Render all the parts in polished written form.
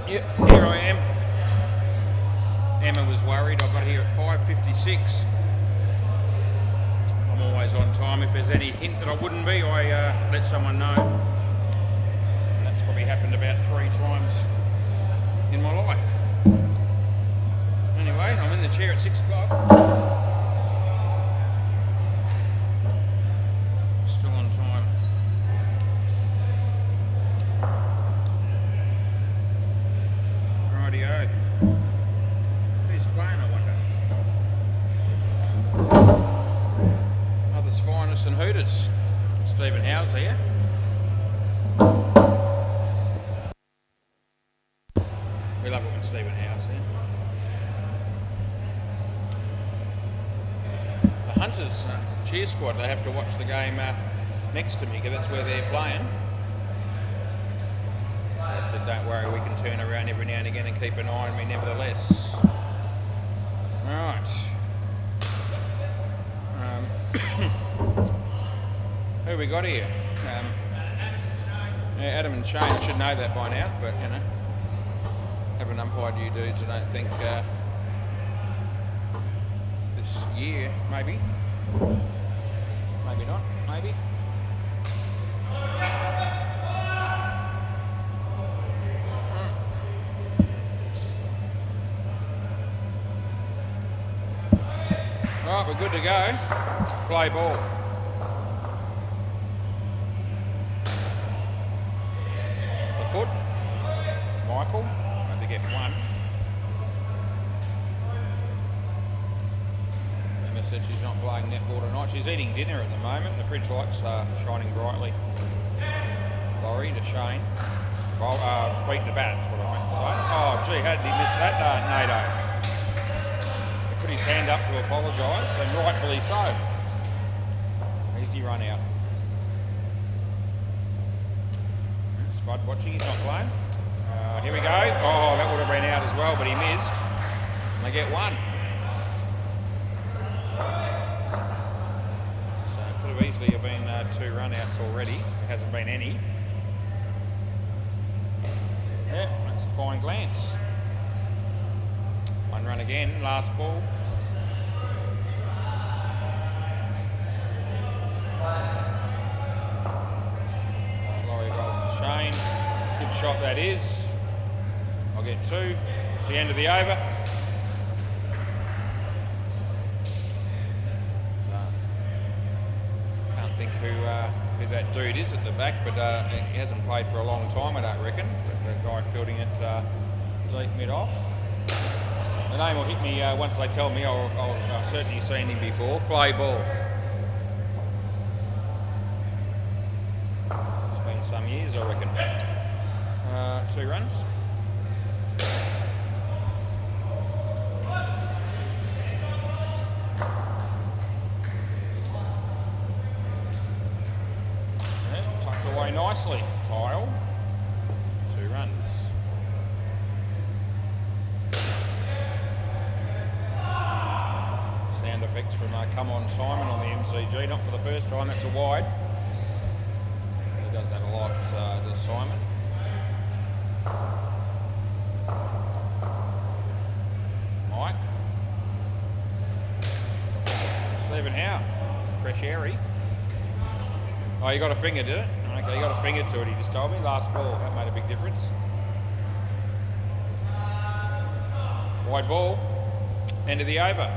Yep, here I am. Emma was worried. I got here at 5:56. I'm always on time. If there's any hint that I wouldn't be, I let someone know. And that's probably happened about 3 times in my life. Anyway, I'm in the chair at 6 o'clock. Still on time. Rightio. Who's playing, I wonder? Mother's Finest and Hooters. Stephen Howe's here. We love it when Stephen Howe's here. The Hunters cheer squad, they have to watch the game next to me because that's where they're playing. I said, don't worry, we can turn around every now and again and keep an eye on me nevertheless. Right. Who we got here? Yeah, Adam and Shane, I should know that by now, but you know, haven't umpired you dudes, I don't think, this year, maybe. Maybe not, maybe. Right, we're good to go. Play ball. The foot. Michael. Had to get one. Emma said she's not playing netball tonight. She's eating dinner at the moment. The fridge lights are shining brightly. Laurie to Shane. Beat the bat, that's what I meant to say. Oh, gee, how did he miss that, Nato? Put his hand up to apologise, and rightfully so. Easy run out. Spud watching, he's not playing. Here we go. Oh, that would have been out as well, but he missed. And they get one. So it could have easily have been 2 run-outs already. There hasn't been any. Yeah, that's a fine glance. One run again, last ball. So Laurie rolls to Shane. Good shot that is. I'll get 2. It's the end of the over. So, can't think who that dude is at the back, but he hasn't played for a long time, I don't reckon. But the guy fielding it deep mid-off. The name will hit me once they tell me. I've certainly seen him before. Play ball. It's been some years, I reckon. 2 runs. Yeah, tucked away nicely, Kyle. 2 runs. Sound effects from Come On Simon on the MCG, not for the first time, that's a wide. He does that a lot, does Simon. Mike. Stephen Howe, fresh airy. Oh, you got a finger, did it? Okay, you got a finger to it, he just told me. Last ball, that made a big difference. Wide ball, end of the over.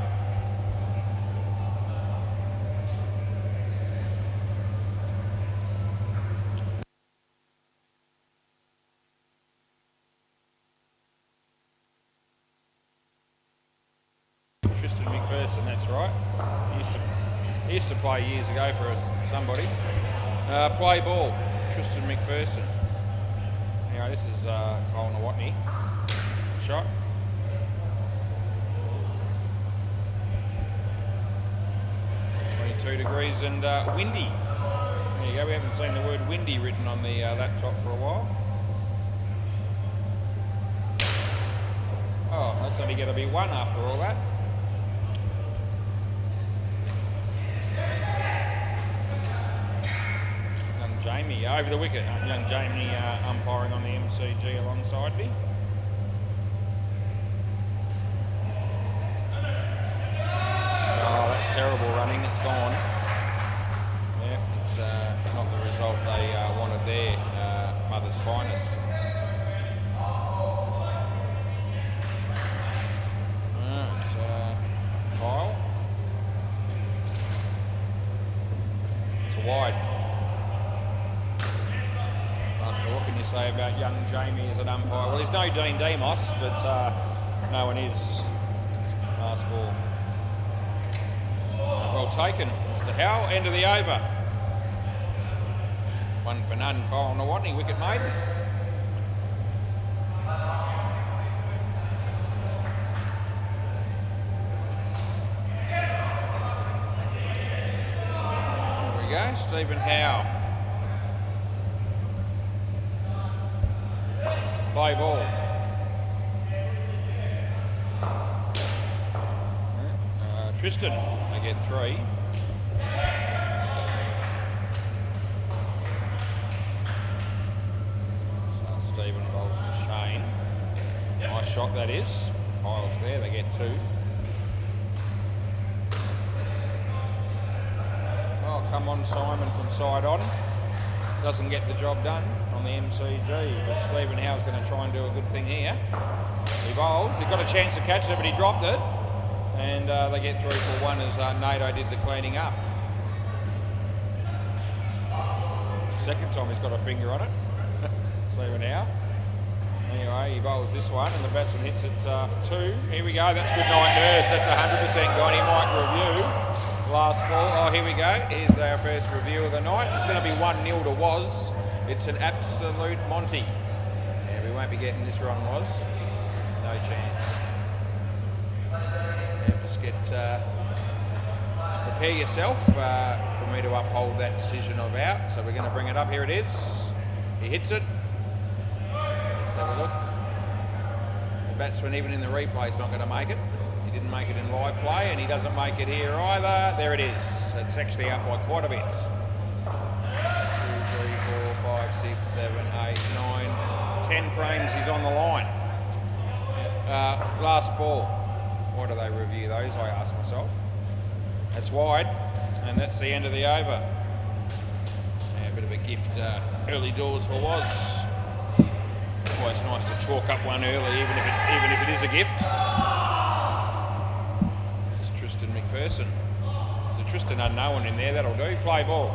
That's right. He used to play years ago for somebody. Play ball, Tristan McPherson. Anyway, this is Colin Watney. Shot. Degrees and windy. There you go, we haven't seen the word windy written on the laptop for a while. Oh, that's only going to be 1 after all that. Young Jamie over the wicket. Young Jamie umpiring on the MCG alongside me. it's gone. Yeah, it's not the result they wanted there. Mother's finest. It's Kyle. It's a wide. What can you say about young Jamie as an umpire? Well, he's no Dean Demos, but no one is. Last ball. Well taken. Mr. Howe, end of the over. 1 for none. Kyle Nawatney, wicket maiden. There we go, Stephen Howe. Play ball. Tristan, they get 3. So Stephen bowls to Shane. Nice shot that is. Kyle's there, they get 2. Oh, come on Simon from side on. Doesn't get the job done on the MCG, but Stephen Howe's going to try and do a good thing here. He bowls, he got a chance to catch it, but he dropped it. And they get 3 for 1 as NATO did the cleaning up. Second time he's got a finger on it. Stephen Howe. Anyway, he bowls this one and the batsman hits it for 2. Here we go, that's good night nurse. That's 100% gone. He might review. Last ball. Oh, here we go. Here's our first review of the night. It's going to be 1-0 to Was. It's an absolute Monty. Yeah, we won't be getting this wrong, Was. No chance. Just prepare yourself for me to uphold that decision of out. So we're going to bring it up. Here it is. He hits it. Let's have a look. The batsman, even in the replay, is not going to make it. He didn't make it in live play, and he doesn't make it here either. There it is. It's actually up by quite a bit. 2, 3, 4, 5, 6, 7, 8, 9, 10 frames. He's on the line. Last ball. Why do they review those, I ask myself. That's wide, and that's the end of the over. Yeah, a bit of a gift early doors for Was. Always nice to chalk up one early, even if it is a gift. This is Tristan McPherson. There's a Tristan unknown in there, that'll do. Play ball.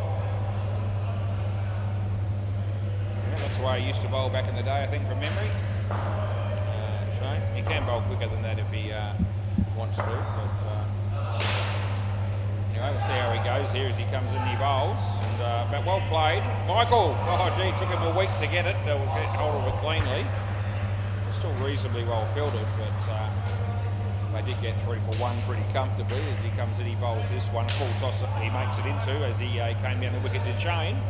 Yeah, that's the way he used to bowl back in the day, I think, from memory. Shane, he can bowl quicker than that if he wants to, but anyway, we'll see how he goes here as he comes in, he bowls, and but well played. Michael, oh gee, it took him a week to get it. They'll get hold of it cleanly. It's still reasonably well fielded, but they did get 3 for 1 pretty comfortably as he comes in, he bowls this one. Full toss he makes it into as he came down the wicket to Shane,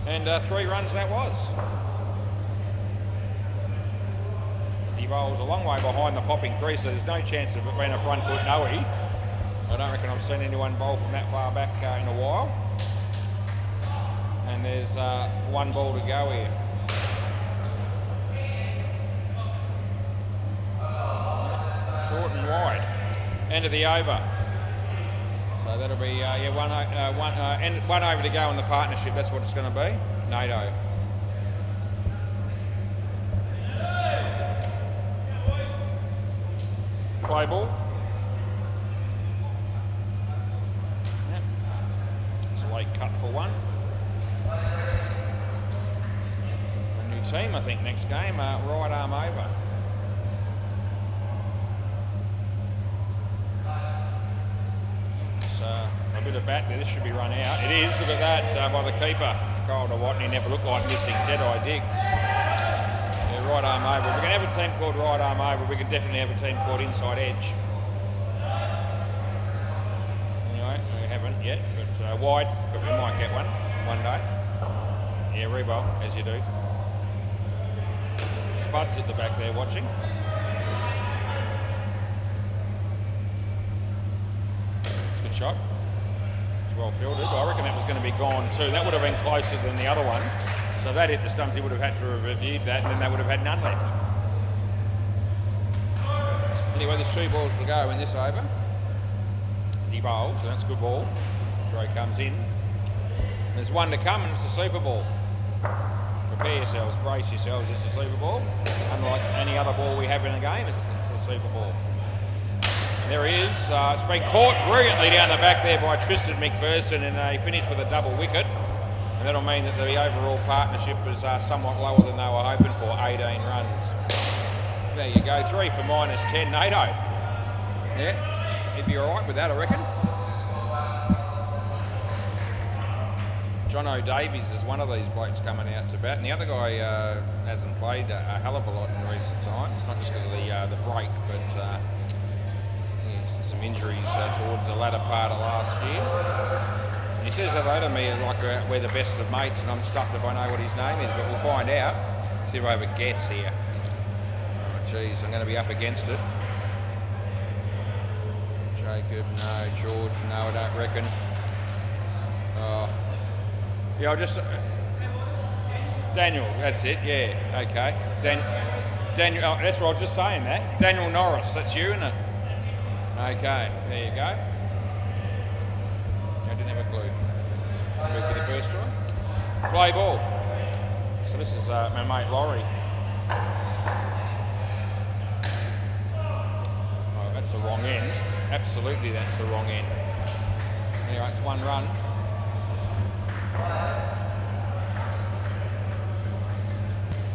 and 3 runs that was. He bowls a long way behind the popping crease, so there's no chance of it being a front foot no-e. I don't reckon I've seen anyone bowl from that far back in a while. And there's 1 ball to go here. Short and wide. End of the over. So that'll be one over to go in the partnership. That's what it's going to be. NATO. Play ball. Yep. It's a late cut for 1. A new team, I think, next game. Right arm over. So a bit of bat there. This should be run out. It is. Look at that by the keeper. Kyle Nawatney never looked like missing. Dead-eye dig. Right arm over. If we can have a team called right arm over, we can definitely have a team called inside edge. Anyway, we haven't yet, but wide, but we might get one day. Yeah, rebowl, as you do. Spud's at the back there watching. It's a good shot. It's well fielded. I reckon that was going to be gone too. That would have been closer than the other one. So if that hit the stumps, he would have had to have reviewed that, and then they would have had none left. Anyway, there's 2 balls to go in this over. He bowls, so that's a good ball. throw comes in. There's one to come and it's the Super Ball. Prepare yourselves, brace yourselves, it's the Super Ball. Unlike any other ball we have in a game, it's the Super Ball. And there he is. It's been caught brilliantly down the back there by Tristan McPherson, and he finished with a double wicket. And that'll mean that the overall partnership was somewhat lower than they were hoping for, 18 runs. There you go, 3 for -10, NATO. Yeah, he'd be all right with that, I reckon. John O'Davies is one of these blokes coming out to bat, and the other guy hasn't played a hell of a lot in recent times, not just because of the break, but some injuries towards the latter part of last year. And he says hello to me like we're the best of mates, and I'm stuffed if I know what his name is, but we'll find out. See if I have a guess here. Oh, geez, I'm going to be up against it. Jacob, no. George, no, I don't reckon. Oh. Yeah, I'll just... Daniel, that's it, yeah, okay. Daniel, oh, that's what I was just saying that. Daniel Norris, that's you, isn't it? Okay, there you go. I didn't have a clue. Ready for the first try? Play ball. So this is my mate Laurie. Oh, that's the wrong end. Absolutely that's the wrong end. Anyway, it's 1 run.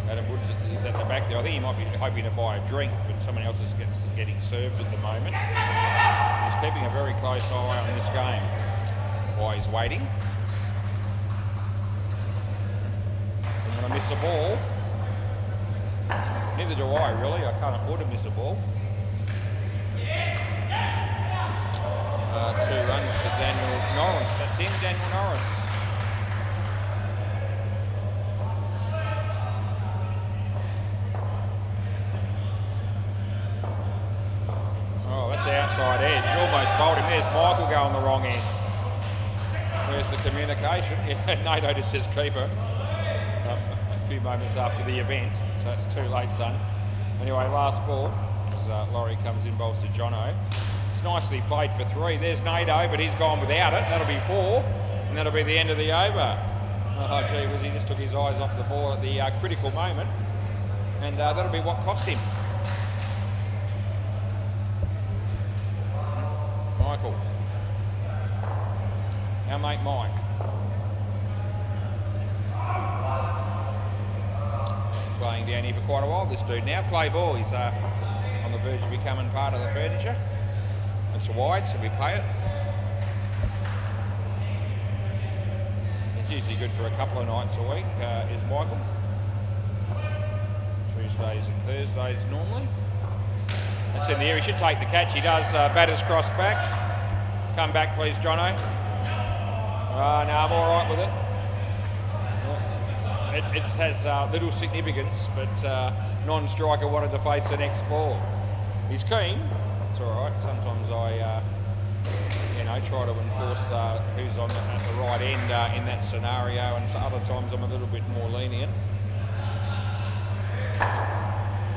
Adam Woods is at the back there. I think he might be hoping to buy a drink, but someone else is getting served at the moment. He's keeping a very close eye on this game while he's waiting. I'm going to miss a ball. Neither do I, really. I can't afford to miss a ball. 2 runs to Daniel Norris. That's him, Daniel Norris. Oh, that's the outside edge. Almost bowled him. There's Michael going the wrong end. There's the communication. Yeah, NATO just says keeper. A few moments after the event, so it's too late, son. Anyway, last ball as Laurie comes in, bowls to Jono. It's nicely played for 3. There's NATO, but he's gone without it. That'll be 4, and that'll be the end of the over. Oh, gee whiz, he just took his eyes off the ball at the critical moment, and that'll be what cost him. Michael. Our mate Mike. Playing down here for quite a while, this dude now. Play ball, he's on the verge of becoming part of the furniture. It's a wide, so we pay it. He's usually good for a couple of nights a week, is Michael. Tuesdays and Thursdays normally. That's in the air, he should take the catch. He does. Batter's cross back. Come back please, Jono. No, I'm all right with it. It has little significance, but non-striker wanted to face the next ball. He's keen. It's all right. Sometimes I, try to enforce who's on at the right end in that scenario, and other times I'm a little bit more lenient.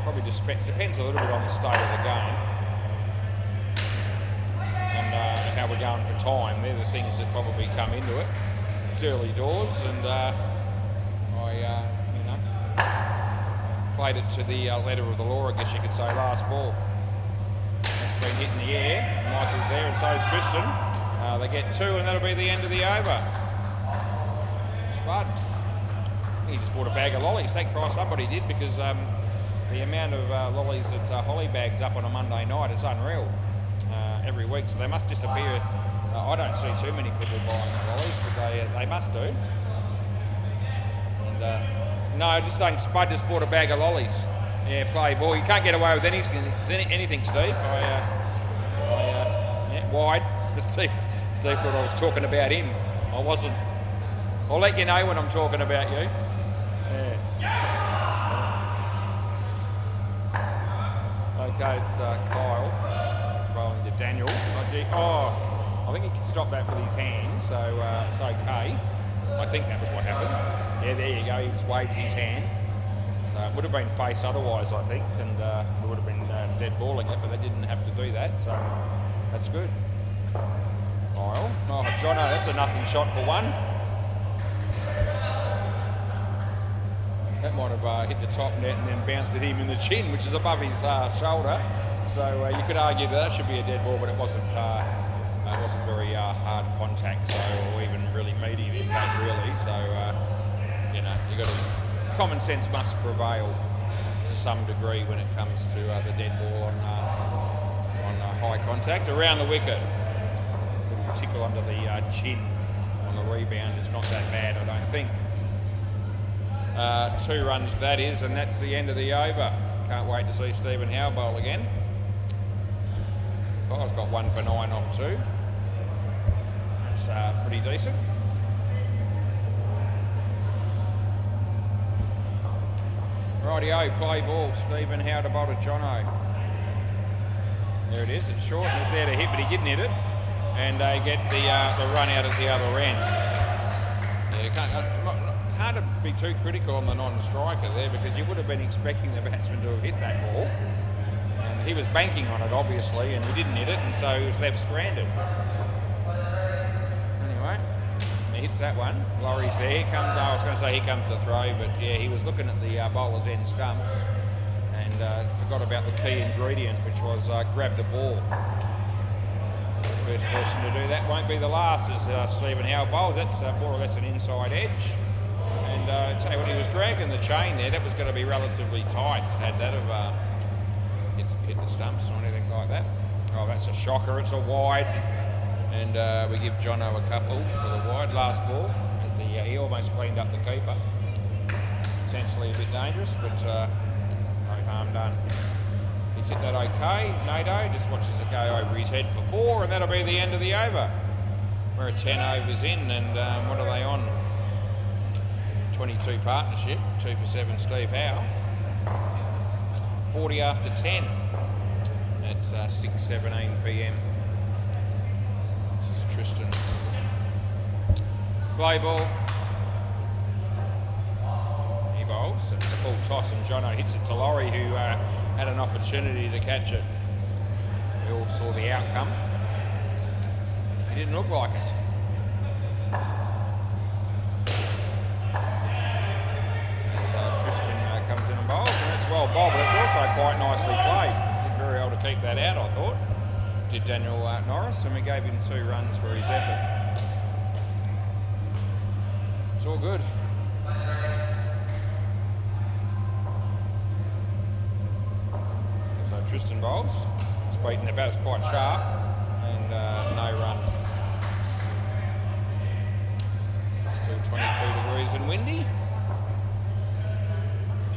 Probably just depends a little bit on the state of the game and how we're going for time. They're the things that probably come into it. It's early doors, and I played it to the letter of the law, I guess you could say. Last ball. It's been hit in the air. Michael's there, and so is Tristan. They get 2, and that'll be the end of the over. Spud. He just bought a bag of lollies. Thank Christ somebody did, because the amount of lollies that Holly bags up on a Monday night is unreal every week, so they must disappear. I don't see too many people buying lollies, but they must do. And, no, just saying Spud just bought a bag of lollies. Yeah, play ball. You can't get away with anything, Steve. Yeah, wide. Steve thought I was talking about him. I wasn't. I'll let you know when I'm talking about you. Yeah. Okay, it's Kyle. It's bowling to Daniel. I think he can stop that with his hand, so it's okay. I think that was what happened. Yeah, there you go. He just waves his hand. So it would have been face otherwise, I think, and we would have been dead balling it, but they didn't have to do that, so that's good. Kyle. Oh, Jono, that's a nothing shot for one. That might have hit the top net and then bounced at him in the chin, which is above his shoulder. So you could argue that should be a dead ball, but it wasn't very hard contact, so or even really medium impact, really. So you know, you got to, common sense must prevail to some degree when it comes to the dead ball on high contact around the wicket. A little tickle under the chin on the rebound is not that bad, I don't think. 2 runs that is, and that's the end of the over. Can't wait to see Stephen Howe bowl again. Kyle's got 1 for 9 off 2. That's pretty decent. Rightio, play ball. Stephen Howe to bowl to Jono. There it is. It's short and it's there to hit, but he didn't hit it. And they get the run out at the other end. Yeah, it's hard to be too critical on the non-striker there because you would have been expecting the batsman to have hit that ball. And he was banking on it, obviously, and he didn't hit it, and so he was left stranded. Anyway, he hits that one. Laurie's there. Here comes, I was going to say here comes the throw, but yeah, he was looking at the bowler's end stumps and forgot about the key ingredient, which was grab the ball. First person to do that won't be the last as Stephen Howe bowls. That's more or less an inside edge. And I tell you what, he was dragging the chain there. That was going to be relatively tight. Had that have hit the stumps or anything like that. Oh, that's a shocker. It's a wide. And we give Jono a couple for the wide. Last ball. As he almost cleaned up the keeper. Potentially a bit dangerous, but no harm done. He's hit that okay. Nato just watches it go over his head for 4, and that'll be the end of the over. We're at 10 overs in, and what are they on? 22 partnership, 2 for 7 Steve Howe. 40 after 10 at 6:17 p.m. This is Tristan. Play ball. He bowls. It's a full toss, and Jono hits it to Laurie, who had an opportunity to catch it. We all saw the outcome. He didn't look like it. Tristan comes in and bowls, and that's well bowled, but it's also quite nicely played. Did very well to keep that out, I thought. Did Daniel Norris, and we gave him 2 runs for his effort. It's all good. So Tristan bowls. It's beaten the bat, it's quite sharp, and no run. Still 22 degrees and windy.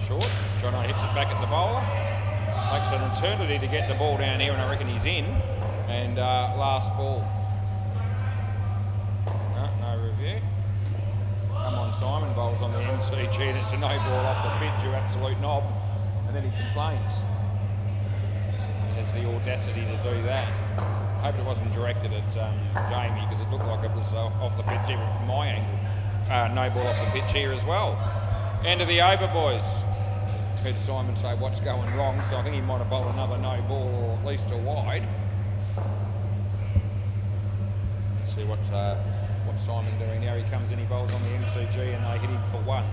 Short. Jono hits it back at the bowler. Takes an eternity to get the ball down here, and I reckon he's in. And last ball. No review. Come on, Simon. Bowls on the MCG, and it's a no ball off the pitch, you absolute knob. And then he complains. He has the audacity to do that. I hope it wasn't directed at Jamie, because it looked like it was off the pitch, even from my angle. No ball off the pitch here as well. End of the over, boys. Heard Simon say what's going wrong, so I think he might have bowled another no ball or at least a wide. Let's see what's Simon doing now. He comes in, he bowls on the MCG, and they hit him for 1.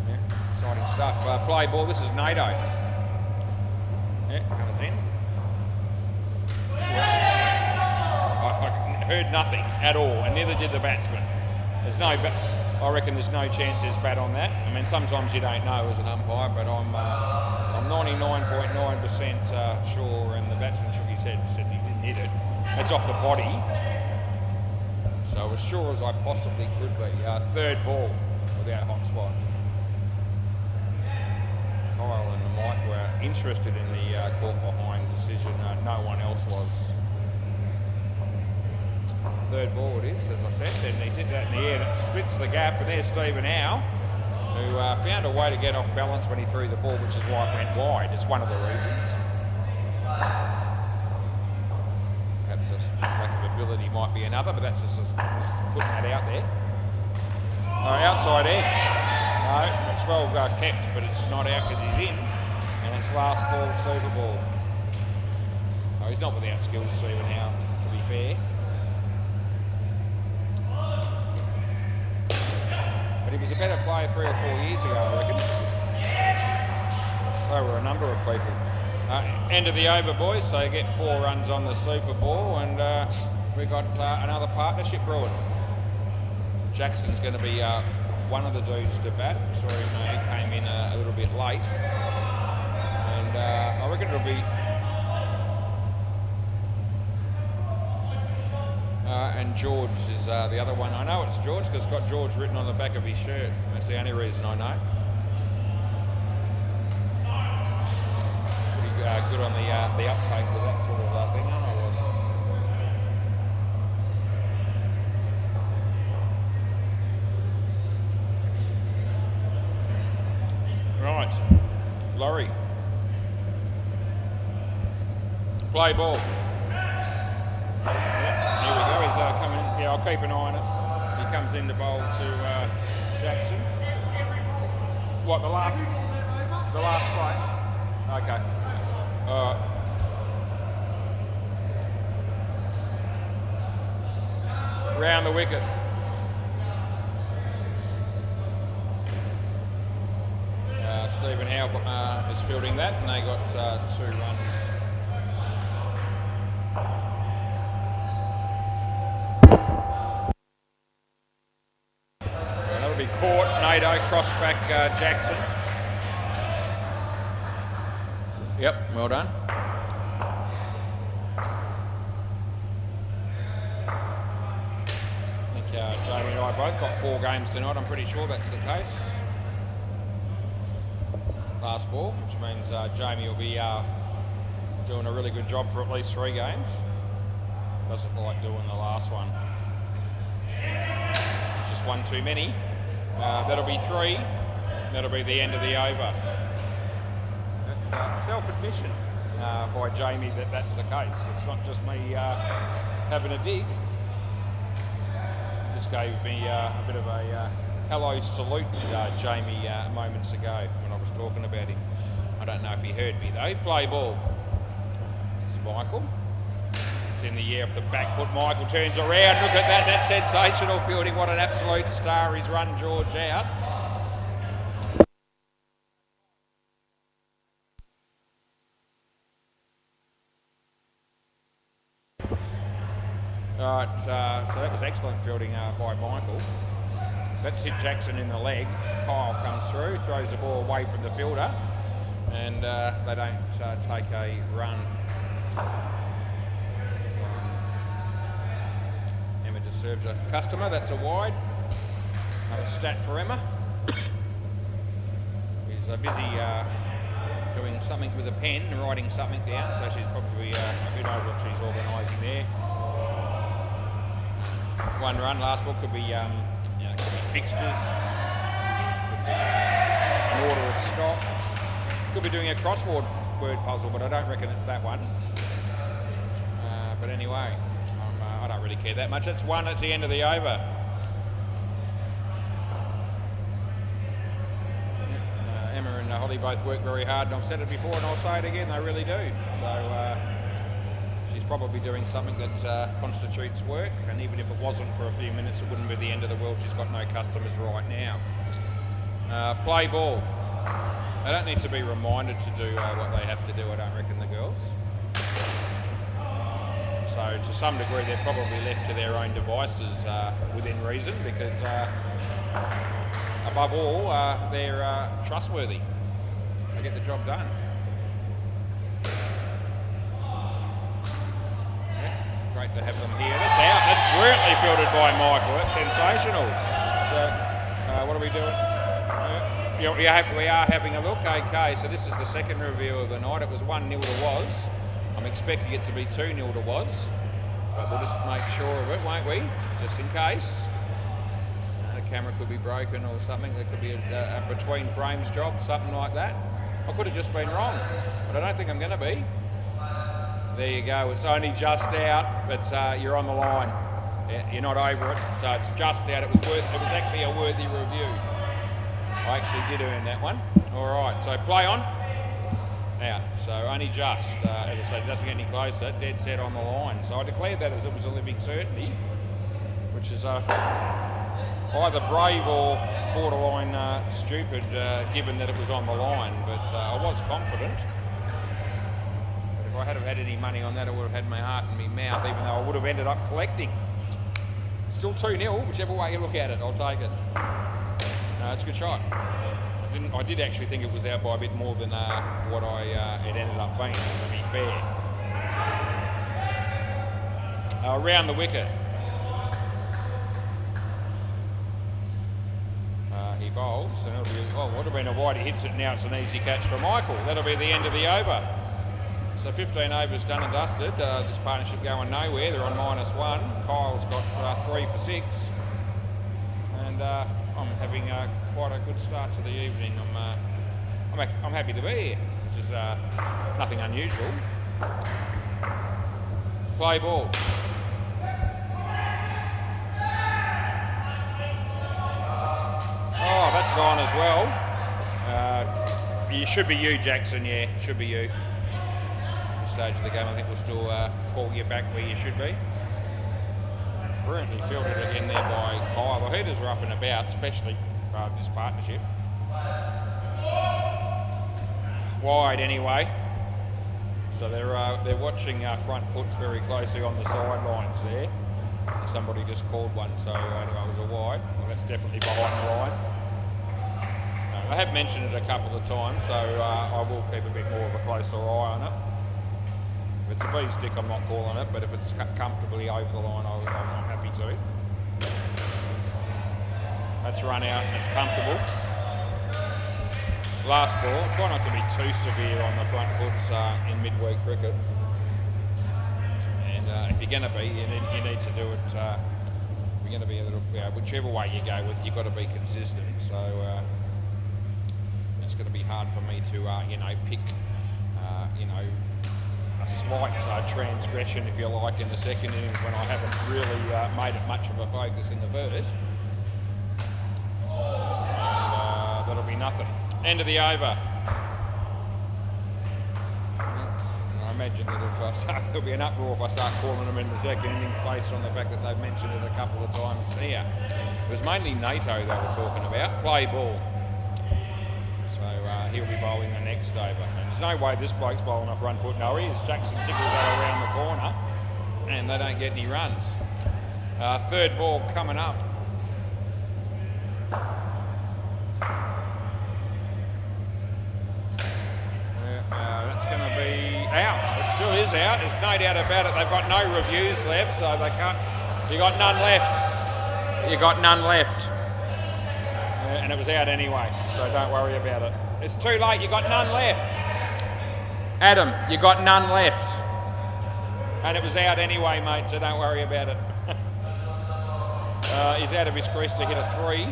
Yeah, exciting stuff. Play ball. This is Nato. Yeah, comes in. I heard nothing at all, and neither did the batsman. There's no. I reckon there's no chance there's bat on that. I mean, sometimes you don't know as an umpire, but I'm 99.9% sure, and the batsman shook his head and said he didn't hit it. It's off the body. So as sure as I possibly could be. 3rd ball without hot spot. Kyle and Mike were interested in the caught behind decision. No one else was. 3rd ball it is, as I said, and he's hit that in the air and it splits the gap, and there's Stephen Howe, who found a way to get off balance when he threw the ball, which is why it went wide. It's one of the reasons. Perhaps a lack of ability might be another, but that's just putting that out there. Outside edge. No, it's well kept, but it's not out because he's in, and it's last ball, super ball. Oh, he's not without skills, Stephen Howe, to be fair. But he was a better player 3 or 4 years ago, I reckon. So were a number of people. End of the over, boys, so you get 4 runs on the Super Ball, and we got another partnership brewing. Jackson's going to be one of the dudes to bat. Sorry, mate, he came in a little bit late. And I reckon it'll be... and George is the other one. I know it's George because it's got George written on the back of his shirt. That's the only reason I know. Pretty good on the uptake with that sort of thing, aren't I? Right, Laurie. Play ball. Here we go, he's coming. Yeah, I'll keep an eye on it. He comes in to bowl to Jackson. What, the last play? Okay. Round the wicket. Stephen Howe is fielding that, and they got 2 runs. That'll be Court, Nato, cross back Jackson. Yep, well done. I think Jamie and I both got 4 games tonight, I'm pretty sure that's the case. Last ball, which means Jamie will be doing a really good job for at least 3 games. Doesn't like doing the last one. Just one too many. That'll be 3. That'll be the end of the over. That's self-admission by Jamie that that's the case. It's not just me having a dig. Just gave me a bit of a hello salute with Jamie moments ago when I was talking about him. I don't know if he heard me though. Play ball. This is Michael. It's in the air off the back foot. Michael turns around. Look at that. That's sensational fielding. What an absolute star. He's run George out. Alright, so that was excellent fielding by Michael. That's hit Jackson in the leg. Kyle comes through, throws the ball away from the fielder, and they don't take a run. So, Emma just served a customer. That's a wide. Another stat for Emma. He's busy doing something with a pen, writing something down, so she's probably, who knows what she's organising there. 1 run. Last ball could be could be fixtures, could be an order of stock, could be doing a crossword word puzzle, but I don't reckon it's that one. But anyway, I don't really care that much. That's 1, that's the end of the over. Emma and Holly both work very hard, and I've said it before and I'll say it again, they really do. So she's probably doing something that constitutes work, and even if it wasn't for a few minutes, it wouldn't be the end of the world. She's got no customers right now. Play ball. They don't need to be reminded to do what they have to do, I don't reckon, the girls. So to some degree, they're probably left to their own devices within reason, because above all, they're trustworthy. They get the job done. Great to have them here. That's out. That's brilliantly fielded by Michael. That's sensational. So, what are we doing? We are having a look. Okay, so this is the second review of the night. It was 1-0 to Was. I'm expecting it to be 2-0 to Was. But we'll just make sure of it, won't we? Just in case. The camera could be broken or something. There could be a between frames job, something like that. I could have just been wrong, but I don't think I'm going to be. There you go, it's only just out, but you're on the line. You're not over it, so it's just out. It was actually a worthy review. I actually did earn that one. All right, so play on. out. So only just, as I said, it doesn't get any closer, dead set on the line. So I declared that as it was a living certainty, which is either brave or borderline stupid, given that it was on the line. But I was confident. But if I had have had any money on that, I would have had my heart in my mouth, even though I would have ended up collecting. Still 2-0, whichever way you look at it, I'll take it. No, it's a good shot. I did actually think it was out by a bit more than what it ended up being, to be fair. Around the wicket. He bowls, and it'll be, well, would have been a wide. He hits it now. It's an easy catch for Michael. That'll be the end of the over. So 15 overs done and dusted. This partnership going nowhere. They're on -1. Kyle's got 3 for 6, and I'm having quite a good start to the evening. I'm happy to be here, which is nothing unusual. Play ball. Oh, that's gone as well. You should be you, Jackson. Yeah, should be you. At this stage of the game, I think we'll still call you back where you should be. Brilliantly fielded again there by Kyle. The heaters are up and about, especially this partnership. Wide anyway. So they're watching front foots very closely on the sidelines there. Somebody just called one, so anyway, it was a wide. Well, that's definitely behind the line. I have mentioned it a couple of times, so I will keep a bit more of a closer eye on it. If it's a B stick, I'm not calling it, but if it's comfortably over the line, I'm happy to. That's run out, it's comfortable. Last ball, try not to be too severe on the front foots in midweek cricket. And if you're going to be, you need to do it, you're going to be a little, whichever way you go with, you've got to be consistent. So it's going to be hard for me to, pick, a slight transgression, if you like, in the second innings when I haven't really made it much of a focus in the first. And that'll be nothing. End of the over. I imagine that if I start, there'll be an uproar if I start calling them in the second innings based on the fact that they've mentioned it a couple of times here. It was mainly NATO they were talking about. Play ball. He'll be bowling the next over. And there's no way this bloke's bowling off front foot. No, he is. Jackson tickles that around the corner and they don't get any runs. Third ball coming up. That's going to be out. It still is out. There's no doubt about it. They've got no reviews left, so they can't. You got none left. You got none left. And it was out anyway, so don't worry about it. It's too late, you got none left. Adam, you got none left. And it was out anyway, mate, so don't worry about it. He's out of his crease to hit a 3.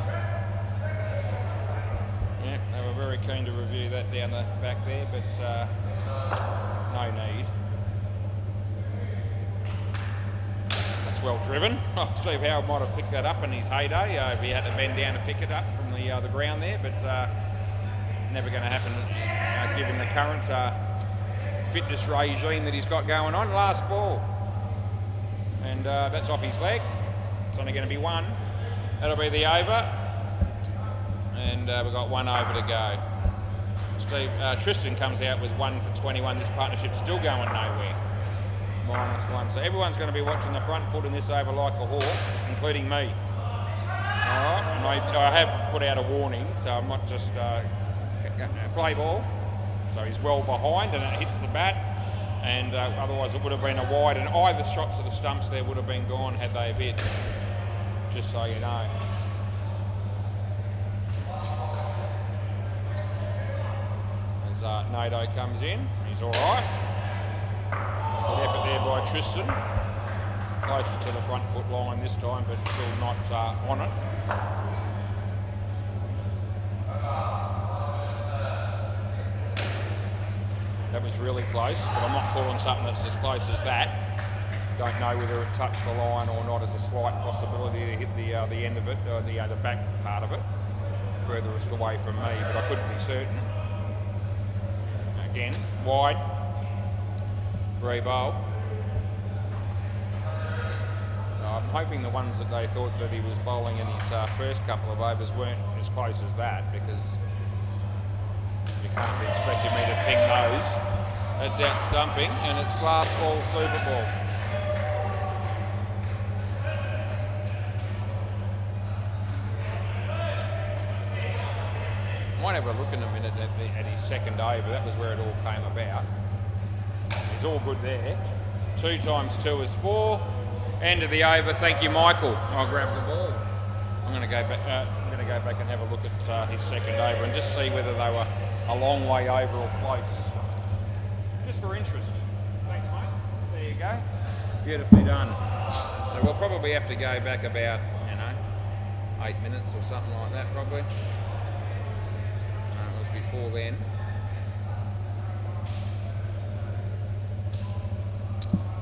Yeah, they were very keen to review that down the back there, but no need. That's well driven. Oh, Steve Howard might have picked that up in his heyday if he had to bend down to pick it up from the ground there, but never going to happen given the current fitness regime that he's got going on. Last ball, and that's off his leg. It's only going to be 1. That'll be the over, and we've got 1 over to go. Tristan comes out with 1 for 21. This partnership's still going nowhere. -1. So everyone's going to be watching the front foot in this over like a hawk, including me. All right, I have put out a warning, so I'm not just play ball. So he's well behind and it hits the bat, and otherwise it would have been a wide, and either shots of the stumps there would have been gone had they have hit, just so you know. As Nato comes in, he's all right. Good effort there by Tristan. Closer to the front foot line this time, but still not on it. That was really close, but I'm not calling something that's as close as that. Don't know whether it touched the line or not. As a slight possibility to hit the end of it, or the back part of it, furthest away from me, but I couldn't be certain. again, wide. Free bowl. So I'm hoping the ones that they thought that he was bowling in his first couple of overs weren't as close as that, because you can't be expecting me to ping those. That's out stumping, and it's last ball, super ball. Might have a look in a minute at his second over. That was where it all came about. He's all good there. 2 times 2 is 4. End of the over. Thank you, Michael. I'll grab the ball. I'm going to go back. And have a look at his second over and just see whether they were a long way over or close. Just for interest. Thanks, mate. There you go. Beautifully done. So we'll probably have to go back about, 8 minutes or something like that, probably. It was before then.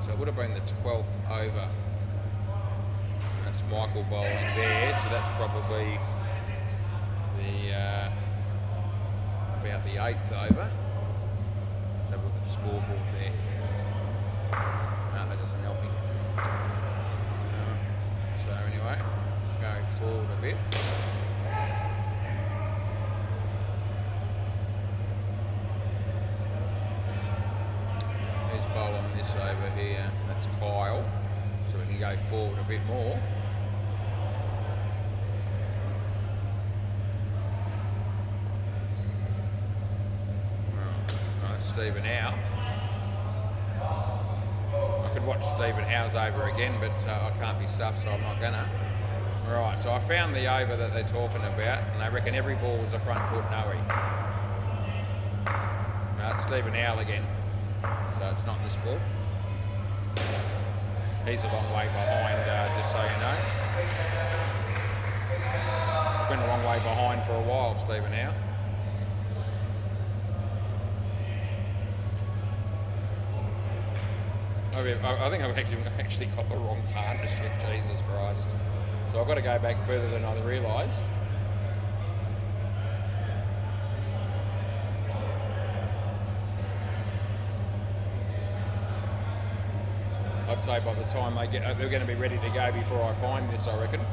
So it would have been the 12th over. That's Michael bowling there, so that's probably the about the 8th over. Let's have a look at the scoreboard there. No, that doesn't help me. So anyway, going forward a bit. Who's bowling this over here? That's Kyle. So we can go forward a bit more. Stephen Howe. I could watch Stephen Howe's over again, but I can't be stuffed, so I'm not gonna. Right, so I found the over that they're talking about, and they reckon every ball was a front foot no-e. No, it's Stephen Howe again, so it's not this ball. He's a long way behind, just so you know. He's been a long way behind for a while, Stephen Howe. I think I've actually got the wrong partnership, Jesus Christ. So I've got to go back further than I realised. I'd say by the time they're going to be ready to go before I find this, I reckon.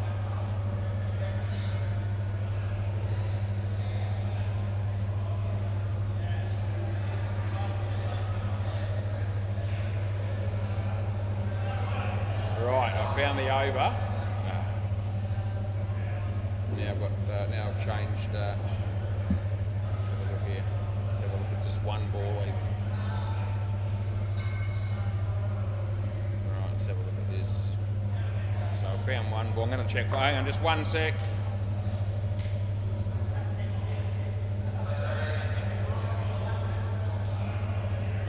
Found the over. Now I've changed. Let's have a look here. Let's have a look at just one ball even. Right, let's have a look at this. So I found one ball. I'm going to check. Hang on, just one sec.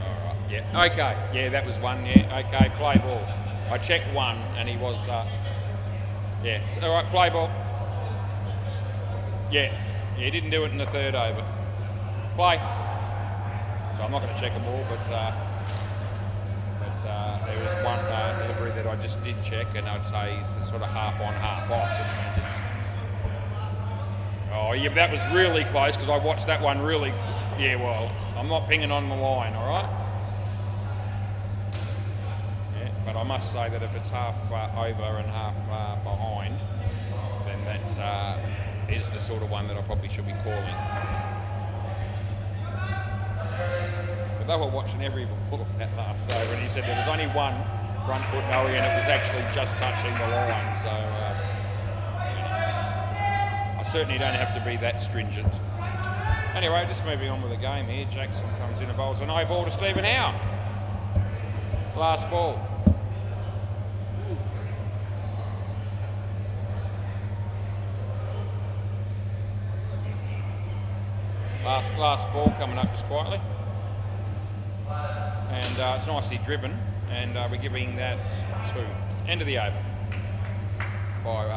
All right. Yeah. Okay. Yeah, that was one. Yeah. Okay. Play ball. I checked one, and he was, yeah. All right, play ball. Yeah, he didn't do it in the 3rd over. Play. So I'm not going to check them all, but there was one delivery that I just did check, and I'd say he's sort of half on, half off, which means it's... Oh, yeah, but that was really close, because I watched that one really... Yeah, well, I'm not pinging on the line, all right? But I must say that if it's half over and half behind, then that is the sort of one that I probably should be calling. But they were watching every ball of that last over, and he said there was only one front foot no-e, and it was actually just touching the line. So I certainly don't have to be that stringent. Anyway, just moving on with the game here. Jackson comes in and bowls a no ball to Stephen Howe. Last ball. Last ball coming up just quietly, and it's nicely driven, and we're giving that 2. End of the over.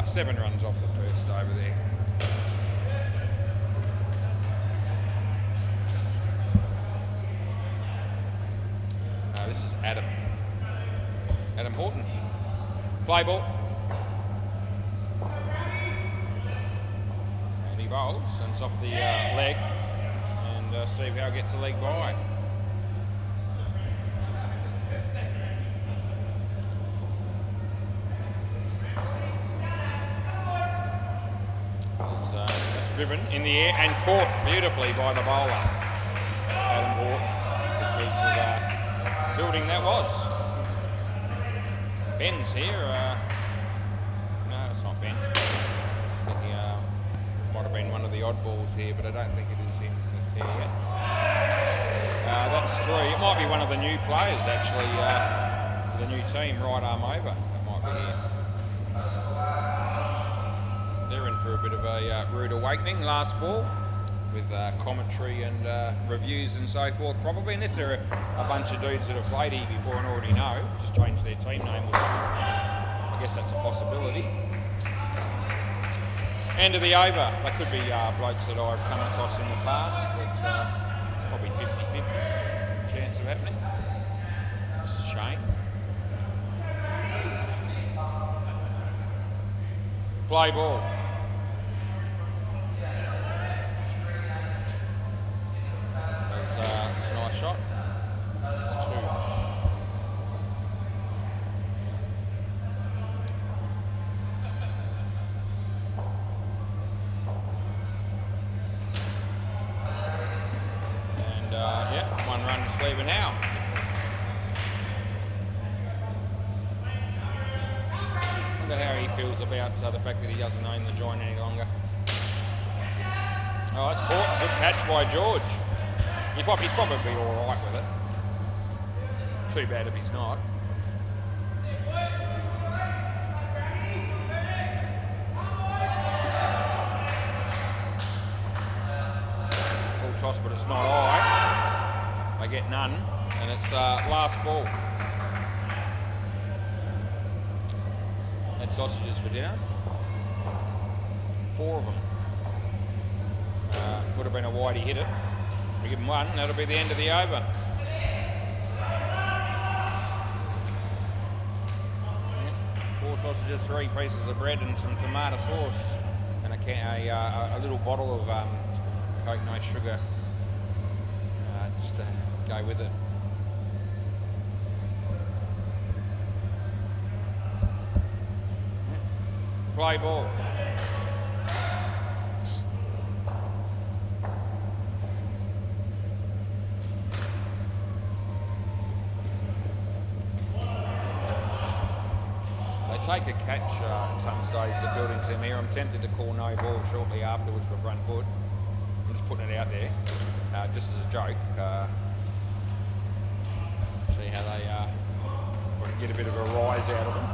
7 runs off the first over there. This is Adam Horton. Play ball. And he bowls, and it's off the leg. Steve Howe gets a leg by. driven in the air and caught beautifully by the bowler, Adam Horton. The piece of fielding that was. Ben's here. No, it's not Ben. I think he might have been one of the oddballs here, but I don't think it is him that's here yet. That's 3. It might be one of the new players, actually, the new team, right arm over. That might be here. They're in for a bit of a rude awakening. Last ball with commentary and reviews and so forth, probably, unless there are a bunch of dudes that have played here before and already know, just change their team name. I guess that's a possibility. End of the over. They could be blokes that I've come across in the past, but it's probably 50-50 chance of happening. This is Shane. Play ball. It's a nice shot. It's 2. And yeah, 1 run to Stephen Howe. Wonder how he feels about the fact that he doesn't own the joint any longer. Oh, that's caught. Good catch by George. He's probably all right with it. Too bad if he's not. Full toss, but it's not high. They get none, and it's last ball. Had sausages for dinner. 4 of them. Would have been a wide, he hit it. We give him 1, that'll be the end of the over. Yep. 4 sausages, 3 pieces of bread and some tomato sauce, and a little bottle of Coke, no sugar, just to go with it. Play ball. Take a catch at some stage, the fielding team here. I'm tempted to call no ball shortly afterwards for front foot. I'm just putting it out there, just as a joke. See how they if I can get a bit of a rise out of them.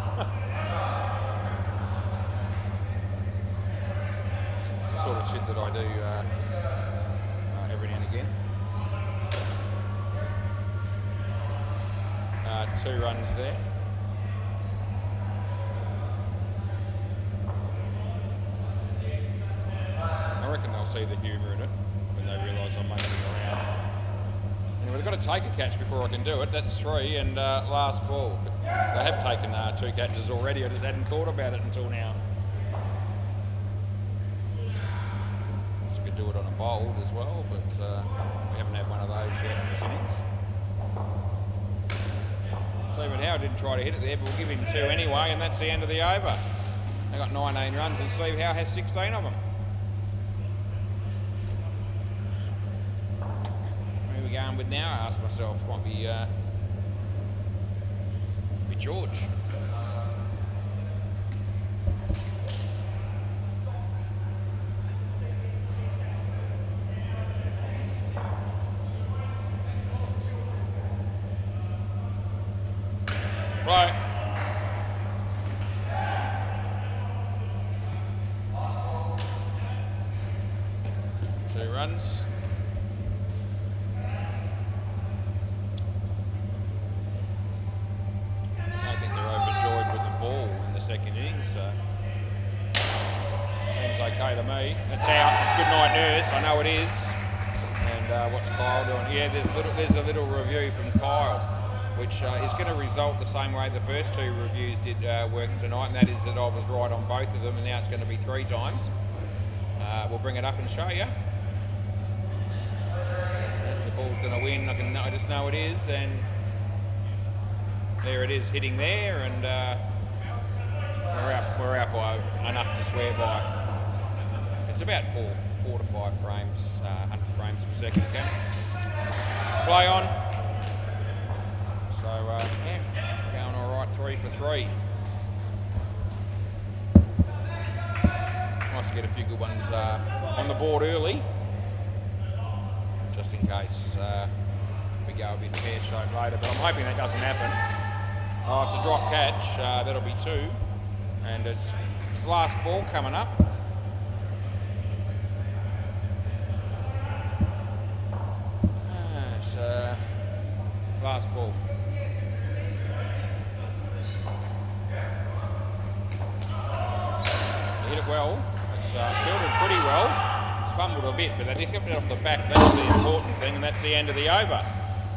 It's the sort of shit that I do every now and again. 2 runs there. I reckon they'll see the humour in it when they realise I'm making it around. Anyway, they've got to take a catch before I can do it. That's 3 and last ball. But they have taken 2 catches already. I just hadn't thought about it until now. So we could do it on a bold as well, but we haven't had one of those yet in this innings. Stephen Howe didn't try to hit it there, but we'll give him 2 anyway, and that's the end of the over. They got 19 runs, and Steve Howe has 16 of them. Going with now, I ask myself, might be George. Right. Two runs. Second innings, so seems okay to me. That's out. It's good night, nurse. I know it is. And what's Kyle doing? Yeah, there's a little review from Kyle, which is going to result the same way the first 2 reviews did work tonight, and that is that I was right on both of them, and now it's going to be 3 times. We'll bring it up and show you. The ball's going to win. I just know it is, and there it is, hitting there, and. We're out by enough to swear by. It's about 4 to 5 frames, 100 frames per second, Ken. Play on. So, yeah, going all right, 3 for 3. Nice to get a few good ones on the board early, just in case we go a bit pear-shaped later, but I'm hoping that doesn't happen. Oh, it's a drop catch, that'll be 2, and it's the last ball coming up. Last ball. He hit it well. It's fielded pretty well. It's fumbled a bit, but they did get it off the back. That's the important thing, and that's the end of the over.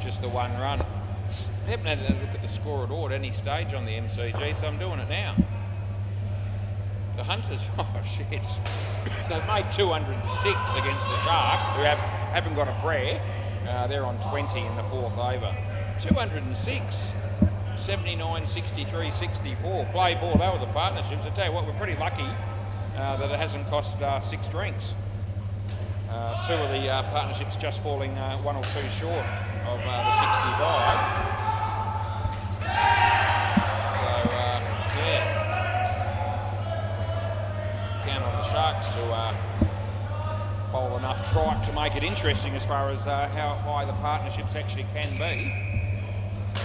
Just the one run. I haven't had a look at the score at all at any stage on the MCG, so I'm doing it now. The Hunters, oh shit, they've made 206 against the Sharks, who haven't got a prayer. They're on 20 in the 4th over. 206, 79, 63, 64. Play ball, they were the partnerships. I tell you what, we're pretty lucky that it hasn't cost 6 drinks. 2 of the partnerships just falling 1 or 2 short of the 65. So, yeah. Count on the Sharks to bowl enough tripe to make it interesting as far as how high the partnerships actually can be.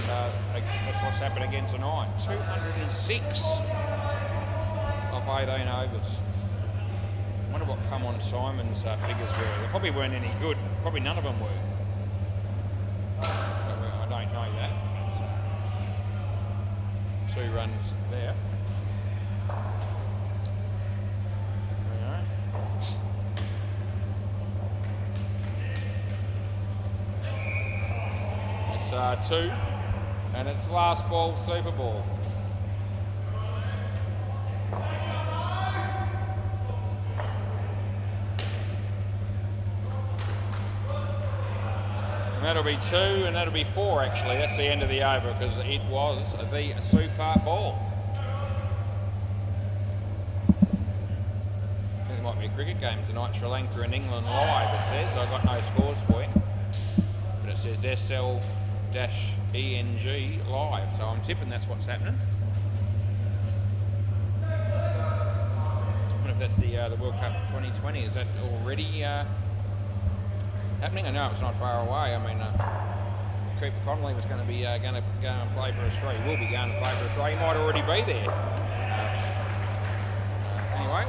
That's what's happened again tonight. 206 of 18 overs. I wonder what come on Simon's figures were. They probably weren't any good. Probably none of them were. I don't know that. So, 2 runs there. It's 2, and it's last ball, Super Ball. And that'll be 2, and that'll be 4 actually. That's the end of the over because it was the super ball. I think it might be a cricket game tonight, Sri Lanka and England live, it says. I've got no scores for you. But it says SL-ENG live, so I'm tipping that's what's happening. I wonder if that's the World Cup 2020. Is that already happening? I know it's not far away. I mean, Cooper Connolly was going to be going to go and play for Australia. He will be going to play for Australia. He might already be there. Anyway.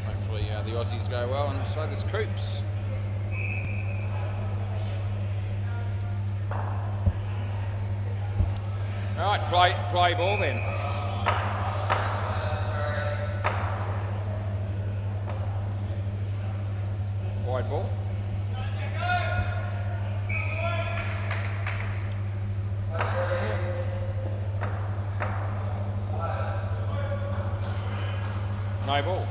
Hopefully the Aussies go well, and so does Coops. All right, play ball then. Wide ball. No ball.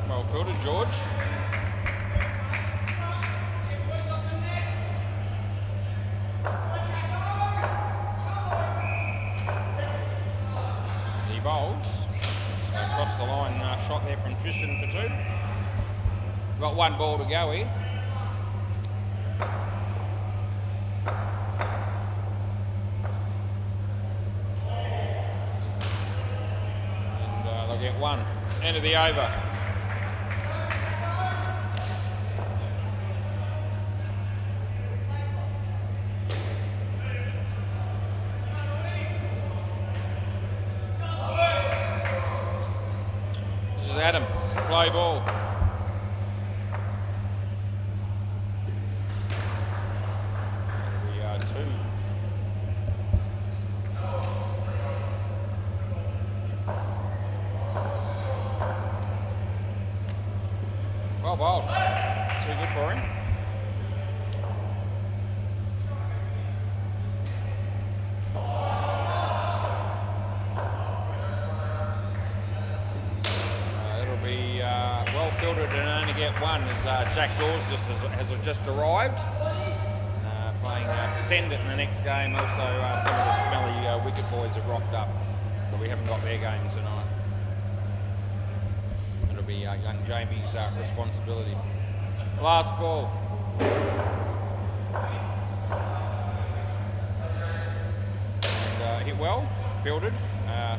Well fielded, George. He bowls. So across the line, shot there from Tristan for 2. Got 1 ball to go here. And they'll get 1. End of the over. This is Adam. Play ball. We are 2. Well bowled. Too good for him. That'll be fielded and only get one as Jack Dawes has just arrived. Playing to send it in the next game. Also, some of the smelly wicket boys have rocked up, but we haven't got their games tonight. It'll be young Jamie's responsibility. Last ball. And hit well, fielded.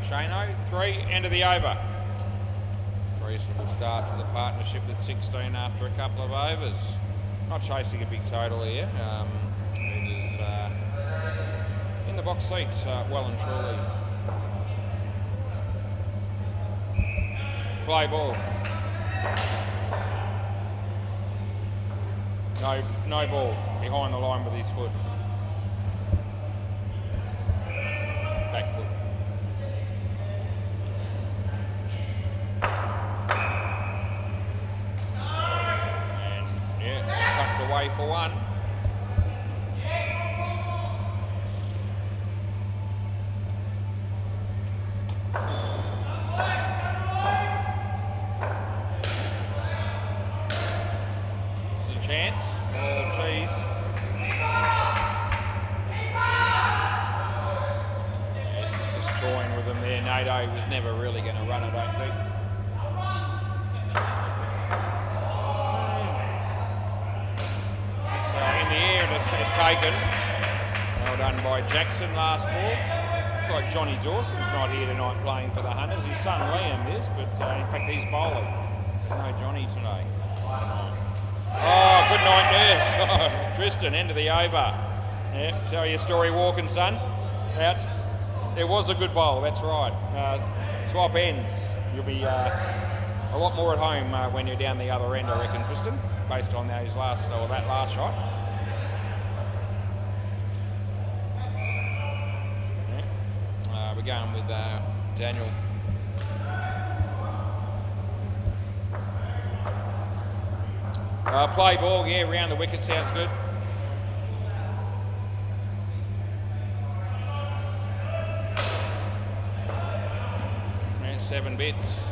Shano, 3, end of the over. Reasonable start to the partnership with 16 after a couple of overs. Not chasing a big total here. It is in the box seat, well and truly. Play ball. No ball. Behind the line with his foot. Back foot. And yeah, tucked away for one. Chance. Oh, geez. Yes, he's just toying with them there. Nato was never really going to run it, I don't think. It's in the air and it's taken. Well done by Jackson last ball. Looks like Johnny Dawson's not here tonight playing for the Hunters. His son Liam is, but in fact he's bowling. No Johnny tonight. Oh, good night, nurse. Oh, Tristan, end of the over. Yeah, tell your story walking, son. Out. It was a good bowl, that's right. Swap ends. You'll be a lot more at home when you're down the other end, I reckon, Tristan, based on that last shot. Yeah. We're going with Daniel. Play ball, yeah, round the wicket sounds good. And 7 bits.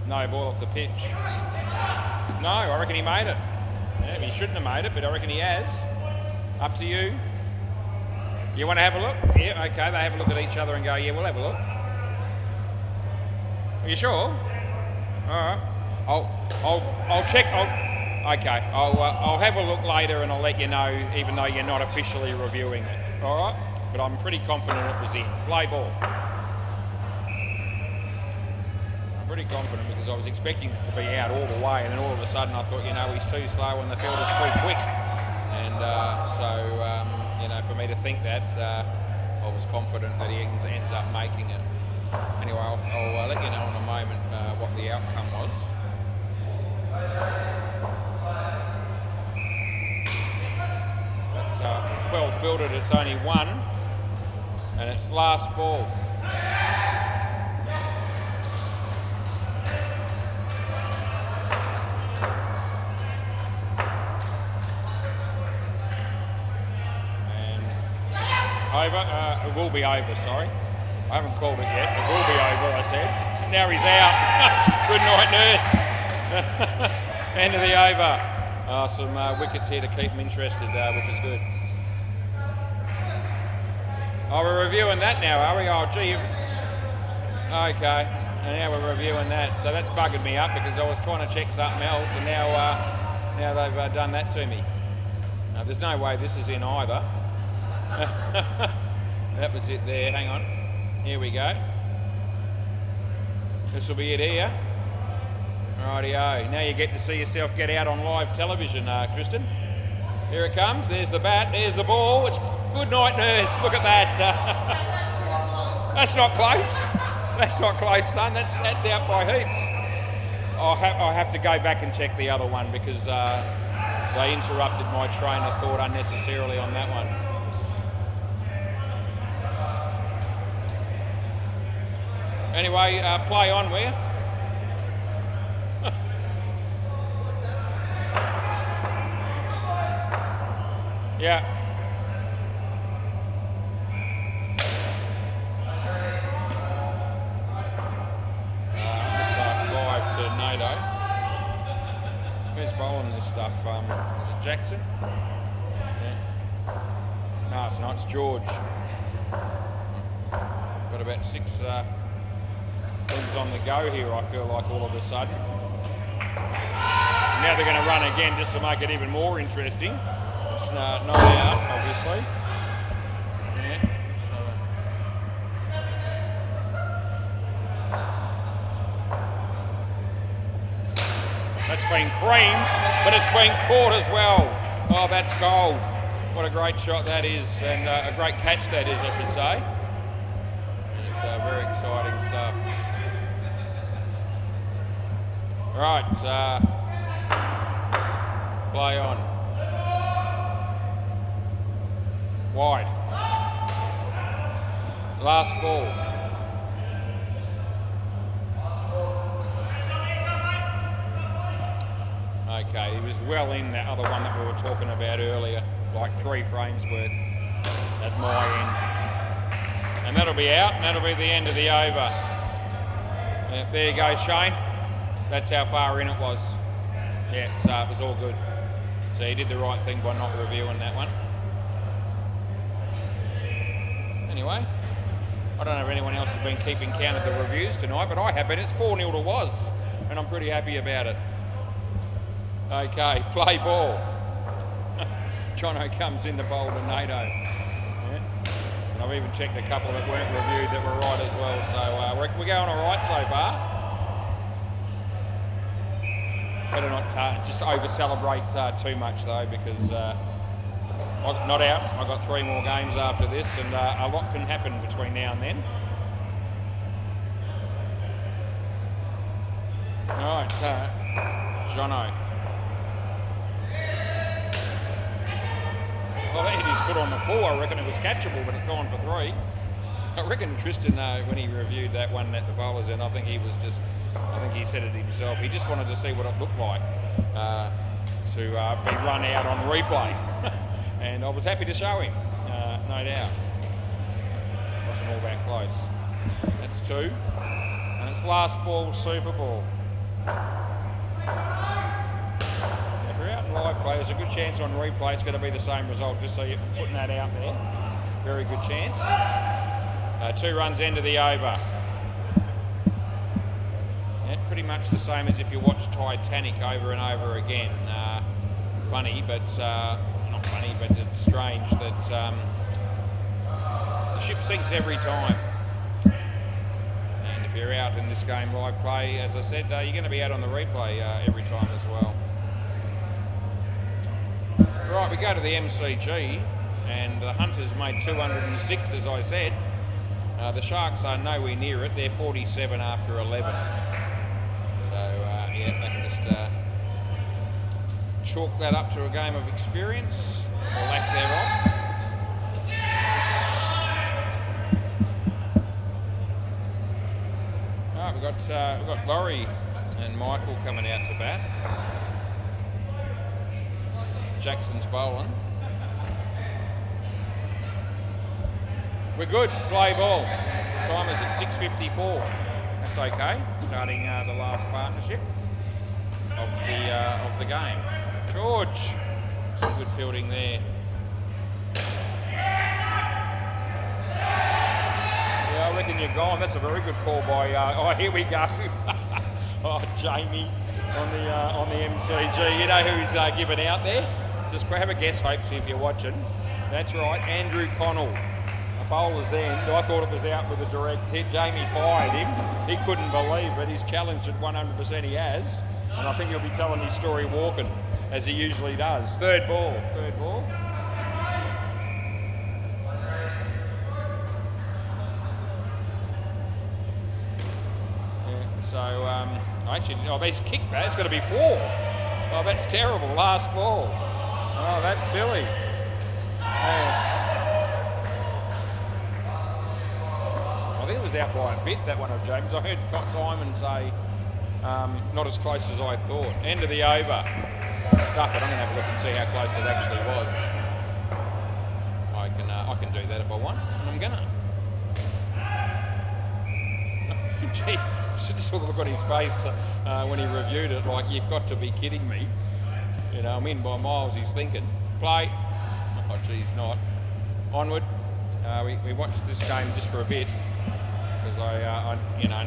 No ball off the pitch. No, I reckon he made it. Yeah, he shouldn't have made it, but I reckon he has. Up to you. You want to have a look? Yeah, okay. They have a look at each other and go, yeah, we'll have a look. Are you sure? All right. I'll check. Okay. I'll have a look later and I'll let you know, even though you're not officially reviewing it. All right. But I'm pretty confident it was in. Play ball. I'm pretty confident because I was expecting it to be out all the way, and then all of a sudden I thought, he's too slow and the fielder's too quick, and for me to think that, I was confident that he ends up making it. Anyway, I'll let you know in a moment what the outcome was. That's well fielded, it's only one, and it's last ball. Over. It will be over, sorry. I haven't called it yet. It will be over, I said. Now he's out. Good night, nurse. End of the over. Some wickets here to keep him interested, which is good. Oh, we're reviewing that now, are we? Oh, gee. Okay. And now we're reviewing that. So that's buggered me up because I was trying to check something else, and now they've done that to me. There's no way this is in either. That was it there, hang on. Here we go. This will be it here. Rightio. Now you get to see yourself get out on live television, Tristan. Here it comes, there's the bat, there's the ball. It's good night, nurse, look at that. That's not close. That's not close, son, that's out by heaps. I'll have to go back and check the other one because they interrupted my train of thought unnecessarily on that one. Anyway, play on, will you? Yeah. That's 5 to NATO. Who's bowling this stuff? Is it Jackson? Yeah. No, it's not. It's George. Got about 6 things on the go here, I feel like, all of a sudden. Now they're going to run again just to make it even more interesting. It's not out, obviously. Yeah. So, that's been creamed, but it's been caught as well. Oh, that's gold. What a great shot that is, and a great catch that is, I should say. It's very exciting stuff. Right, play on. Wide. Last ball. Okay, he was well in that other one that we were talking about earlier, like 3 frames worth at my end. And that'll be out, and that'll be the end of the over. There you go, Shane. That's how far in it was. Yeah, so it was all good. So he did the right thing by not reviewing that one. Anyway, I don't know if anyone else has been keeping count of the reviews tonight, but I have been. It's 4-0 to Was, and I'm pretty happy about it. Okay, play ball. Jono comes in to bowl to NATO. Yeah. And I've even checked a couple that weren't reviewed that were right as well. So we're going all right so far. Better not just over-celebrate too much though, because I'm not out. I've got 3 more games after this, and a lot can happen between now and then. All right, Jono. Well, that hit his foot on the 4. I reckon it was catchable, but it's gone for 3. I reckon Tristan, when he reviewed that one at the bowlers end, I think he said it himself. He just wanted to see what it looked like to be run out on replay. And I was happy to show him, no doubt. Wasn't all that close. That's 2. And it's last ball, super ball. If you're out in live play, there's a good chance on replay it's going to be the same result, just so you're putting that out there. Very good chance. 2 runs end of the over. Yeah, pretty much the same as if you watch Titanic over and over again. Funny, but not funny, but it's strange that the ship sinks every time. And if you're out in this game live play, as I said, you're going to be out on the replay every time as well. Right, we go to the MCG, and the Hunters made 206, as I said. The Sharks are nowhere near it. They're 47 after 11. So, yeah, they can just chalk that up to a game of experience, or lack thereof. Right, we've got Laurie and Michael coming out to bat. Jackson's bowling. We're good. Play ball. Time is at 6:54. That's okay. Starting the last partnership of the game. George, some good fielding there. Yeah, I reckon you're gone. That's a very good call by. Oh, here we go. Oh, Jamie on the MCG. You know who's given out there? Just have a guess, Hope, see if you're watching. That's right, Andrew Connell. A bowler's end. I thought it was out with a direct hit. Jamie fired him. He couldn't believe it. He's challenged it 100%. He has. And I think he'll be telling his story walking, as he usually does. Third ball. Yeah, so, actually, he's kicked that. It's going to be 4. Oh, that's terrible. Last ball. Oh, that's silly. Yeah. I think it was out by a bit, that one of James. I heard Simon say not as close as I thought. End of the over. Stuff it. I'm going to have a look and see how close it actually was. I can do that if I want, and I'm gonna. Gee, should just look at his face when he reviewed it. Like, you've got to be kidding me. You know, I'm in by miles. He's thinking, play. Oh, geez, not. Onward. We watched this game just for a bit because I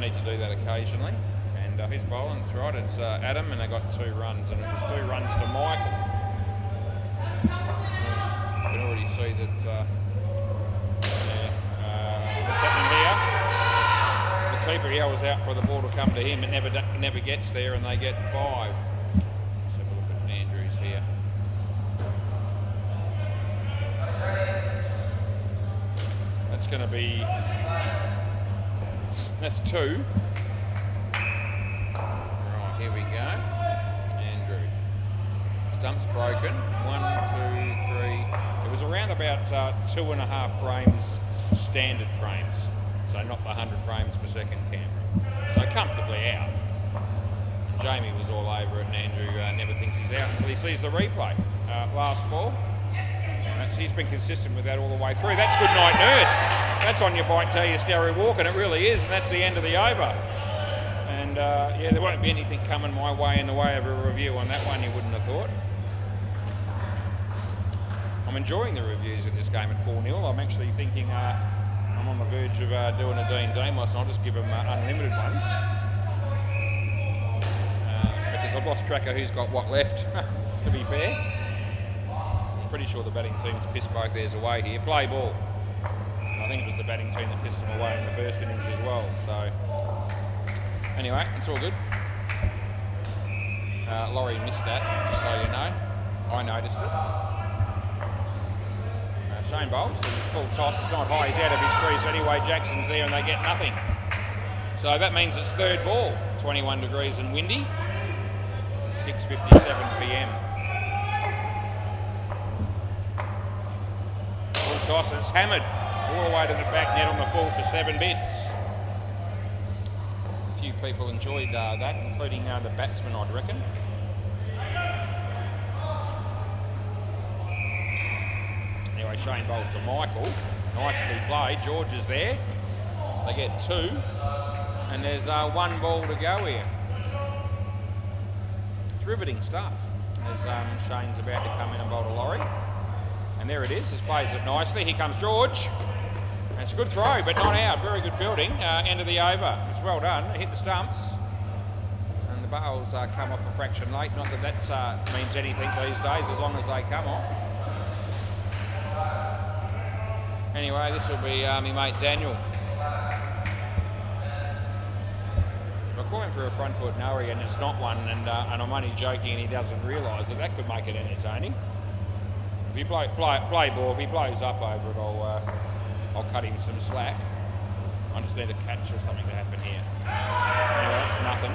need to do that occasionally. And who's bowling? That's right. It's Adam, and they got 2 runs, and it was 2 runs to Michael. You can already see that. What's happening here? The keeper yells out for the ball to come to him. It never gets there, and they get 5. Let's have a look at Andrews here. That's going to be. That's 2. Right, here we go. Andrew. Stump's broken. 1, 2, 3. It was around about 2.5 frames, standard frames. So not the 100 frames per second camera. So comfortably out. Jamie was all over it, and Andrew never thinks he's out until he sees the replay. Last ball. He's been consistent with that all the way through. That's good night, Nurse. That's on your bike, tell you, Sterry Walk, and it really is, and that's the end of the over. And yeah, there won't be anything coming my way in the way of a review on that one, you wouldn't have thought. I'm enjoying the reviews of this game at 4-0. I'm actually thinking I'm on the verge of doing a D&D myself. I'll just give them unlimited ones. Because I've lost track of who's got what left, to be fair. Pretty sure the batting team's pissed both theirs away here. Play ball. And I think it was the batting team that pissed them away in the first innings as well. So, anyway, it's all good. Laurie missed that, just so you know. I noticed it. Shane bowls, so his full toss is not high. He's out of his crease anyway. Jackson's there and they get nothing. So that means it's 3rd ball. 21 degrees and windy. 6:57 p.m. Toss, and it's hammered all the way to the back net on the full for 7 bits. A few people enjoyed that, including the batsman, I'd reckon. Anyway, Shane bowls to Michael. Nicely played. George is there. They get 2. And there's 1 ball to go here. It's riveting stuff as Shane's about to come in and bowl to Laurie. And there it is, just plays it nicely. Here comes George. And it's a good throw, but not out. Very good fielding. End of the over. It's well done. It hit the stumps. And the bowls come off a fraction late. Not that that means anything these days, as long as they come off. Anyway, this will be my mate Daniel. If I call him for a front foot nurry and it's not one, and I'm only joking and he doesn't realise it, that could make it entertaining. If he play ball, if he blows up over it, I'll cut him some slack. I just need a catch or something to happen here. Anyway, that's nothing.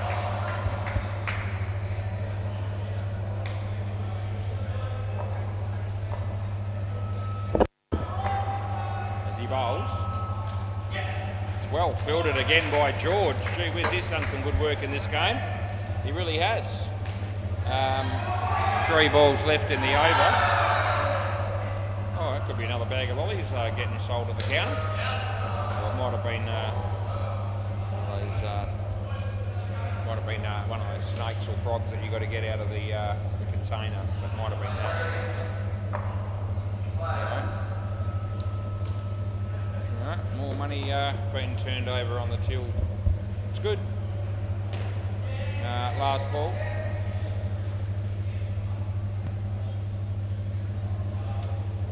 As he bowls. It's well fielded again by George. Gee whiz, he's done some good work in this game. He really has. 3 balls left in the over. Oh, that could be another bag of lollies getting sold at the counter. Or it might have been one of those snakes or frogs that you got to get out of the container. So it might have been that. All right, more money being turned over on the till. It's good. Last ball.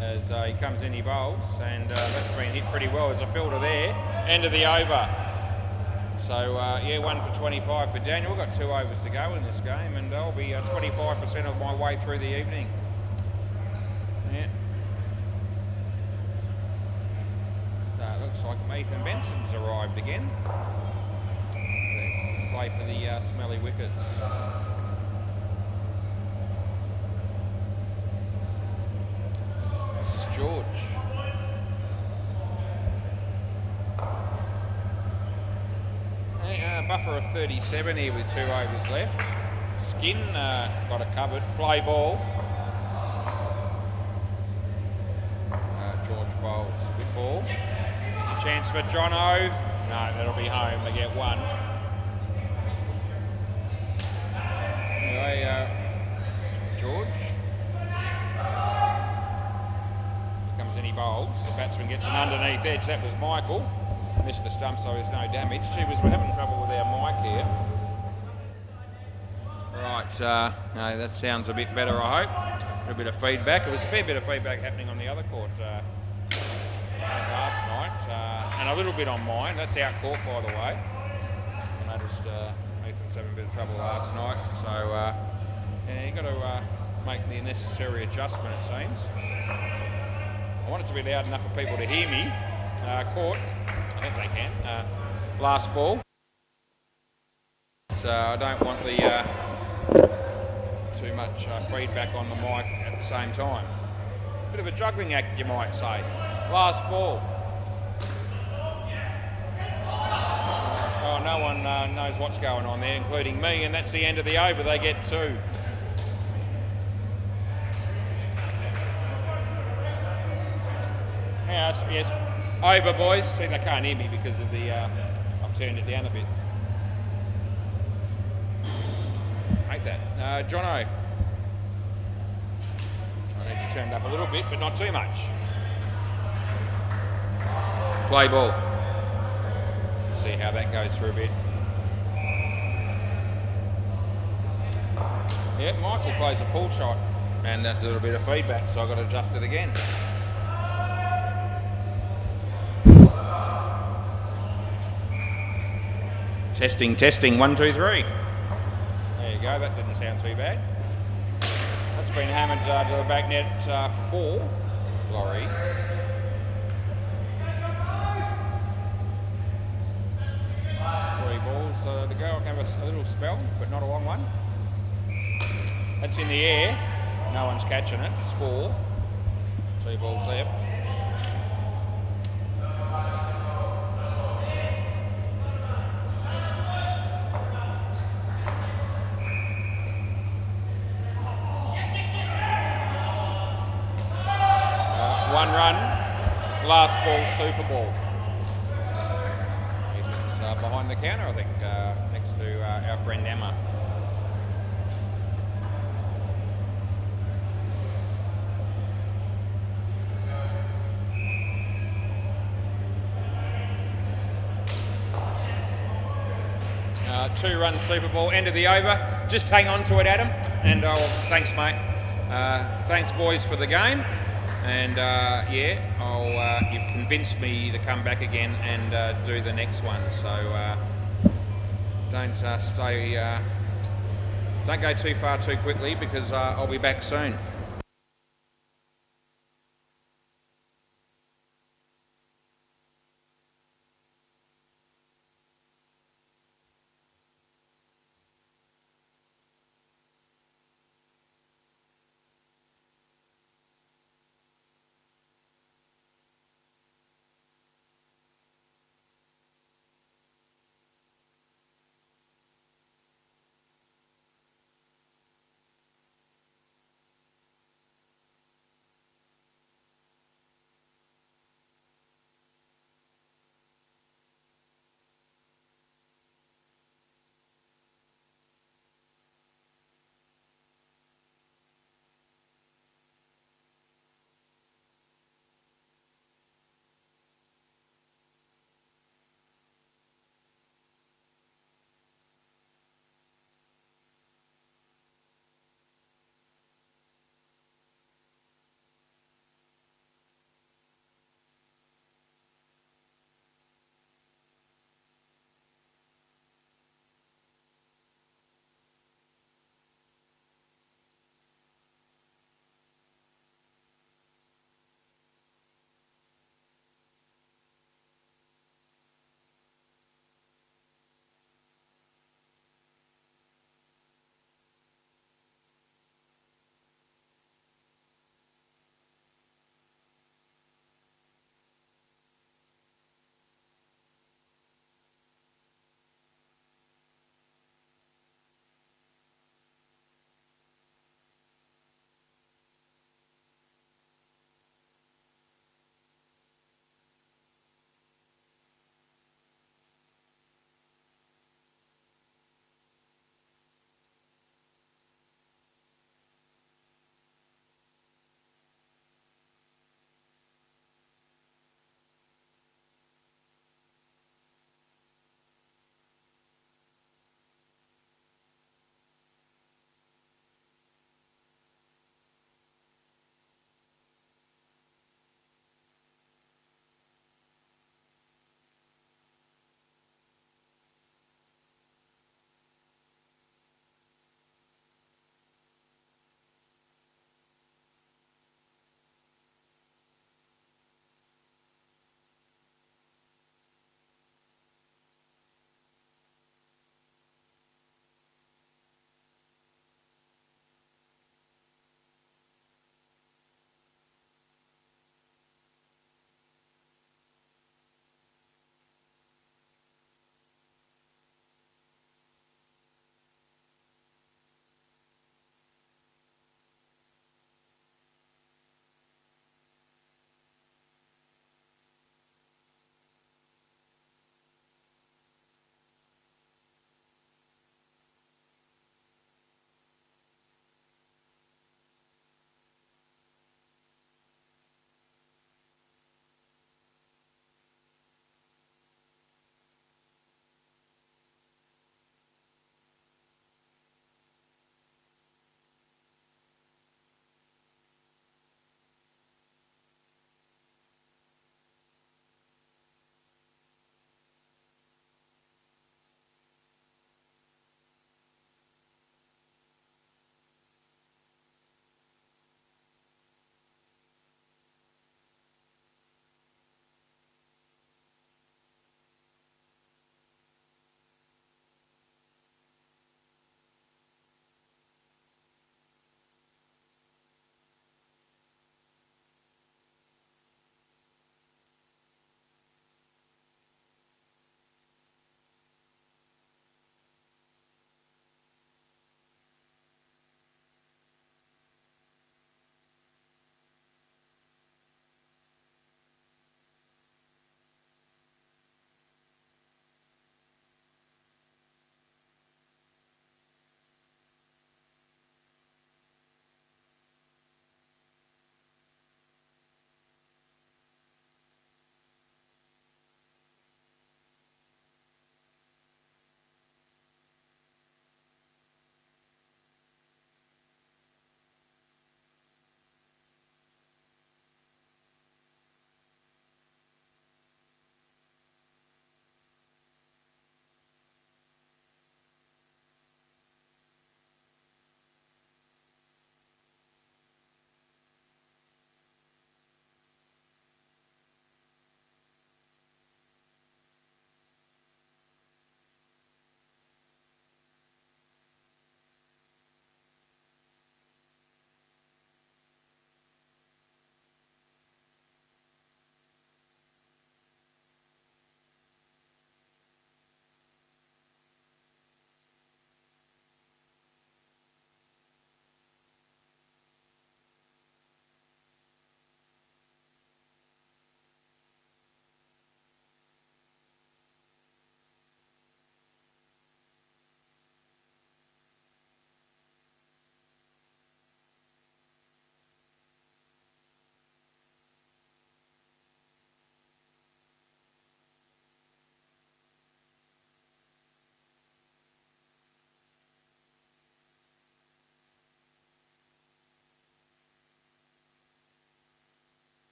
As he comes in, he bowls, and that's been hit pretty well. There's a fielder there. End of the over. So, yeah, 1 for 25 for Daniel. We've got 2 overs to go in this game, and I'll be 25% of my way through the evening. Yeah. So it looks like Ethan Benson's arrived again. They play for the Smelly Wickets. George. Buffer of 37 here with 2 overs left. Skin got it covered. Play ball. George Bowles. Good ball. There's a chance for Jono. No, that'll be home. They get one. Anyway, George. Here comes any Bowles. The batsman gets an underneath edge. That was Michael. Missed the stump, so there's no damage. We're having trouble with our mic here. Right, no, that sounds a bit better, I hope. A bit of feedback. There was a fair bit of feedback happening on the other court last night, and a little bit on mine. That's out court, by the way. I noticed Ethan's having a bit of trouble last night, so yeah, you've got to make the necessary adjustment, it seems. I want it to be loud enough for people to hear me. Court, I think they can. Last ball. So I don't want the too much feedback on the mic at the same time. Bit of a juggling act, you might say. Last ball. Oh, no one knows what's going on there, including me, and that's the end of the over. They get two. Yes, over, boys. See, they can't hear me because of the. I've turned it down a bit. Hate that. Jono. I need to turn it up a little bit, but not too much. Play ball. Let's see how that goes for a bit. Yeah, Michael plays a pull shot, and that's a little bit of feedback, so I've got to adjust it again. Testing, 1, 2, 3. There you go, that didn't sound too bad. That's been hammered to the back net for 4, Laurie. Three balls to go. I can have a little spell, but not a long one. That's in the air. No one's catching it. It's 4. 2 balls left. One run, last ball, Super Ball. Ethan's behind the counter, I think, next to our friend Emma. Two-run Super Ball, end of the over. Just hang on to it, Adam. And thanks, mate. Thanks, boys, for the game. And yeah, you've convinced me to come back again and do the next one. So don't go too far too quickly, because I'll be back soon.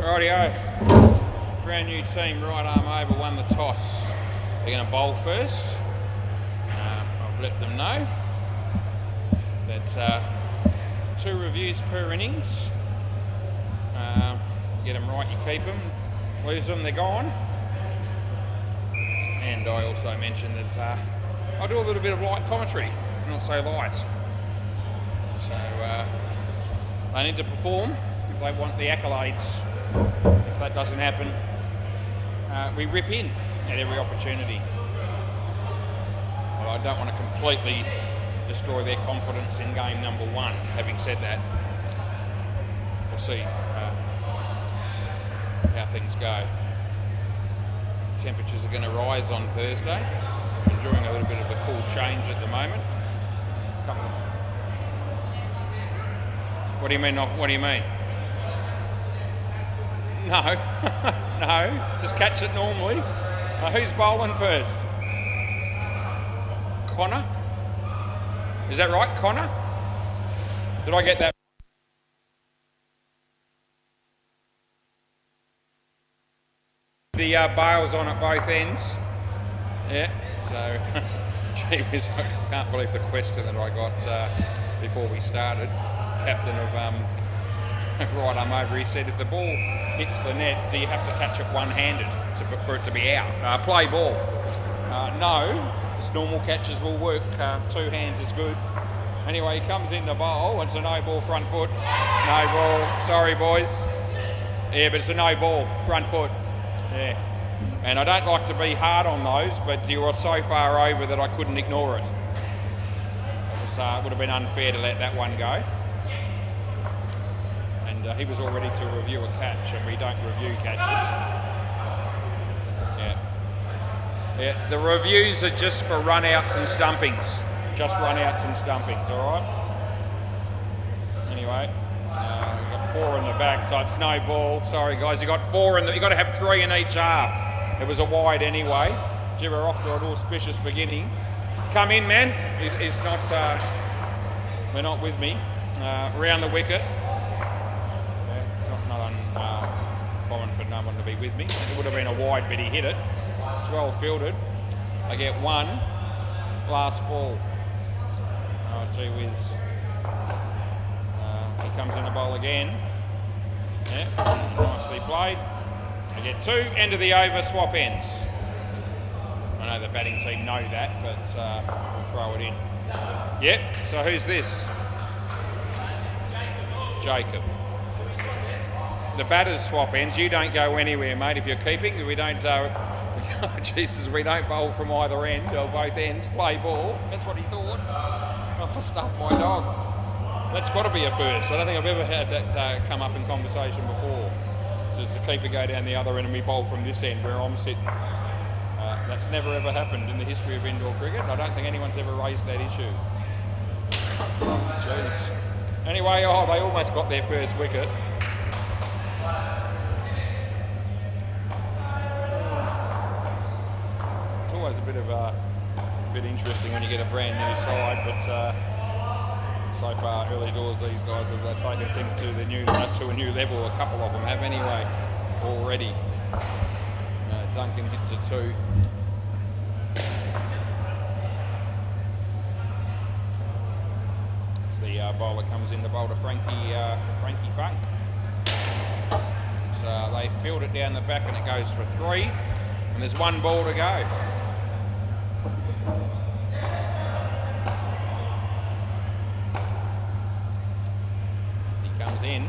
Rightio. Brand new team, right arm over, won the toss. They're going to bowl first. I've let them know that 2 reviews per innings. Get them right, you keep them. Lose them, they're gone. And I also mentioned that I do a little bit of light commentary, not so light. So they need to perform if they want the accolades. If that doesn't happen, we rip in at every opportunity. Well, I don't want to completely destroy their confidence in game number 1. Having said that, we'll see how things go. Temperatures are going to rise on Thursday. Enjoying a little bit of a cool change at the moment. What do you mean? What do you mean? No, no. Just catch it normally. Who's bowling first? Connor? Is that right, Connor? Did I get that? The bails on at both ends. Yeah, so gee whiz, I can't believe the question that I got before we started. Captain of right arm over, he said if the ball hits the net, do you have to catch it one-handed for it to be out? Play ball. No, just normal catches will work. 2 hands is good. Anyway, he comes in the bowl. It's a no ball front foot. No ball. Sorry, boys. Yeah, but it's a no ball front foot. Yeah. And I don't like to be hard on those, but you were so far over that I couldn't ignore it. It would have been unfair to let that one go. And he was all ready to review a catch, and we don't review catches. Yeah. Yeah. The reviews are just for run-outs and stumpings. Just run-outs and stumpings, all right? Anyway. We've got 4 in the back, so it's no ball. Sorry, guys, you got 4 in the. You got to have 3 in each half. It was a wide anyway. Gee, we're off to an auspicious beginning. Come in, man. He's not. They're not with me. Round the wicket. Yeah, it's not uncommon for no one to be with me. It would have been a wide, but he hit it. It's well fielded. I get 1. Last ball. Oh, gee whiz. He comes in the bowl again. Yeah, nicely played. I get 2. End of the over, swap ends. I know the batting team know that, but we'll throw it in. Yep, so who's this? Jacob. The batters swap ends. You don't go anywhere, mate, if you're keeping. We don't, Jesus, we don't bowl from either end or both ends. Play ball. That's what he thought. Oh, stuff my dog. That's got to be a first. I don't think I've ever had that come up in conversation before. Just the keeper go down the other end and we bowl from this end where I'm sitting. That's never ever happened in the history of indoor cricket. I don't think anyone's ever raised that issue. Jeez. Anyway, they almost got their first wicket. It's always a bit interesting when you get a brand new side, but. So far, early doors, these guys have taken things to a new level. A couple of them have anyway, already. Duncan hits a 2. As the bowler comes in, the bowler Frankie Funk. So they field it down the back and it goes for 3. And there's 1 ball to go. In.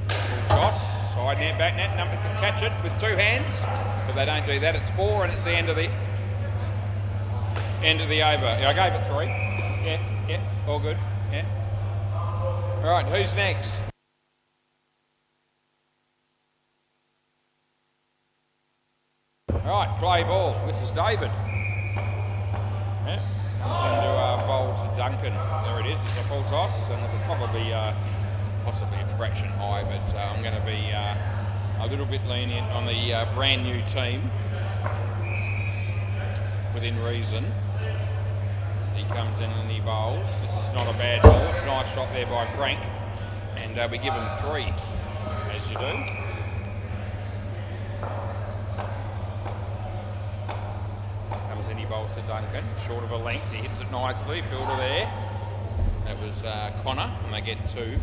Full toss, side net, back net, number can catch it with 2 hands, but they don't do that. It's 4 and it's the end of the over. Yeah, I gave it 3. Yeah, all good. Yeah. All right, who's next? All right, play ball. This is David. Yeah. Comes into bowl to Duncan. There it is. It's a full toss, and it was probably. Possibly a fraction high, but I'm going to be a little bit lenient on the brand new team within reason. As he comes in and he bowls. This is not a bad ball. It's a nice shot there by Frank, and we give him 3, as you do. bowls to Duncan, short of a length. He hits it nicely, fielder there. That was Connor, and they get 2.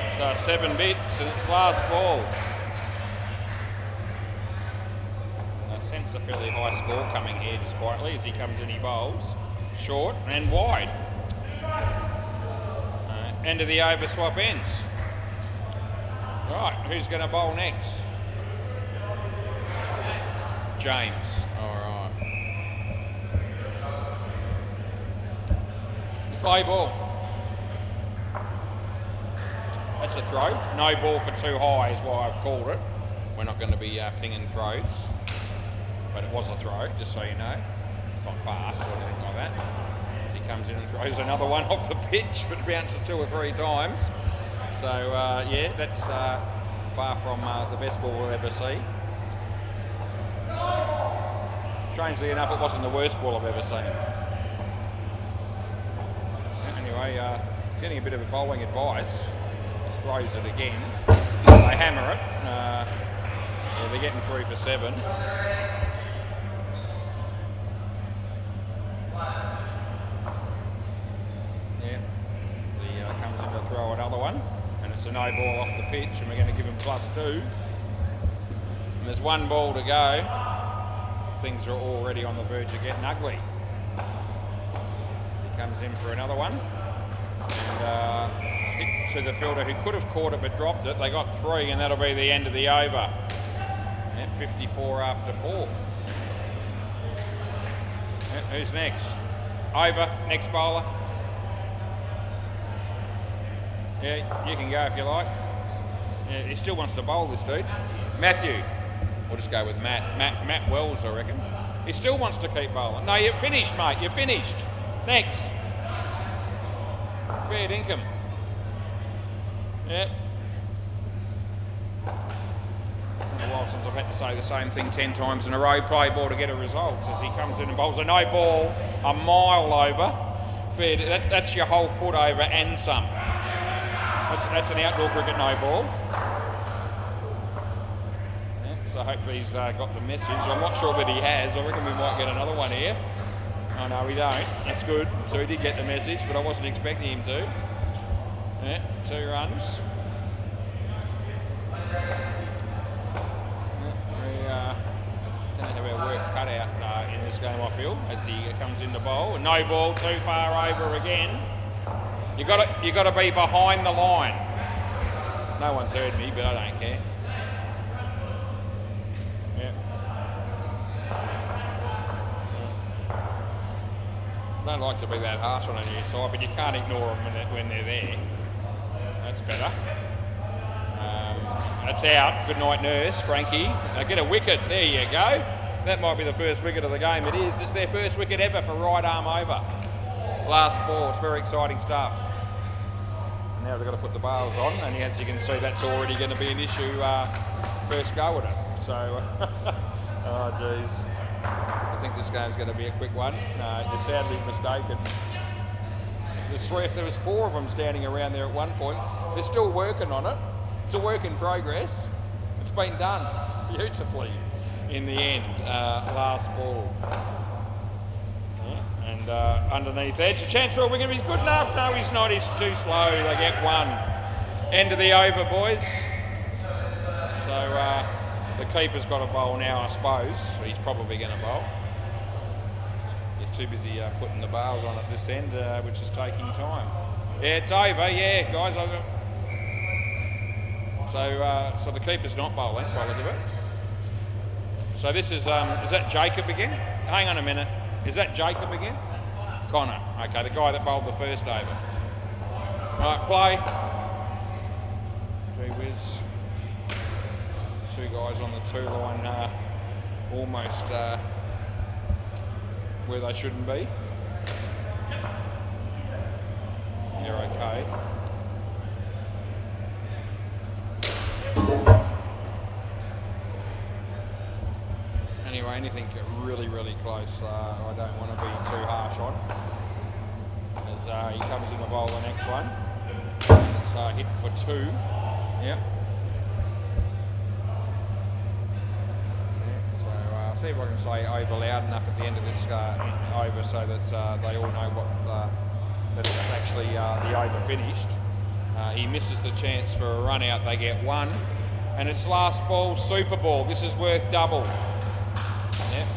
It's 7 bits, and it's last ball. I sense a fairly high score coming here, despitely, as he comes in, he bowls. Short and wide. End of the over, swap ends. Right, who's going to bowl next? James. All right. Play ball. That's a throw. No ball for too high is why I've called it. We're not going to be pinging throws. But it was a throw, just so you know. It's not fast or anything like that. He comes in and throws another one off the pitch, but bounces 2 or 3 times. So, yeah, that's far from the best ball we'll ever see. Strangely enough, it wasn't the worst ball I've ever seen. Anyway, getting a bit of bowling advice. Just throws it again. They hammer it. Yeah, they're getting 3 for 7. Throw another one, and it's a no ball off the pitch, and we're going to give him +2. And there's 1 ball to go. Things are already on the verge of getting ugly. As he comes in for another one, and hit to the fielder who could have caught it but dropped it. They got 3, and that'll be the end of the over. At 54 after 4. Who's next? Over, next bowler. Yeah, you can go if you like. Yeah, he still wants to bowl, this dude. Matthew. We'll just go with Matt. Matt Wells, I reckon. He still wants to keep bowling. No, you're finished, mate. You're finished. Next. Fair dinkum. Yeah. Been a while since I've had to say the same thing 10 times in a row. Play ball to get a result. As he comes in and bowls a no ball, a mile over. Fair. That's your whole foot over and some. That's an outdoor cricket no ball. Yeah, so hopefully he's got the message. I'm not sure that he has. I reckon we might get another one here. Oh no, we don't. That's good. So he did get the message, but I wasn't expecting him to. Yeah, 2 runs. We don't have our work cut out in this game, I feel, as he comes into bowl. No ball, too far over again. You got to be behind the line. No one's heard me, but I don't care. Yeah. I don't like to be that harsh on a new side, but you can't ignore them when they're there. That's better. That's out. Good night, nurse, Frankie. Get a wicket. There you go. That might be the first wicket of the game. It is. It's their first wicket ever for right arm over. Last ball. It's very exciting stuff. And now they've got to put the bales on, and as you can see, that's already going to be an issue first go at it. So, oh geez. I think this game's going to be a quick one. You're sadly mistaken. There was 4 of them standing around there at one point. They're still working on it. It's a work in progress. It's been done beautifully in the end. Last ball. Yeah. And underneath edge, a chance for a wicket. He's good enough. No, he's not. He's too slow. They get 1. End of the over, boys. So the keeper's got to bowl now, I suppose. He's probably going to bowl. He's too busy putting the bales on at this end, which is taking time. Yeah, it's over. Yeah, guys, over. So the keeper's not bowling, by the look of it. So this is that Jacob again? Hang on a minute. Is that Jacob again? Connor. Okay, the guy that bowled the first over. Right, play. Gee whiz. 2 guys on the 2 line, almost where they shouldn't be. They're okay. Anyway, anything really, really close, I don't want to be too harsh on. as he comes in the bowl the next one. It's hit for 2. Yep. See if I can say over loud enough at the end of this over so that they all know what that it's actually the over finished. He misses the chance for a run out. They get 1, and it's last ball, super ball. This is worth double. Yep.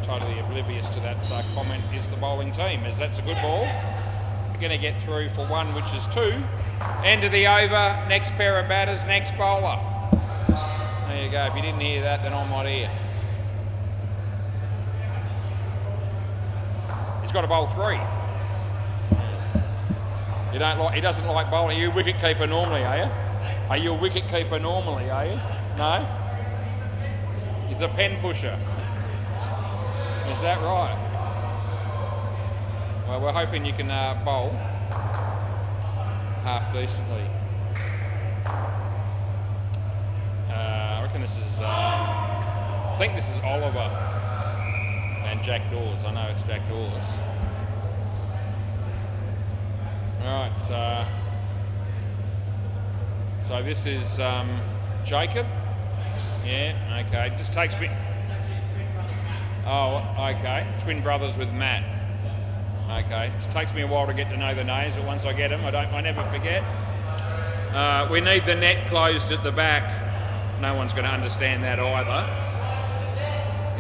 Totally oblivious to that comment is the bowling team, as that's a good ball. They're going to get through for 1, which is 2. End of the over. Next pair of batters. Next bowler. There you go. If you didn't hear that, then I'm not here. Got to bowl 3. He doesn't like bowling. Are you a wicket keeper normally, are you? Are you a wicket keeper normally, are you? No? He's a pen pusher. Is that right? Well, we're hoping you can bowl half decently. I reckon this is, I think this is Oliver. And Jack Dawes. I know it's Jack Dawes. Right, so this is Jacob. Yeah, okay. Just takes me. Oh, okay. Twin brothers with Matt. Okay. It takes me a while to get to know the names, but once I get them, I never forget. We need the net closed at the back. No one's going to understand that either.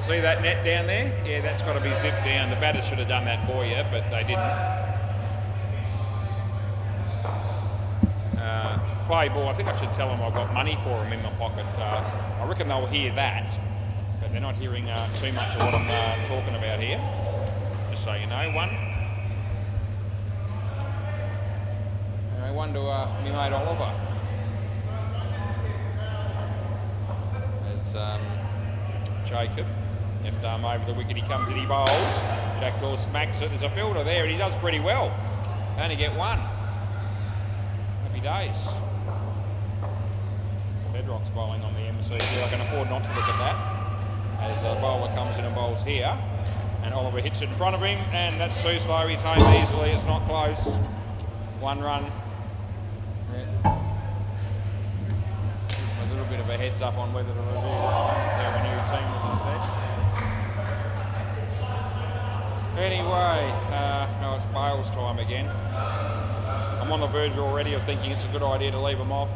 See that net down there? Yeah, that's got to be zipped down. The batters should have done that for you, but they didn't. Play ball. I think I should tell them I've got money for them in my pocket. I reckon they'll hear that, but they're not hearing too much of what I'm talking about here. Just so you know, 1. Anyway, 1 to me mate Oliver. There's Jacob. Left arm over the wicket, he comes in, he bowls. Jack Dawes smacks it. There's a fielder there, and he does pretty well. Only get 1. Happy days. Bedrock's bowling on the MCG. I can afford not to look at that. As the bowler comes in and bowls here, and Oliver hits it in front of him, and that's too slow. He's home easily. It's not close. 1 run. Yeah. A little bit of a heads up on whether to review the new team was in set. Anyway, no, it's Bales time again. I'm on the verge already of thinking it's a good idea to leave them off.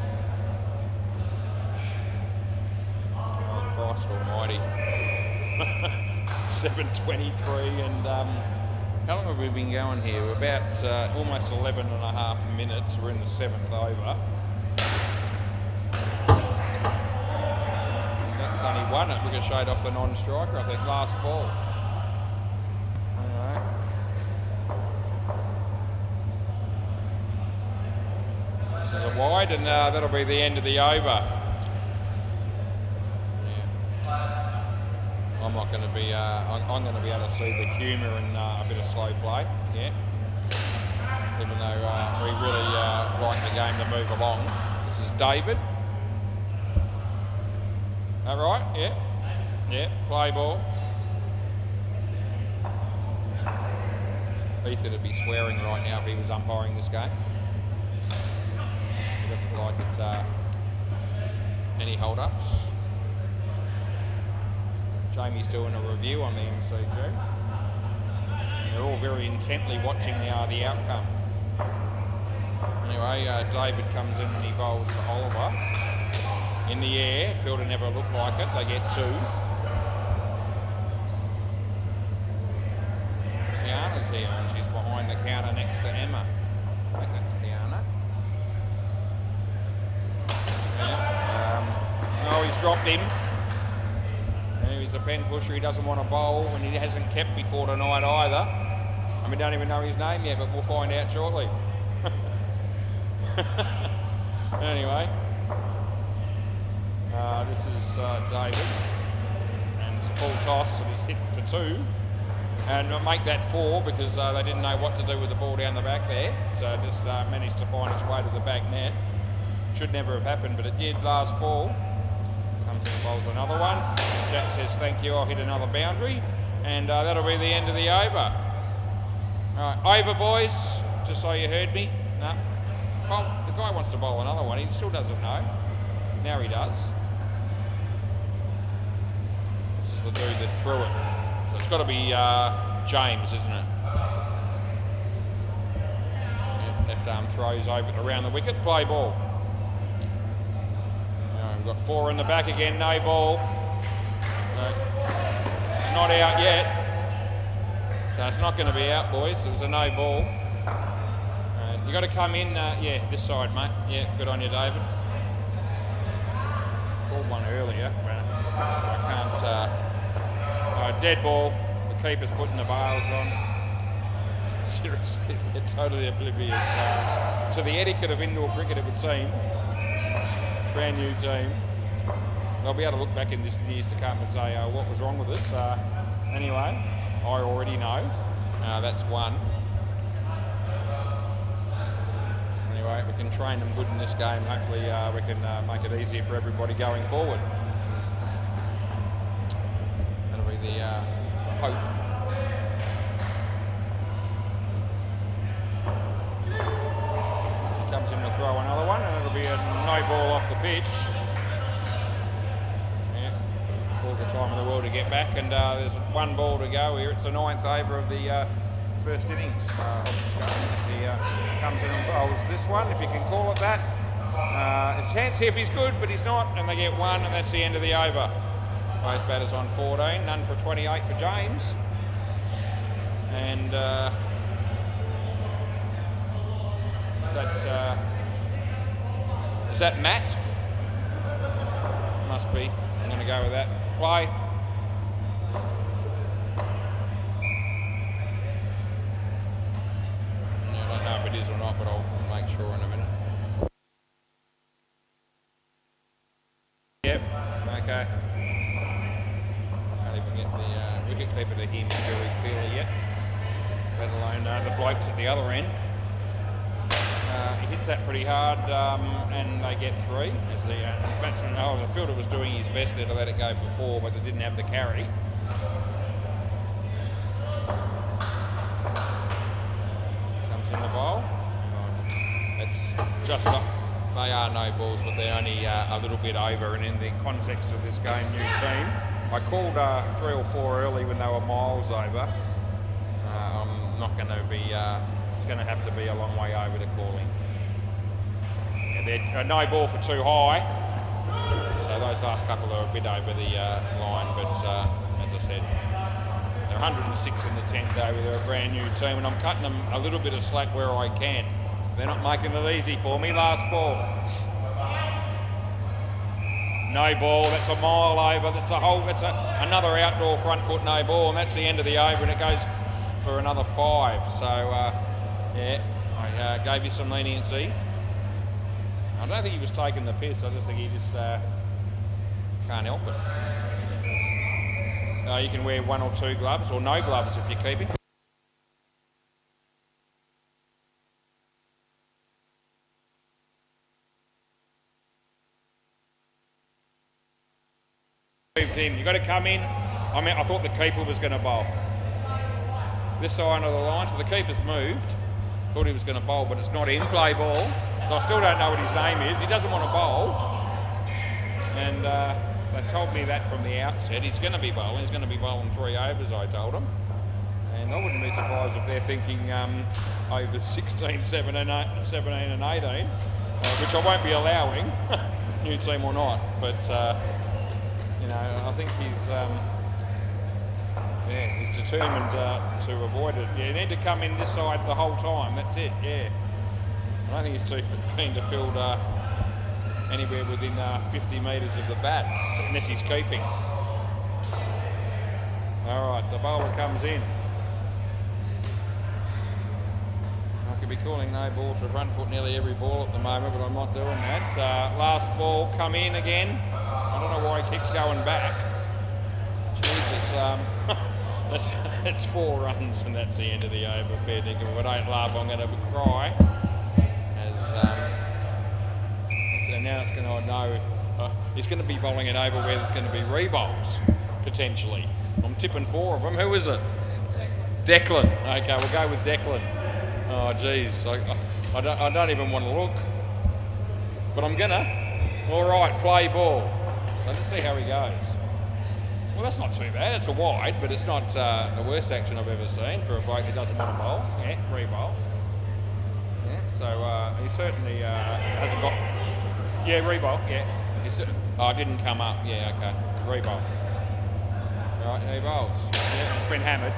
Oh, Christ almighty. 7:23, and how long have we been going here? We're about almost 11 and a half minutes. We're in the 7th over. That's only 1. It ricocheted off the non-striker, I think, last ball. This is a wide, and that'll be the end of the over. Yeah. I'm not going to be. I'm going to be able to see the humour in a bit of slow play. Yeah. Even though we really like the game to move along. This is David. All right. Yeah. Yeah. Play ball. Ethan would be swearing right now if he was umpiring this game. He doesn't like it, any hold-ups. Jamie's doing a review on the MCG. They're all very intently watching the outcome. Anyway, David comes in and he bowls to Oliver. In the air, fielder never looked like it. They get 2. Kiana's here and she's behind the counter next to Emma. I think that's Kiana. Yeah. Oh, he's dropped him. And he's a pen pusher. He doesn't want to bowl, and he hasn't kept before tonight either. And we don't even know his name yet, but we'll find out shortly. Anyway, this is David, and it's a full toss, and he's hit for 2. And make that 4 because they didn't know what to do with the ball down the back there. So it just managed to find its way to the back net. Should never have happened, but it did last ball. Comes in and bowls another one. Jack says, thank you, I'll hit another boundary. And that'll be the end of the over. All right, over, boys. Just so you heard me. No. Well, the guy wants to bowl another one. He still doesn't know. Now he does. This is the dude that threw it. So it's got to be James, isn't it? Yep, left arm throws over around the wicket. Play ball. Now we've got 4 in the back again. No ball. No. It's not out yet. So it's not going to be out, boys. It was a no ball. You got to come in, yeah, this side, mate. Yeah, good on you, David. Called one earlier, so I can't. Dead ball. The keeper's putting the bails on. Seriously, they're totally oblivious to the etiquette of indoor cricket, it would seem. Brand new team. They'll be able to look back in years to come and say, what was wrong with us? Anyway, I already know. That's one. Anyway, we can train them good in this game. Hopefully we can make it easier for everybody going forward. That'll be the hope. He comes in to throw another one, and it'll be a no ball off the pitch. Yeah, all the time in the world to get back, and there's 1 ball to go here. It's the 9th over of the first innings of this game. He comes in and bowls this one, if you can call it that. A chance here if he's good, but he's not, and they get 1, and that's the end of the over. Both batters on 14, none for 28 for James. And is that Matt? Must be. I'm going to go with that. Play. I don't know if it is or not, but I'll make sure in a minute. Yep. Okay. Can't even get the wicketkeeper to hear me very clearly yet, let alone the blokes at the other end. He hits that pretty hard, and they get 3. As the batsman, the fielder was doing his best there to let it go for 4, but they didn't have the carry. Comes in the bowl. It's just not. They are no balls, but they're only a little bit over. And in the context of this game, new team, I called 3 or 4 early when they were miles over. I'm not going to be. It's going to have to be a long way over to calling. Yeah, they're no ball for too high. So those last couple are a bit over the line, but as I said, they're 106 in the 10th over. They're a brand new team, and I'm cutting them a little bit of slack where I can. They're not making it easy for me. Last ball. No ball. That's a mile over. That's another outdoor front foot no ball, and that's the end of the over, and it goes for another 5. So yeah, I gave you some leniency. I don't think he was taking the piss. I just think he just can't help it. You can wear 1 or 2 gloves, or no gloves if you're keeping. You've got to come in. I thought the keeper was going to bowl. This side of the line, so the keeper's moved. Thought he was going to bowl, but it's not in. Play ball. So I still don't know what his name is. He doesn't want to bowl. And they told me that from the outset. He's going to be bowling. He's going to be bowling 3 overs, I told him. And I wouldn't be surprised if they're thinking over 16, 17 and 18, which I won't be allowing, new team or not. But, you know, I think he's determined to avoid it. Yeah, you need to come in this side the whole time. That's it, yeah. I don't think he's too keen to field anywhere within 50 metres of the bat, unless he's keeping. All right, the bowler comes in. I could be calling no ball for front foot nearly every ball at the moment, but I'm not doing that. Last ball, come in again. I don't know why he keeps going back. Jesus, that's 4 runs, and that's the end of the over. Fair dinkum. If I don't laugh, I'm going to cry. So now it's going to know he's going to be bowling it over where there's going to be re-bowls, potentially. I'm tipping 4 of them. Who is it? Declan. Okay, we'll go with Declan. Oh, geez. I don't even want to look. But I'm gonna. All right, play ball. So let's see how he goes. Well, that's not too bad. It's a wide, but it's not the worst action I've ever seen for a bloke who doesn't want to bowl. Yeah, re-bowl. Yeah, so he certainly hasn't got... Yeah, re-bowl, yeah. Oh, it didn't come up. Yeah, okay. Re-bowl. Right, he bowls. Yeah, it's been hammered.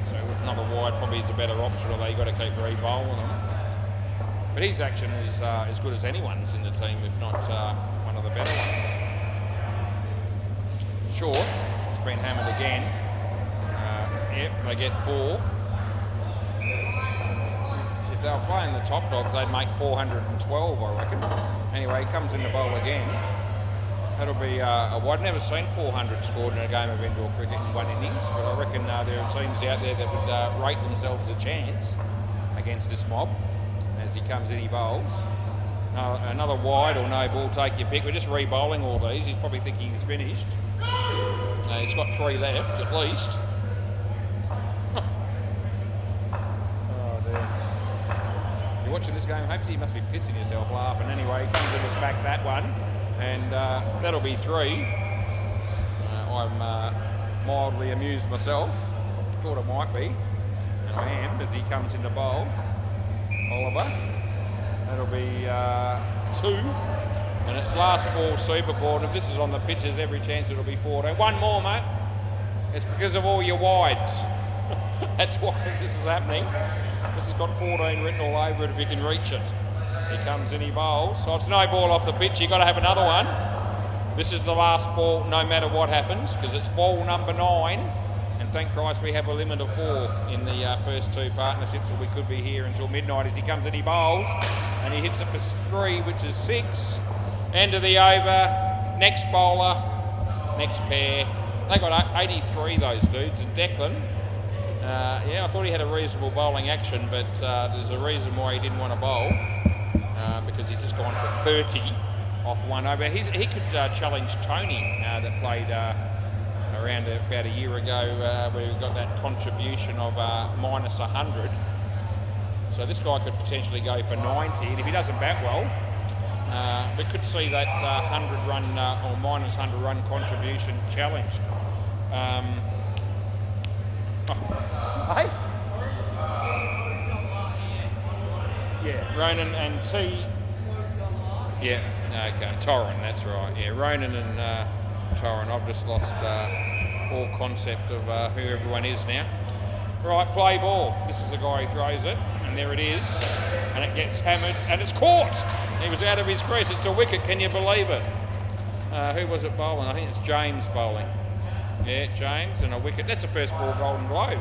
So another wide probably is a better option, although you've got to keep re-bowling them. But his action is as good as anyone's in the team, if not one of the better ones. Short, it's been hammered again. Yep, they get 4. If they were playing the top dogs, they'd make 412, I reckon. Anyway, he comes in the bowl again. That'll be a wide. I've never seen 400 scored in a game of indoor cricket in one innings, but I reckon there are teams out there that would rate themselves a chance against this mob. As he comes in, he bowls. Another wide or no ball, take your pick. We're just re-bowling all these. He's probably thinking he's finished. He's got 3 left, at least. Oh, dear. You're watching this game, hopefully you must be pissing yourself laughing. Anyway, he comes in to smack that one, and that'll be 3. I'm mildly amused myself. Thought it might be, and I am, as he comes into bowl. Oliver. That'll be 2. And it's last ball, super ball. And if this is on the pitch, there's every chance it'll be 14. One more, mate. It's because of all your wides. That's why this is happening. This has got 14 written all over it if you can reach it. So he comes in, he bowls. So it's no ball off the pitch. You've got to have another one. This is the last ball, no matter what happens, because it's ball number 9. And thank Christ we have a limit of 4 in the first 2 partnerships, so we could be here until midnight. As he comes in, he bowls, and he hits it for 3, which is 6. End of the over, next bowler, next pair. They got 83, those dudes, and Declan, yeah, I thought he had a reasonable bowling action, but there's a reason why he didn't want to bowl, because he's just gone for 30 off 1 over. He could challenge Tony, that played around about a year ago, where we got that contribution of minus 100. So this guy could potentially go for 90, and if he doesn't bat well, we could see that 100 run or minus 100 run contribution challenged. Hey? Yeah, Ronan and T. Yeah, okay, Torren, that's right. Yeah, Ronan and Torren. I've just lost all concept of who everyone is now. Right, play ball. This is the guy who throws it, and there it is. And it gets hammered, and it's caught. He was out of his crease. It's a wicket, can you believe it? Who was it bowling? I think it's James bowling. Yeah, James, and a wicket. That's the first ball Golden Globe.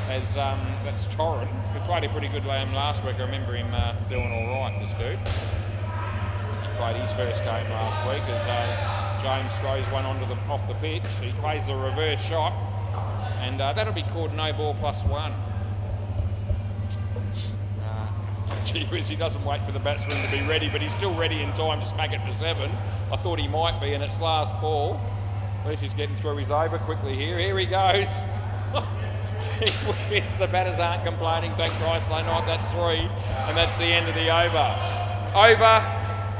As that's Torren, who played a pretty good game last week. I remember him doing all right, this dude. He played his first game last week as James throws one off the pitch. He plays the reverse shot, and that'll be called no ball +1. Gee whiz, he doesn't wait for the batsman to be ready, but he's still ready in time to smack it for 7. I thought he might be, and it's last ball. At least he's getting through his over quickly here. Here he goes. The batters aren't complaining, thank Christ, they not. That's 3, and that's the end of the over. Over,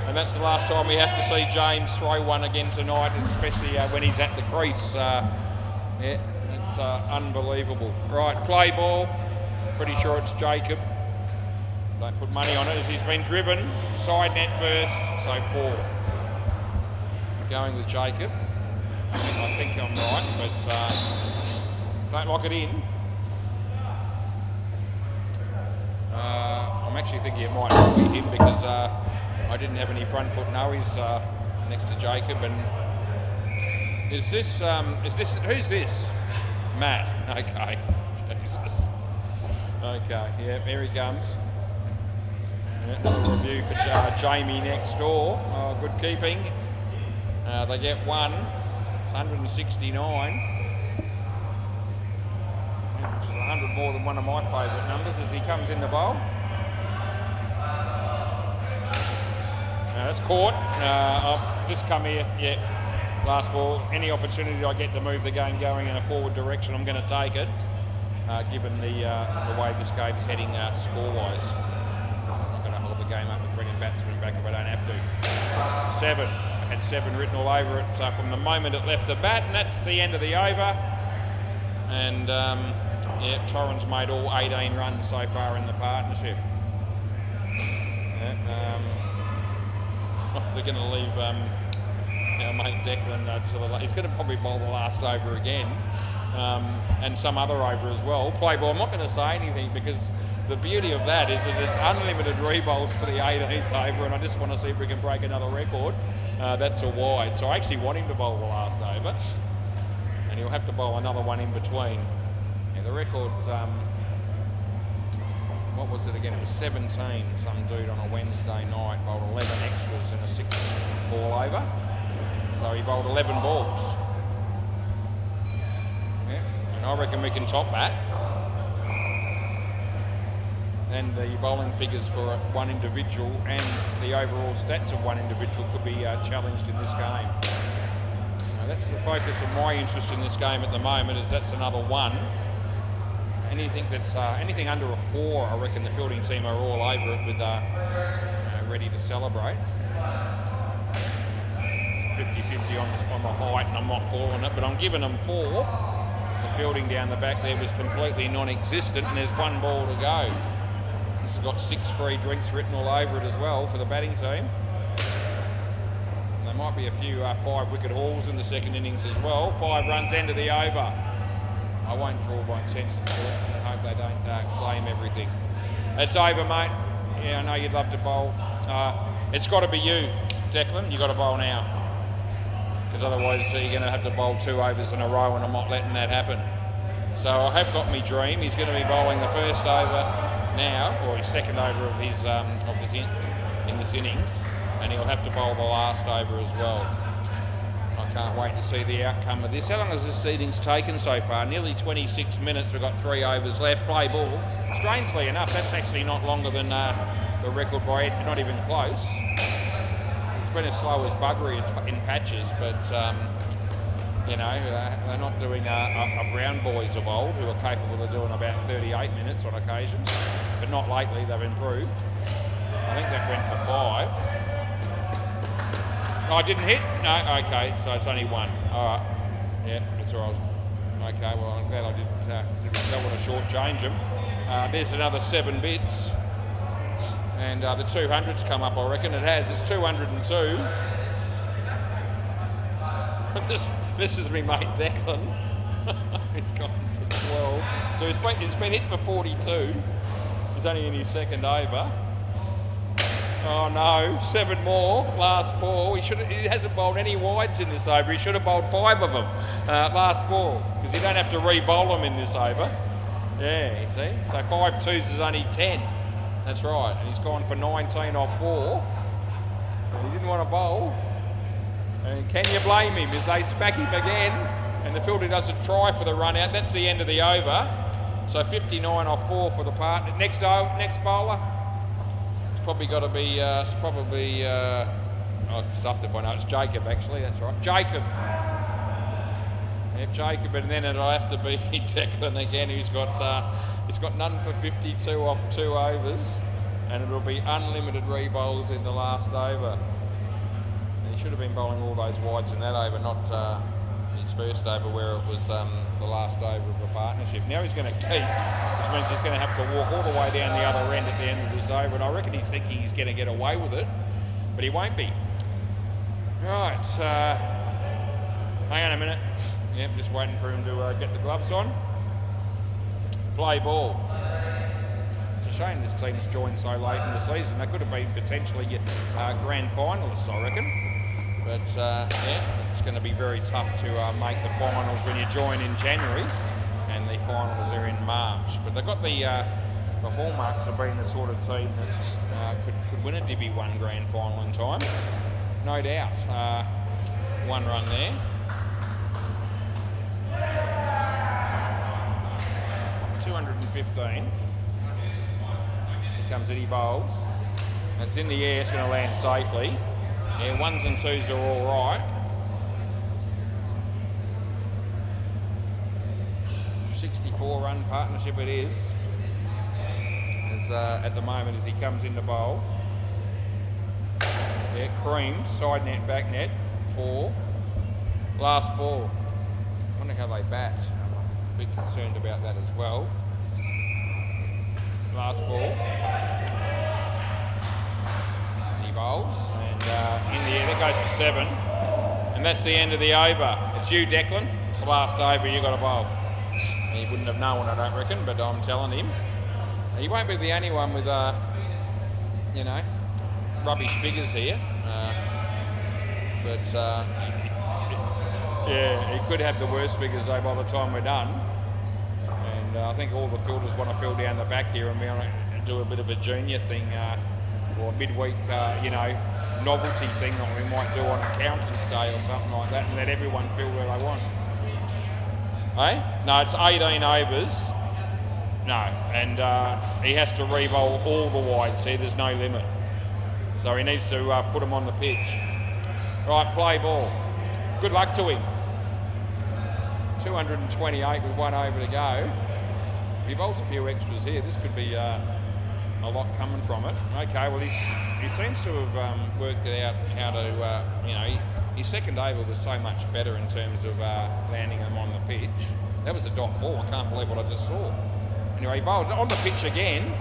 and that's the last time we have to see James throw one again tonight, especially when he's at the crease. Yeah, it's unbelievable. Right, play ball. Pretty sure it's Jacob. Don't put money on it as he's been driven. Side net first, so 4. Going with Jacob. I think I'm right, but don't lock it in. I'm actually thinking it might not be him because I didn't have any front foot noes next to Jacob. And is this who's this? Matt. Okay. Jesus. Okay. Yeah, here he comes. Another review for Jamie next door. Oh, good keeping. They get 1. It's 169. Which is 100 more than one of my favourite numbers as he comes in the bowl. That's caught. I've just come here. Yeah, last ball. Any opportunity I get to move the game going in a forward direction, I'm going to take it. given the way this game's heading score-wise. I'm going to hold the game up and bring a batsman back if I don't have to. 7. I had 7 written all over it from the moment it left the bat, and that's the end of the over. And yeah, Torrens made all 18 runs so far in the partnership. Yeah, they're going to leave our mate Declan he's going to probably bowl the last over again, and some other over as well. Play ball, I'm not going to say anything because the beauty of that is that it's unlimited rebowls for the 18th over, and I just want to see if we can break another record. That's a wide, so I actually want him to bowl the last over, and he'll have to bowl another one in between. Yeah, the record's what was it again? It was 17. Some dude on a Wednesday night bowled 11 extras in a 6-ball over. So he bowled 11 balls. Yeah, and I reckon we can top that. And the bowling figures for one individual and the overall stats of one individual could be challenged in this game. Now that's the focus of my interest in this game at the moment, is that's another 1. Anything that's anything under a 4, I reckon the fielding team are all over it with ready to celebrate. It's 50-50 on the height, and I'm not calling it, but I'm giving them 4. The fielding down the back there was completely non-existent, and there's 1 ball to go. This has got 6 free drinks written all over it as well for the batting team. And there might be a few 5-wicket hauls in the second innings as well. 5 runs, end of the over. I won't draw my attention to it, so I hope they don't claim everything. It's over, mate. Yeah, I know you'd love to bowl. It's got to be you, Declan. You've got to bowl now. Because otherwise you're going to have to bowl 2 overs in a row, and I'm not letting that happen. So I have got me dream. He's going to be bowling the first over now, or his second over of his in this innings, and he'll have to bowl the last over as well. I can't wait to see the outcome of this. How long has this innings taken so far? Nearly 26 minutes. We've got 3 overs left. Play ball. Strangely enough, that's actually not longer than the record by not even close. It's been as slow as buggery in patches, but you know, they're not doing a Brown boys of old who are capable of doing about 38 minutes on occasions, but not lately. They've improved. I think that went for 5. Oh, I didn't hit? No, okay, so it's only 1. All right. Yeah, that's where I was. Okay, well, I'm glad I don't want to shortchange them. There's another 7 bits. And the 200's come up, I reckon. It has. It's 202. This is me mate Declan. He's gone for 12. So he's been hit for 42. He's only in his second over. Oh no, 7 more, last ball. He hasn't bowled any wides in this over. He should have bowled 5 of them last ball, because you don't have to re-bowl them in this over. Yeah, you see? So 5 twos is only 10. That's right. And he's gone for 19 off 4. And he didn't want to bowl. And can you blame him if they spack him again and the fielder doesn't try for the run out? That's the end of the over. So 59 off 4 for the partner. Next bowler. Probably got to be, I'm stuffed if I know. It's Jacob, actually, that's right. Jacob. Yep, Jacob, and then it'll have to be Declan again, who's got none for 52 off 2 overs, and it'll be unlimited re-bowls in the last over. And he should have been bowling all those wides in that over, not his first over where it was the last over of the partnership. Now he's going to keep, which means he's going to have to walk all the way down the other end at the end of this over, and I reckon he's thinking he's going to get away with it, but he won't be. Right, hang on a minute. Yep, just waiting for him to get the gloves on. Play ball. It's a shame this team's joined so late in the season. They could have been potentially grand finalists, I reckon. But yeah, it's going to be very tough to make the finals when you join in January, and the finals are in March. But they've got the hallmarks of being the sort of team that could win a Divi 1 grand final in time. No doubt. 1 run there. $215. Here comes Eddie Bowles. It's in the air, it's going to land safely. Yeah, 1s and 2s are all right. 64-run partnership it is. As, at the moment as he comes in the bowl. Yeah, creams, side net, back net, 4. Last ball. I wonder how they bat. I'm a bit concerned about that as well. Last ball. As he bowls. And in the air, that goes for 7. And that's the end of the over. It's you, Declan. It's the last over you got to bowl. And he wouldn't have known, I don't reckon, but I'm telling him. He won't be the only one with, you know, rubbish figures here. Yeah, he could have the worst figures though by the time we're done. And I think all the fielders want to fill down the back here, and we want to do a bit of a junior thing, or a midweek, you know, novelty thing that we might do on Accountants Day or something like that, and let everyone fill where they want. Hey? No, it's 18 overs. No, and he has to re-bowl all the wides here. There's no limit. So he needs to put them on the pitch. Right, play ball. Good luck to him. 228 with 1 over to go. If he bowls a few extras here, this could be a lot coming from it. Okay, well he seems to have worked it out how to, you know, his second over was so much better in terms of landing them on the pitch. That was a dot ball. I can't believe what I just saw. Anyway, he bowled on the pitch again.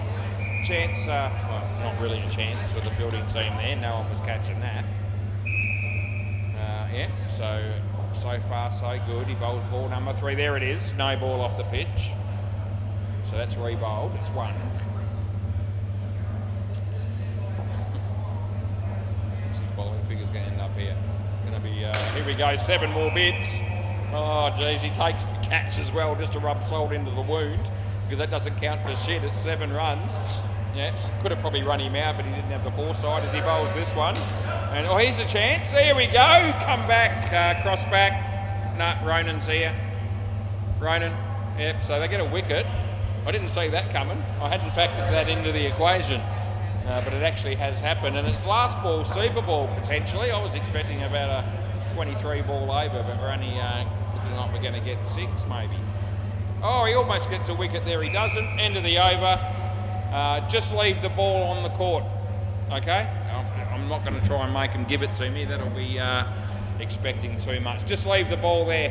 Chance, well, not really a chance with the fielding team there. No one was catching that. Yeah, so far so good. He bowls ball number 3. There it is. No ball off the pitch. So that's re-bowled. It's 1. What's his bowling figure's going to end up here? It's going to be, here we go, 7 more bids. Oh, geez, he takes the catch as well just to rub salt into the wound, because that doesn't count for shit. It's 7 runs. Yeah, could have probably run him out, but he didn't have the foresight as he bowls this one. And oh, here's a chance. There we go. Come back, cross back. Nah, Ronan's here. Ronan. Yep, so they get a wicket. I didn't see that coming. I hadn't factored that into the equation. But it actually has happened. And it's last ball, super ball, potentially. I was expecting about a 23 ball over, but we're only looking like we're going to get 6, maybe. Oh, he almost gets a wicket there. He doesn't. End of the over. Just leave the ball on the court, okay? I'm not going to try and make him give it to me. That'll be expecting too much. Just leave the ball there.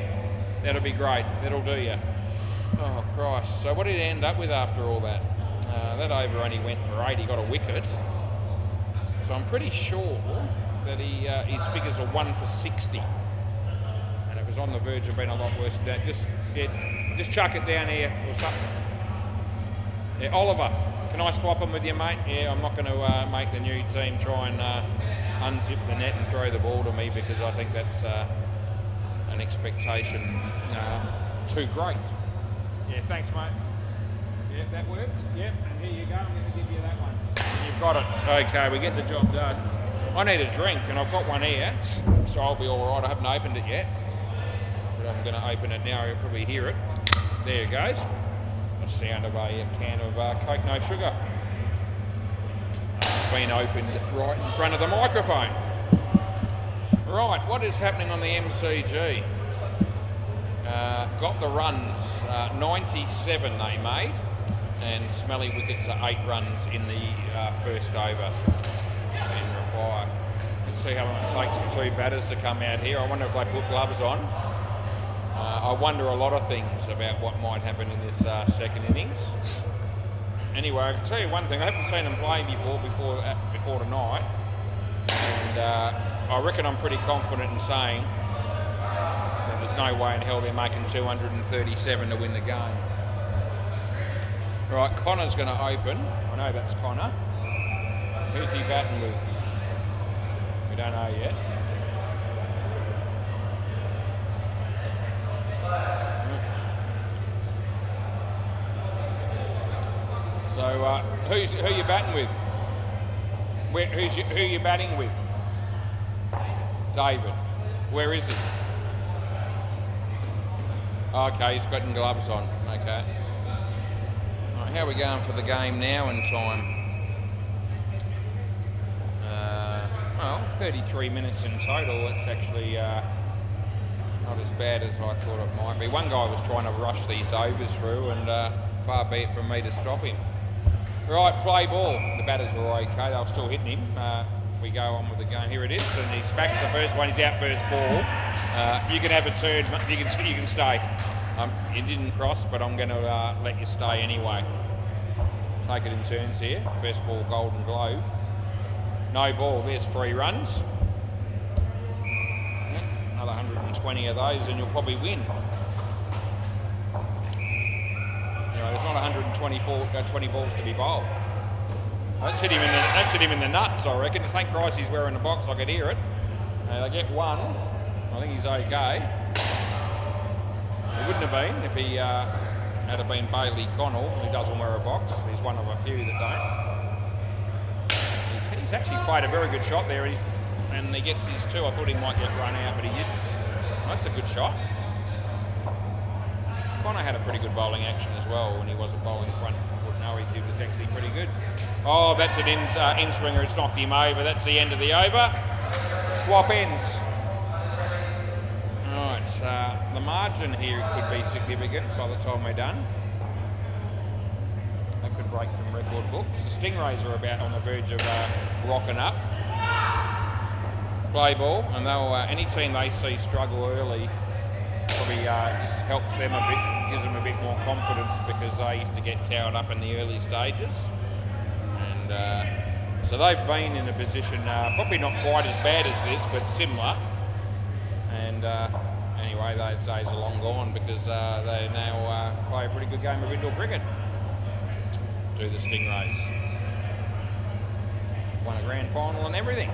That'll be great. That'll do you. Oh, Christ. So what did he end up with after all that? That over only went for 8. He got a wicket. So I'm pretty sure that his figures are 1 for 60. And it was on the verge of being a lot worse than that. Just chuck it down here or something. Yeah, Oliver. Can I swap them with you, mate? Yeah, I'm not going to make the new team try and unzip the net and throw the ball to me, because I think that's an expectation too great. Yeah, thanks, mate. Yeah, that works. Yep, and here you go. I'm going to give you that one. You've got it. Okay, we get the job done. I need a drink, and I've got one here, so I'll be all right. I haven't opened it yet, but I'm going to open it now. You'll probably hear it. There it goes. The sound of a can of Coke No Sugar. Been opened right in front of the microphone. Right, what is happening on the MCG? Got the runs, 97 they made, and smelly wickets are 8 runs in the first over and require. Let's see how long it takes for 2 batters to come out here. I wonder if they put gloves on. I wonder a lot of things about what might happen in this second innings. Anyway, I can tell you one thing. I haven't seen them play before tonight, and I reckon I'm pretty confident in saying that there's no way in hell they're making 237 to win the game. Right, Connor's going to open. I know that's Connor. Who's he batting with? We don't know yet. So, who are you batting with? Who are you batting with? David. Where is he? Okay, he's got gloves on. Okay. Right, how are we going for the game now in time? Well, 33 minutes in total. That's actually... Not as bad as I thought it might be. One guy was trying to rush these overs through, and far be it from me to stop him. Right, play ball. The batters were okay. They were still hitting him. We go on with the game. Here it is, and he smacks the first one. He's out first ball. You can have a turn. You can stay. You didn't cross, but I'm going to let you stay anyway. Take it in turns here. First ball, Golden Globe. No ball. There's 3 runs. Another 120 of those, and you'll probably win. Anyway, there's not 20 balls to be bowled. That's hit him in the nuts, I reckon. Thank Christ he's wearing the box. I could hear it. They get 1. I think he's okay. He wouldn't have been if he had been Bailey Connell, who doesn't wear a box. He's one of a few that don't. He's actually played a very good shot there, and he gets his 2. I thought he might get run out, but he didn't. That's a good shot. Connor had a pretty good bowling action as well when he wasn't bowling front. No, he was actually pretty good. Oh, that's an in-swinger. It's knocked him over. That's the end of the over. Swap ends. Right, the margin here could be significant by the time we're done. That could break some record books. The Stingrays are about on the verge of rocking up. Play ball, and they'll any team they see struggle early probably just helps them a bit, gives them a bit more confidence, because they used to get towered up in the early stages, and so they've been in a position probably not quite as bad as this, but similar. And anyway, those days are long gone, because they now play a pretty good game of indoor cricket. Do the Stingrays won a grand final and everything.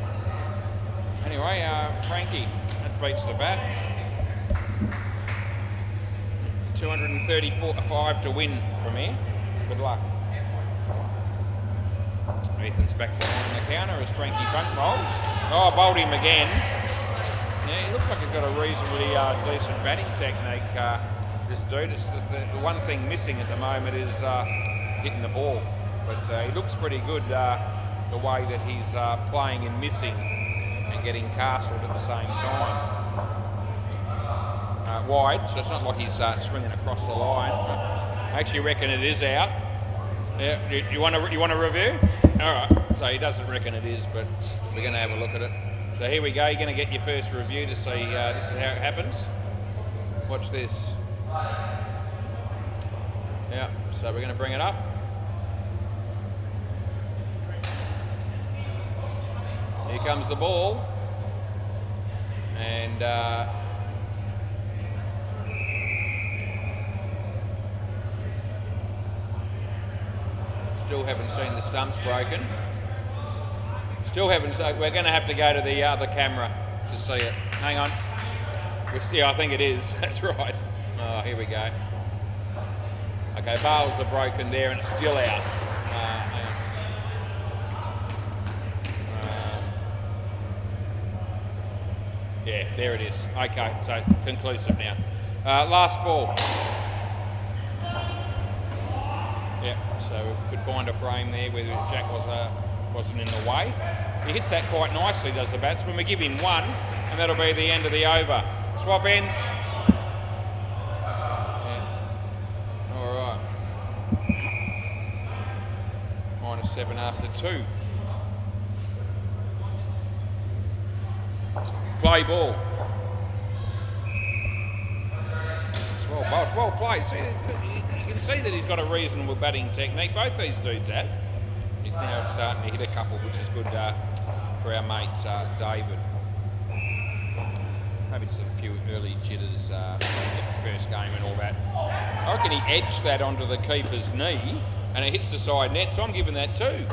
Anyway, Frankie, that beats the bat. 235 to win from here. Good luck. Ethan's back behind the counter as Frankie Funk bowls. Oh, bowled him again. Yeah, he looks like he's got a reasonably decent batting technique, this dude. It's just the one thing missing at the moment is hitting the ball. But he looks pretty good the way that he's playing and missing and getting castled at the same time. Wide, so it's not like he's swinging across the line. I actually reckon it is out. Yeah, you want a review? All right. So he doesn't reckon it is, but we're going to have a look at it. So here we go. You're going to get your first review to see this is how it happens. Watch this. Yeah. So we're going to bring it up. Here comes the ball, and. Still haven't seen the stumps broken. Still haven't. We're going to have to go to the other camera to see it. Hang on. Yeah, I think it is. That's right. Oh, here we go. Okay, bails are broken there, and it's still out. Hang on. Yeah, there it is. Okay, so conclusive now. Last ball. Yeah, so we could find a frame there where Jack wasn't in the way. He hits that quite nicely, does the batsman. We give him 1, and that'll be the end of the over. Swap ends. Yeah. All right. -7 after 2. Play ball. Well played. See, you can see that he's got a reasonable batting technique. Both these dudes have. He's now starting to hit a couple, which is good for our mate David. Maybe just a few early jitters in the first game and all that. I reckon he edged that onto the keeper's knee, and it hits the side net, so I'm giving that 2.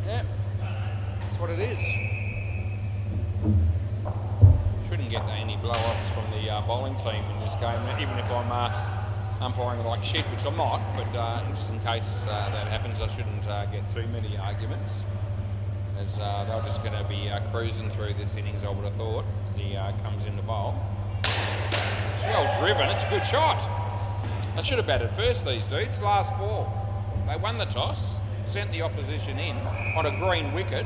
Yeah, that's what it is. Shouldn't get any blow-ups from the bowling team in this game, even if I'm umpiring like shit, which I'm not, but just in case that happens, I shouldn't get too many arguments, as they're just going to be cruising through this innings, I would have thought, as he comes in to bowl. It's well driven, it's a good shot. They should have batted first, these dudes. Last ball. They won the toss, sent the opposition in on a green wicket,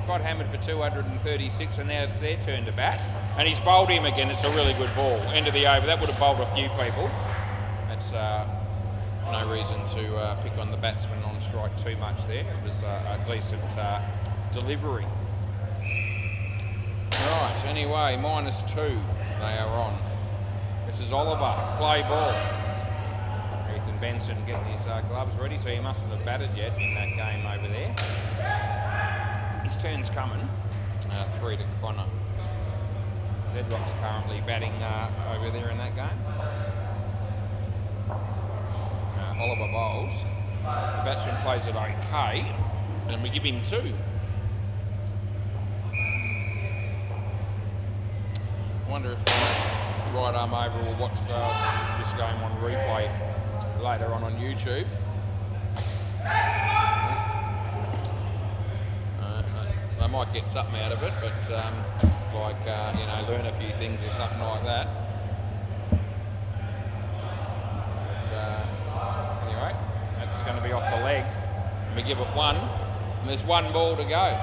got hammered for 236, and now it's their turn to bat. And he's bowled him again. It's a really good ball. End of the over. That would have bowled a few people. That's no reason to pick on the batsman on strike too much there. It was a decent delivery. Right, anyway, -2 they are on. This is Oliver, play ball. Ethan Benson getting his gloves ready, so he mustn't have batted yet in that game over there. His turn's coming. 3 to Connor. Zedrock's currently batting over there in that game. Oliver bowls. The batsman plays it okay, and we give him 2. I wonder if right arm over will watch this game on replay later on YouTube. They might get something out of it, but learn a few things or something like that. But anyway, that's going to be off the leg. We give it 1, and there's 1 ball to go.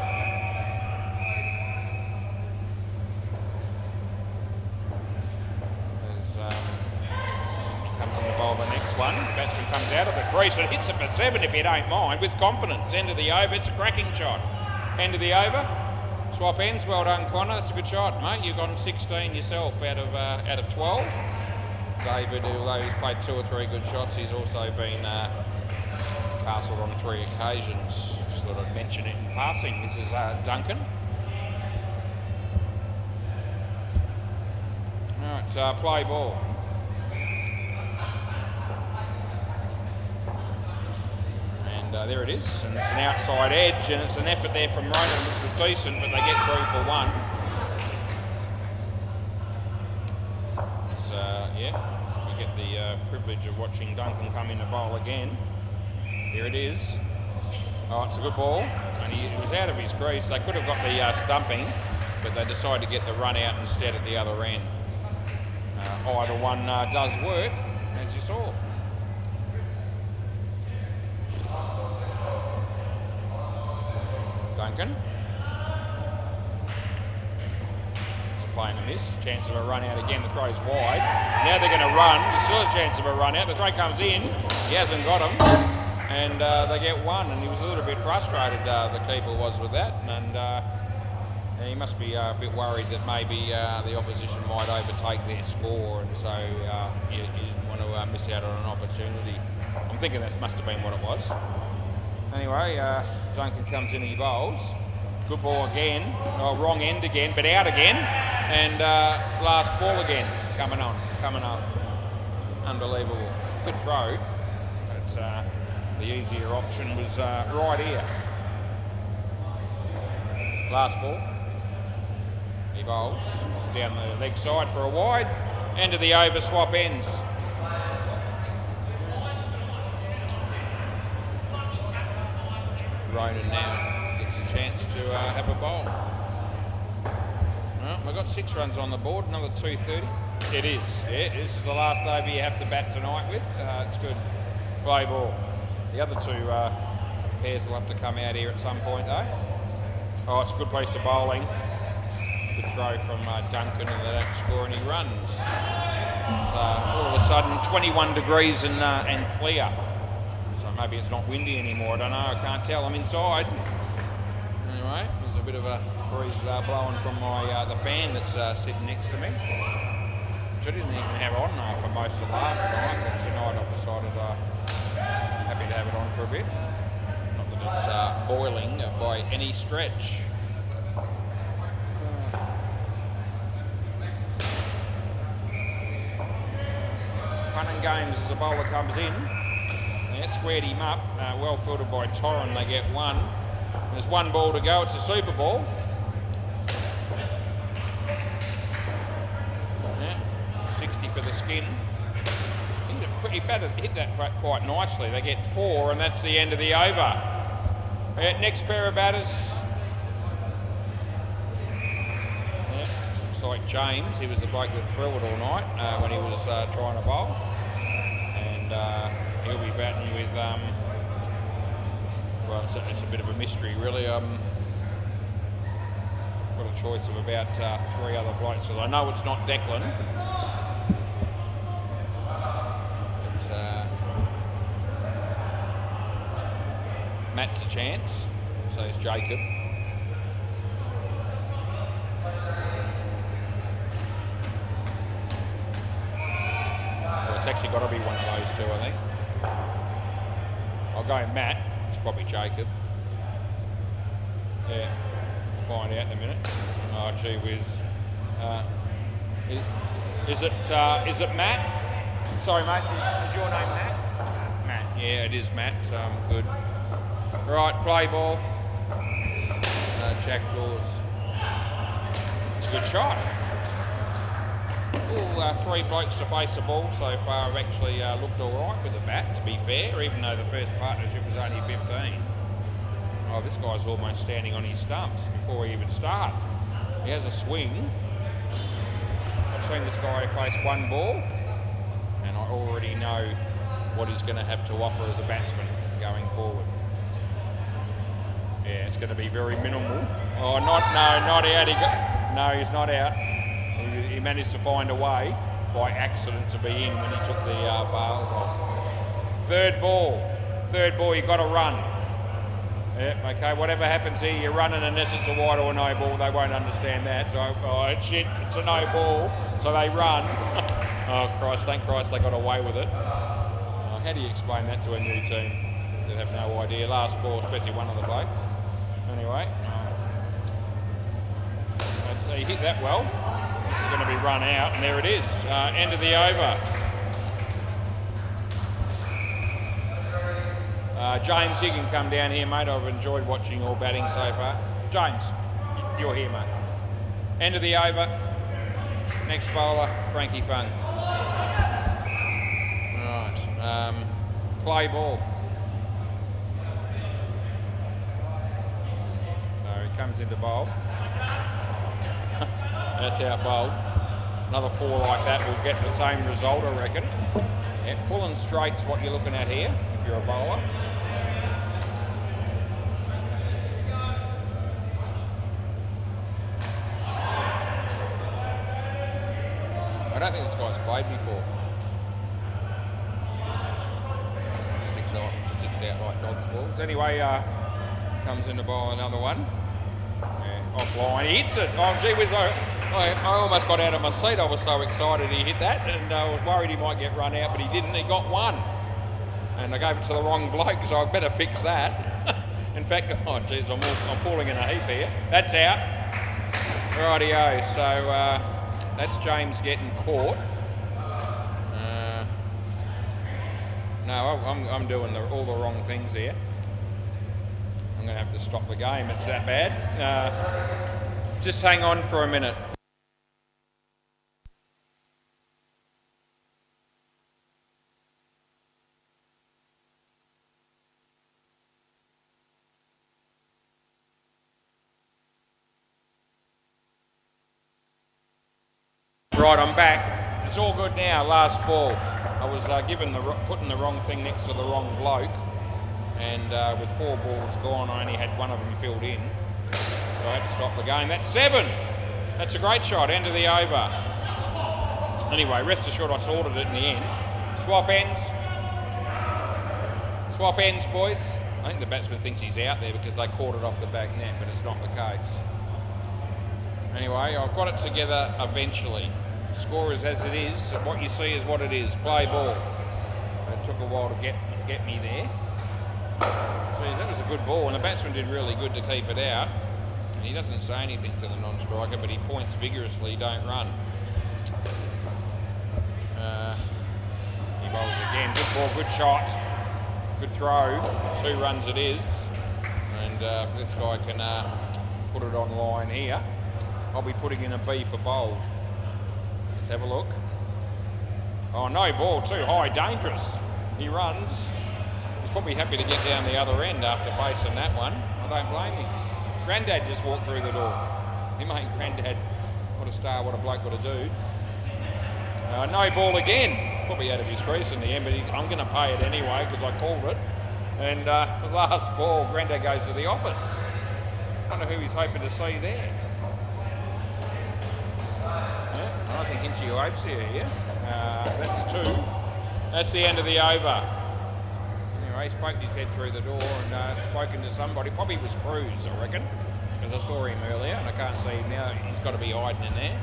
The next one, the batsman comes out of the crease and hits it for 7 if you don't mind, with confidence. End of the over, it's a cracking shot. End of the over, swap ends, well done Connor, that's a good shot mate. You've gone 16 yourself out of 12. David, although he's played 2 or 3 good shots, he's also been castled on 3 occasions. Just thought I'd mention it in passing. This is Duncan. Alright, play ball. There it is, and it's an outside edge, and it's an effort there from Ronan, which was decent, but they get through for 1. It's, we get the privilege of watching Duncan come in to bowl again. There it is. Oh, it's a good ball, and he was out of his crease. They could have got the stumping, but they decided to get the run out instead at the other end. Either one does work, as you saw. Duncan. It's a play and a miss. Chance of a run out again. The throw's wide. Now they're going to run. There's still a chance of a run out. The throw comes in. He hasn't got him. And they get 1. And he was a little bit frustrated, the keeper was, with that. And he must be a bit worried that maybe the opposition might overtake their score. And so you didn't want to miss out on an opportunity. I'm thinking that must have been what it was. Anyway, Duncan comes in, he bowls. Good ball again. Oh, wrong end again, but out again. And last ball again. Coming on. Unbelievable. Good throw. But the easier option was right here. Last ball. He bowls. Down the leg side for a wide. End of the over, swap ends. Ronan now gets a chance to have a bowl. Well, we've got 6 runs on the board, another 230. It is, yeah, this is the last over you have to bat tonight with. It's good. Play ball. The other 2 pairs will have to come out here at some point though. Oh, it's a good piece of bowling. Good throw from Duncan, and they don't score any runs. So all of a sudden 21 degrees and clear. Maybe it's not windy anymore, I don't know, I can't tell, I'm inside. Anyway, there's a bit of a breeze blowing from my the fan that's sitting next to me. Which I didn't even have on for most of last night, but tonight I've decided I'm happy to have it on for a bit. Not that it's boiling by any stretch. Fun and games as the bowler comes in. Squared him up, well fielded by Torren, they get 1. There's 1 ball to go, it's a super ball. Yeah, 60 for the skin. He hit that quite nicely. They get 4, and that's the end of the over. Yeah, next pair of batters. Yeah, looks like James, he was the bloke that threw it all night when he was trying to bowl. And he'll be batting with, well, it's a bit of a mystery really. got a choice of about 3 other blokes. So I know it's not Declan. It's Matt's a chance. So is Jacob. Well, it's actually got to be one of those two, I think. I'll go Matt. It's probably Jacob. Yeah, we'll find out in a minute. Oh, gee whiz. Is it Matt? Sorry, mate. Is your name Matt? Matt. Yeah, it is Matt. Good. Right, play ball. Jack Dawes. It's a good shot. Ooh, 3 blokes to face the ball so far have actually looked all right with the bat, to be fair, even though the first partnership was only 15. Oh, this guy's almost standing on his stumps before he even starts. He has a swing. I've seen this guy face one ball, and I already know what he's going to have to offer as a batsman going forward. Yeah, it's going to be very minimal. Oh, not out. No, he's not out. He managed to find a way by accident to be in when he took the bales off. Third ball, you've got to run. Yeah, okay, whatever happens here, you're running unless it's a wide or a no ball. They won't understand that. So, oh shit, it's a no ball. So they run. Oh Christ, thank Christ they got away with it. How do you explain that to a new team? They have no idea. Last ball, especially one of the blokes. Anyway, let's see, he hit that well. This is going to be run out, and there it is. End of the over. James, you can come down here, mate. I've enjoyed watching your batting so far. James, you're here, mate. End of the over. Next bowler, Frankie Fung. Right. Play ball. So he comes into bowl. That's out bowled. Another 4 like that will get the same result, I reckon. Yeah, full and straight's what you're looking at here if you're a bowler. I don't think this guy's played before. Sticks out like dog's balls. Anyway, comes in to bowl another one. Yeah, offline. He hits it. Oh, gee whiz, I almost got out of my seat. I was so excited he hit that, and I was worried he might get run out, but he didn't. He got one. And I gave it to the wrong bloke, so I better fix that. In fact, oh geez, I'm falling in a heap here. That's out. Rightio. So that's James getting caught. No, I'm doing all the wrong things here. I'm going to have to stop the game. It's that bad. Just hang on for a minute. Right, I'm back. It's all good now. Last ball. I was putting the wrong thing next to the wrong bloke, and with 4 balls gone, I only had one of them filled in, so I had to stop the game. That's 7. That's a great shot. End of the over. Anyway, rest assured I sorted it in the end. Swap ends. Swap ends, boys. I think the batsman thinks he's out there because they caught it off the back net, but it's not the case. Anyway, I've got it together eventually. Score is as it is. What you see is what it is. Play ball. It took a while to get me there. Geez, that was a good ball, and the batsman did really good to keep it out. And he doesn't say anything to the non-striker, but he points vigorously, don't run. He bowls again. Good ball, good shot, good throw. 2 runs it is. And if this guy can put it on line here, I'll be putting in a B for bowled. Let's have a look. Oh, no ball, too high, dangerous. He runs. He's probably happy to get down the other end after facing that one. I don't blame him. Grandad just walked through the door. He made Grandad, what a star, what a bloke, what a dude. No ball again. Probably out of his crease in the end, but I'm going to pay it anyway because I called it. And the last ball, Grandad goes to the office. I wonder who he's hoping to see there. Yeah, I think into your hopes here, yeah. That's 2. That's the end of the over. Anyway, he spoke his head through the door and spoken to somebody. Probably was Cruz, I reckon, because I saw him earlier and I can't see him now. He's got to be hiding in there.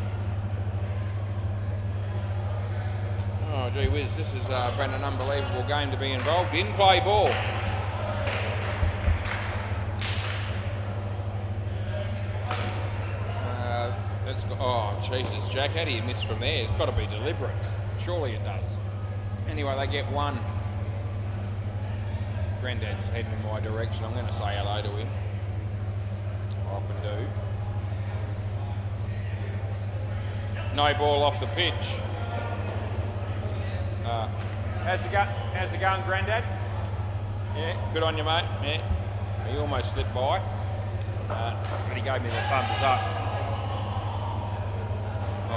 Oh, gee whiz, this has been an unbelievable game to be involved in. Play ball. Oh, Jesus, Jack, how do you miss from there? It's got to be deliberate. Surely it does. Anyway, they get 1. Grandad's heading in my direction. I'm going to say hello to him. I often do. No ball off the pitch. How's it going, Grandad? Yeah, good on you, mate. Yeah, he almost slipped by, but he gave me the thumbs up. Oh,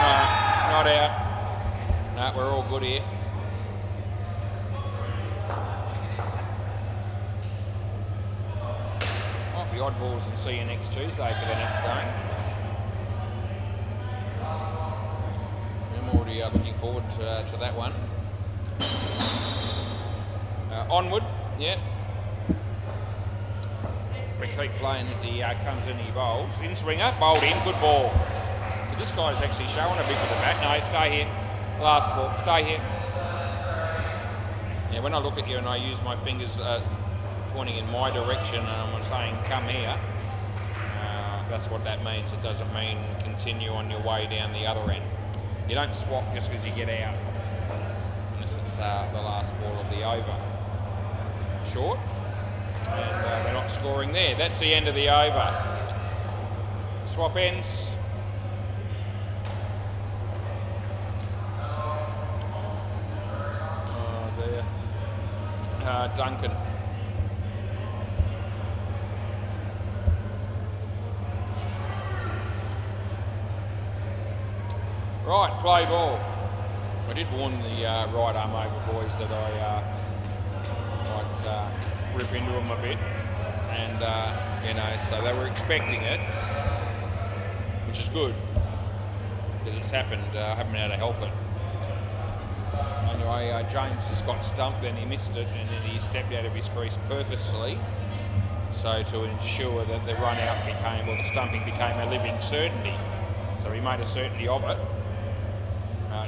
no, not out. No, we're all good here. Might be oddballs and see you next Tuesday for the next game. I'm already looking forward to that one. Onward, yeah. We keep playing as he comes in, he bowls. In swinger, bowled in, good ball. But this guy's actually showing a bit of the bat. No, stay here. Last ball, stay here. Yeah, when I look at you and I use my fingers pointing in my direction and I'm saying come here, that's what that means. It doesn't mean continue on your way down the other end. You don't swap just because you get out. Unless it's the last ball of the over. Short. And they're not scoring there. That's the end of the over. Swap ends. Oh dear. Duncan. Right, play ball. I did warn the right arm over boys that I might rip into them a bit, and you know, so they were expecting it, which is good because it's happened. I haven't been able to help it. Anyway, James just got stumped, then he missed it, and then he stepped out of his crease purposely, so to ensure that the run out became, or the stumping became a living certainty. So he made a certainty of it.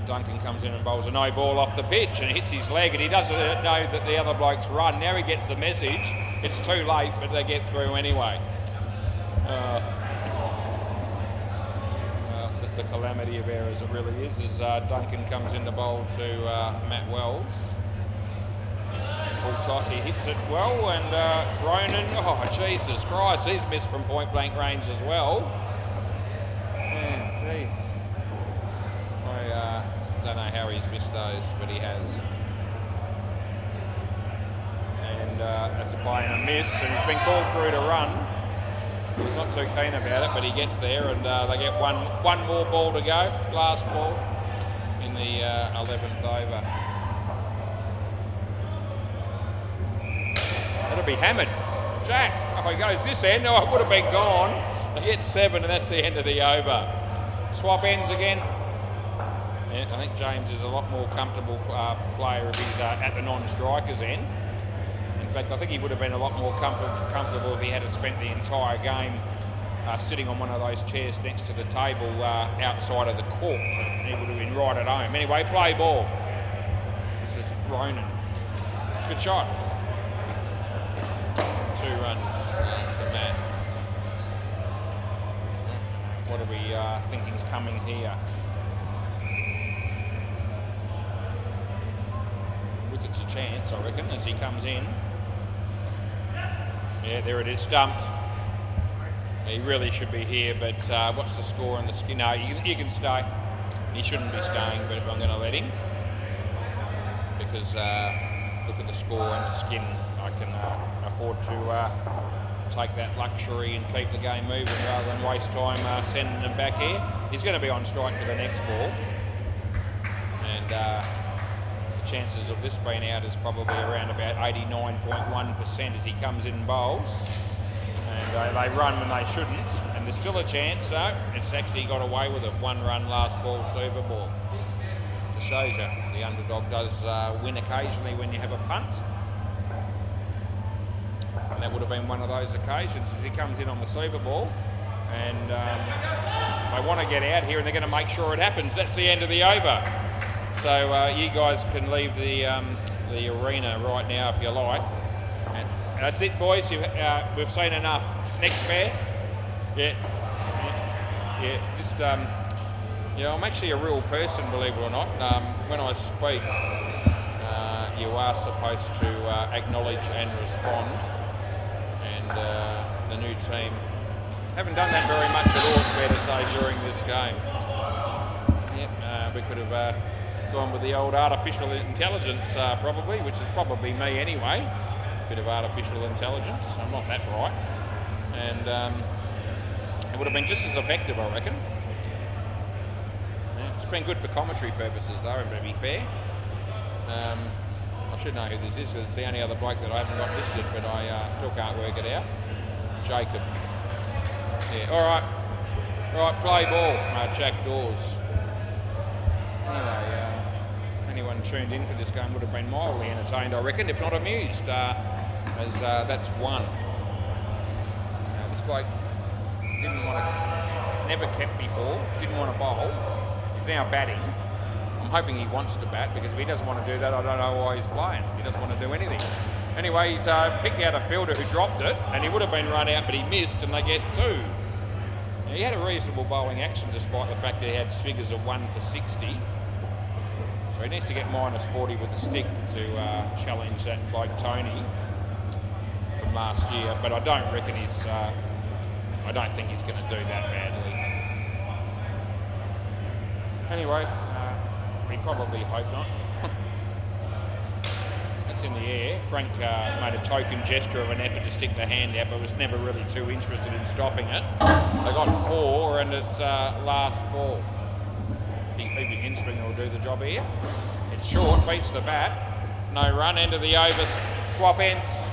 Duncan comes in and bowls a no ball off the pitch and hits his leg, and he doesn't know that the other bloke's run. Now he gets the message. It's too late, but they get through anyway. It's just a calamity of errors, it really is, as Duncan comes in to bowl to Matt Wells. Full toss, he hits it well, and Ronan, oh Jesus Christ, he's missed from point blank range as well. Yeah, geez. I don't know how he's missed those, but he has. And that's a play and a miss, and he's been called through to run. He's not too keen about it, but he gets there, and they get one more ball to go, last ball in the 11th over. That'll be hammered. Jack, oh, he goes this end. No, I would have been gone. They get 7, and that's the end of the over. Swap ends again. Yeah, I think James is a lot more comfortable player if he's at the non-striker's end. In fact, I think he would have been a lot more comfortable if he had spent the entire game sitting on one of those chairs next to the table outside of the court. So he would have been right at home. Anyway, play ball. This is Ronan. Good shot. 2 runs to Matt. What do we thinking's coming here? Wicket's a chance, I reckon, as he comes in. Yeah, there it is, stumped. He really should be here, but what's the score on the skin? No, you can stay. He shouldn't be staying, but I'm going to let him. Because look at the score and the skin. I can afford to take that luxury and keep the game moving rather than waste time sending them back here. He's going to be on strike for the next ball. And the chances of this being out is probably around about 89.1% as he comes in and bowls. And they run when they shouldn't, and And there's still a chance, though. It's actually got away with it. 1 run, last ball, super ball. Just shows you the underdog does win occasionally when you have a punt. And that would have been one of those occasions as he comes in on the super ball. And they want to get out here and they're going to make sure it happens. That's the end of the over. So you guys can leave the arena right now if you like. And that's it, boys. We've seen enough. Next pair. Yeah. Just I'm actually a real person, believe it or not. When I speak, you are supposed to acknowledge and respond. And the new team haven't done that very much at all, it's fair to say, during this game. We could have gone with the old artificial intelligence, probably, which is probably me anyway. Bit of artificial intelligence. I'm not that bright. And it would have been just as effective, I reckon. Yeah, it's been good for commentary purposes, though, to be fair. I should know who this is, because it's the only other bloke that I haven't got listed, but I still can't work it out. Jacob. Yeah, all right. Right, play ball. Jack Dawes. Anyway, anyone tuned in for this game would have been mildly entertained, I reckon, if not amused, as that's one. This bloke didn't want to, never kept before, didn't want to bowl. He's now batting. I'm hoping he wants to bat, because if he doesn't want to do that, I don't know why he's playing. He doesn't want to do anything. Anyway, he's picked out a fielder who dropped it, and he would have been run out, but he missed, and they get 2. Now, he had a reasonable bowling action, despite the fact that he had figures of 1 for 60. So he needs to get -40 with the stick to challenge that bloke Tony from last year. But I don't reckon he's. I don't think he's going to do that badly. Anyway, we probably hope not. That's in the air. Frank made a token gesture of an effort to stick the hand out, but was never really too interested in stopping it. They got 4, and it's last ball. Big in-swinger will do the job here. It's short, beats the bat. No run, end of the over, swap ends.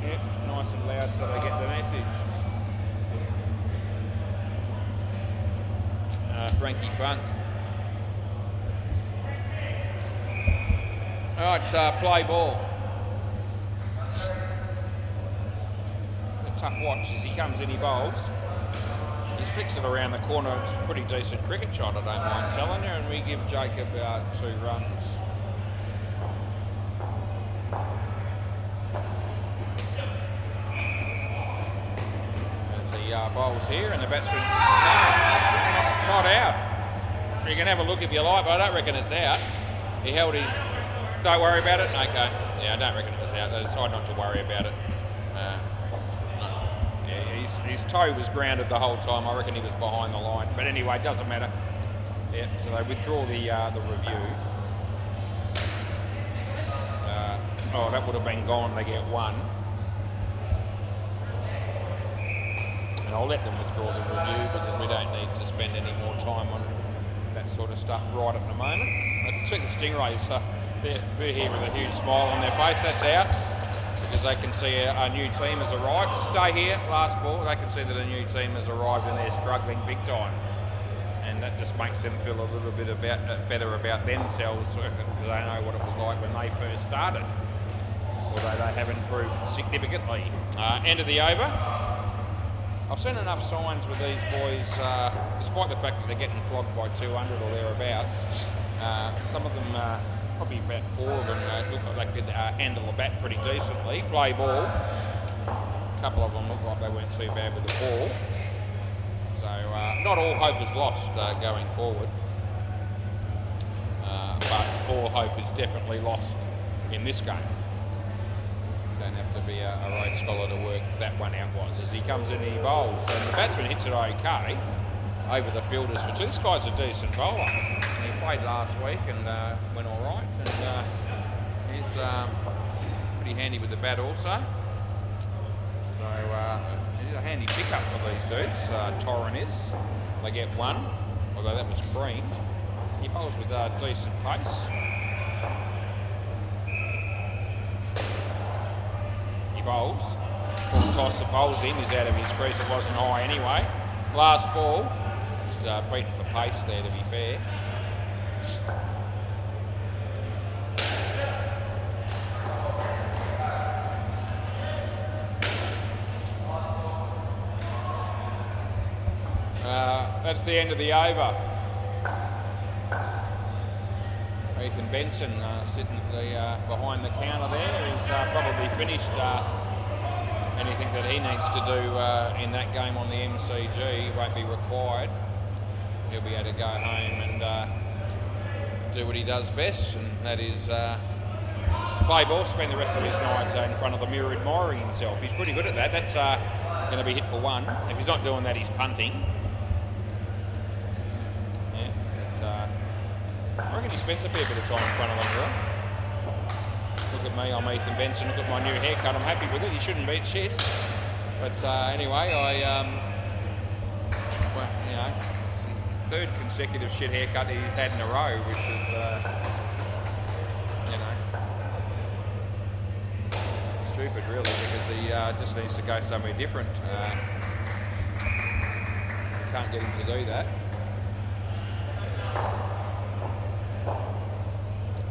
Yep, nice and loud so they get the message. Frankie Funk. All right, play ball. A tough watch as he comes in, he bowls. He flicks it around the corner. It's a pretty decent cricket shot, I don't mind telling you, and we give Jacob 2 runs. As the bowls here, and the batsman, no, not out. You can have a look if you like, but I don't reckon it's out. He held his, don't worry about it? Okay, yeah, I don't reckon it was out. They decided not to worry about it. His toe was grounded the whole time. I reckon he was behind the line. But anyway, it doesn't matter. Yeah, so they withdraw the review. That would have been gone. They get 1. And I'll let them withdraw the review because we don't need to spend any more time on that sort of stuff right at the moment. I can see the Stingrays, they're here with a huge smile on their face. That's out. Because they can see a new team has arrived. Stay here, last ball. They can see that a new team has arrived and they're struggling big time. And that just makes them feel a little bit better about themselves because they know what it was like when they first started. Although they have improved significantly. End of the over. I've seen enough signs with these boys, despite the fact that they're getting flogged by 200 or thereabouts. Some of them... probably about 4 of them look like they could handle the bat pretty decently. Play ball. A couple of them look like they weren't too bad with the ball. So not all hope is lost going forward. But all hope is definitely lost in this game. Don't have to be a Rhodes Scholar to work that one out was. As he comes in, he bowls. And the batsman hits it okay over the fielders. But this guy's a decent bowler. He played last week and went all right, and he's pretty handy with the bat also. So he's a handy pickup for these dudes. Torren is. They get 1, although that was creamed. He bowls with decent pace. He bowls. full toss, the bowl's in, he's out of his crease, it wasn't high anyway. Last ball, just beaten for pace there to be fair. That's the end of the over. Ethan Benson sitting at the, behind the counter there. He's probably finished anything that he needs to do in that game on the MCG. He won't be required. He'll be able to go home and do what he does best, and that is play ball, spend the rest of his night in front of the mirror admiring himself. He's pretty good at that. That's going to be hit for one. If he's not doing that, he's punting. I reckon he spends a fair bit of time in front of the mirror. Look at me, I'm Ethan Benson. Look at my new haircut. I'm happy with it. He shouldn't beat shit. But anyway, well, you know, it's the third consecutive shit haircut he's had in a row, which is, you know, stupid really, because he just needs to go somewhere different. Can't get him to do that.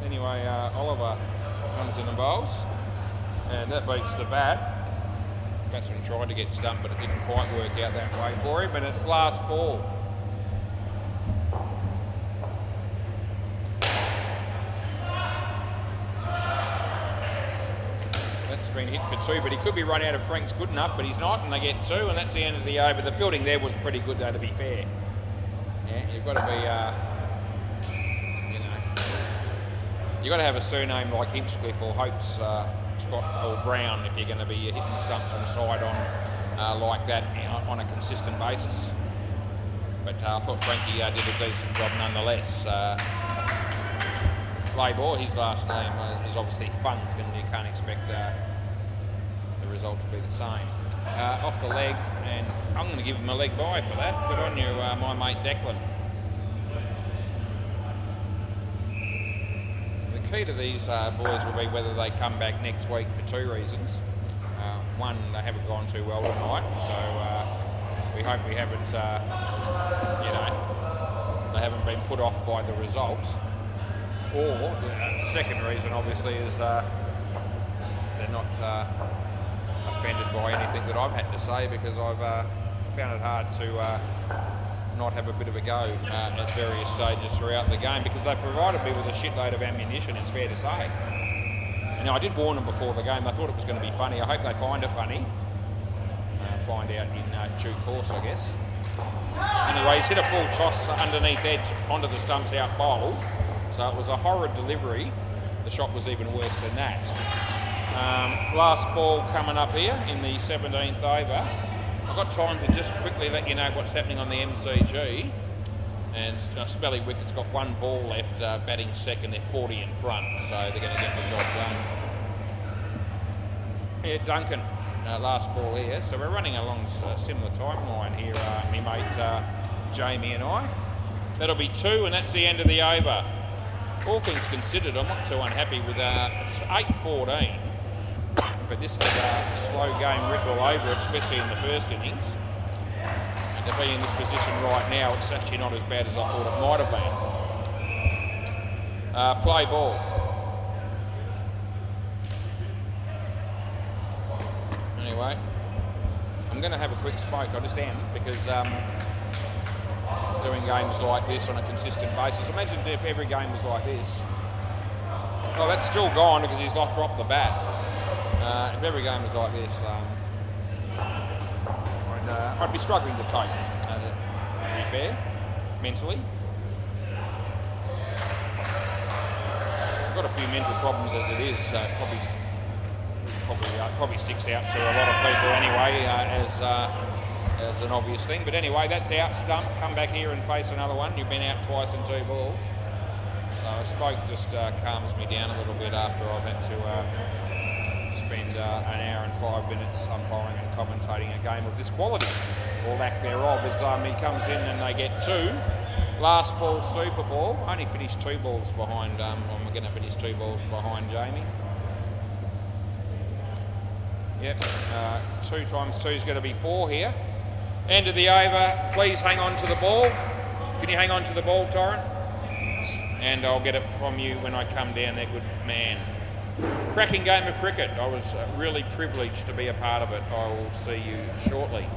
Anyway, Oliver comes in and bowls, and that beats the bat. Batsman tried to get stumped, but it didn't quite work out that way for him, and it's last ball. That's been hit for two, but he could be run out if Frank's good enough, but he's not, and they get two, and that's the end of the over. The fielding there was pretty good, though, to be fair. Yeah, you've got to be... You've got to have a surname like Hinchcliffe or Hopes, Scott or Brown if you're going to be hitting stumps from side on like that on a consistent basis. But I thought Frankie did a decent job nonetheless. Play ball, his last name is obviously Funk, and you can't expect the result to be the same. Off the leg, and I'm going to give him a leg bye for that. Good on you, my mate Declan. The key to these boys will be whether they come back next week for two reasons. One, they haven't gone too well tonight, so we hope we haven't, you know, they haven't been put off by the result. Or the second reason, obviously, is they're not offended by anything that I've had to say, because I've found it hard to not have a bit of a go at various stages throughout the game, because they provided me with a shitload of ammunition, it's fair to say. And I did warn them before the game. They thought it was going to be funny. I hope they find it funny. Find out in due course, I guess. Anyway, he's hit a full toss underneath edge onto the stumps out bowl. So it was a horrid delivery. The shot was even worse than that. Last ball coming up here in the 17th over. I've got time to just quickly let you know what's happening on the MCG. And Spelly Wicket's got one ball left, batting second. They're 40 in front, so they're going to get the job done. Yeah, Duncan, last ball here. So we're running along a similar timeline here, me mate Jamie and I. That'll be two, and that's the end of the over. All things considered, I'm not too unhappy with it's 8-14. But this has a slow game ripple over it, especially in the first innings. And to be in this position right now, it's actually not as bad as I thought it might have been. Play ball. Anyway, I'm going to have a quick smoke. I just am, because doing games like this on a consistent basis. Imagine if every game was like this. Well, that's still gone because he's dropped the bat. If every game was like this, I'd be struggling to cope, to be fair, mentally. I've got a few mental problems as it is, so probably sticks out to a lot of people anyway, as an obvious thing. But anyway, that's out, stump. Come back here and face another one. You've been out twice in two balls. So a smoke just calms me down a little bit after I've had to spend an hour and 5 minutes umpiring and commentating a game of this quality, or lack thereof, as he comes in and they get two. Last ball, super ball. Only finished 2 balls behind, we're going to finish 2 balls behind Jamie. Yep, 2 times 2 is going to be 4 here. End of the over. Please hang on to the ball. Can you hang on to the ball, Torrin? And I'll get it from you when I come down there, good man. Cracking game of cricket. I was really privileged to be a part of it. I will see you shortly.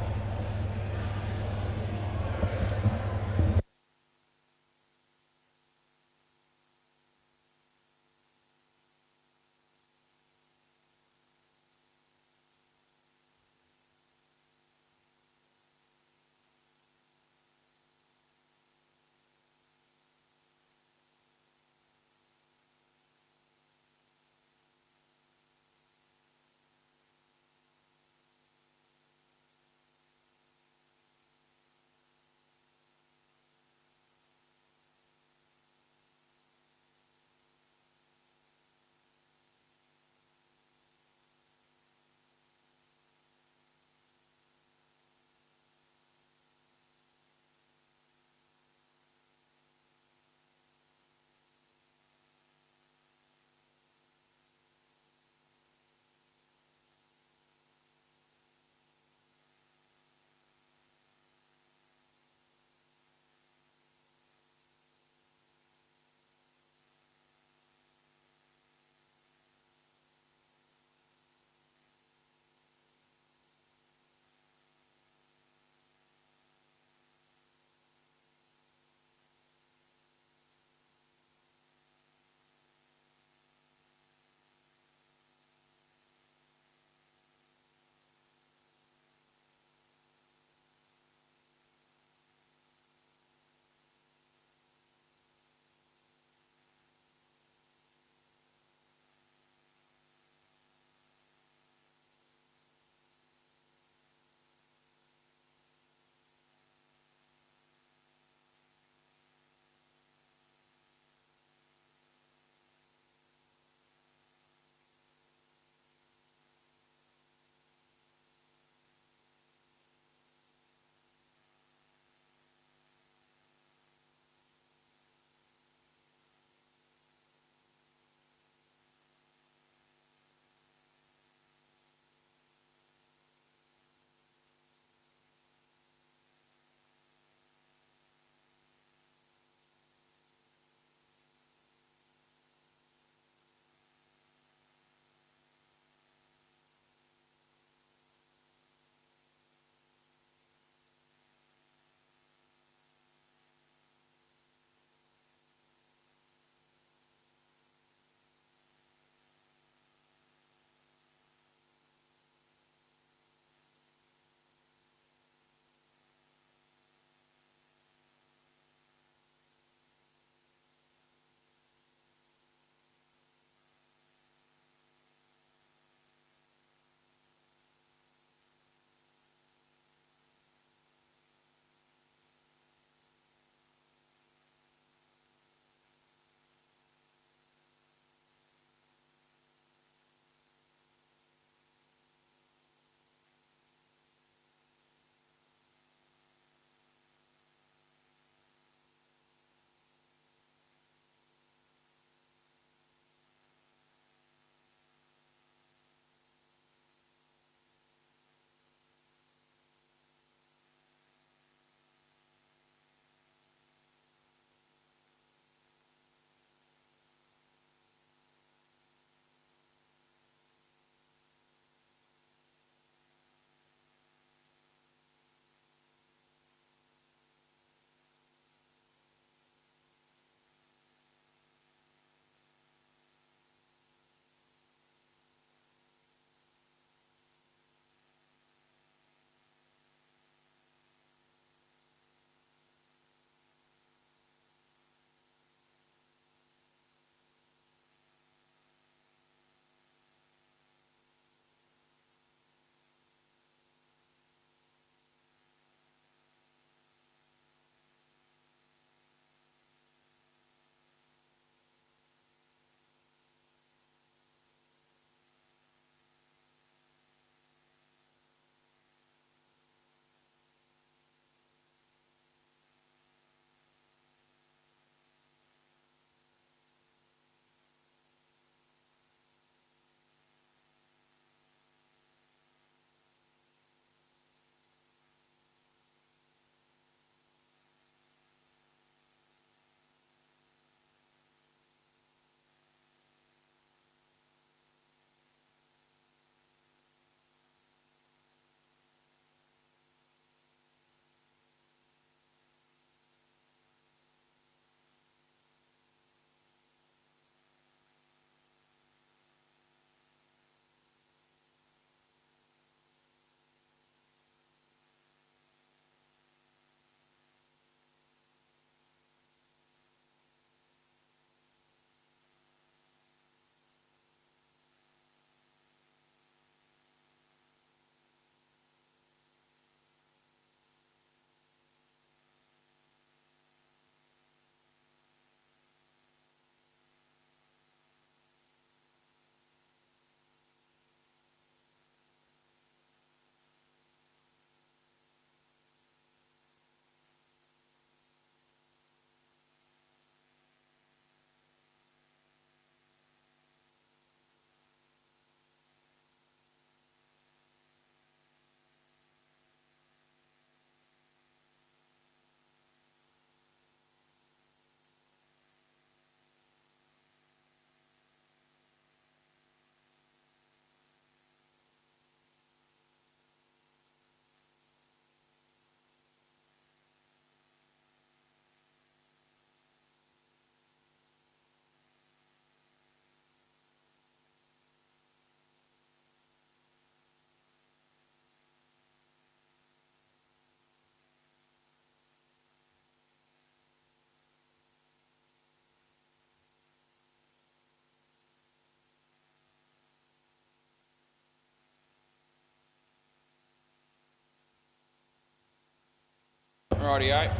Rightio.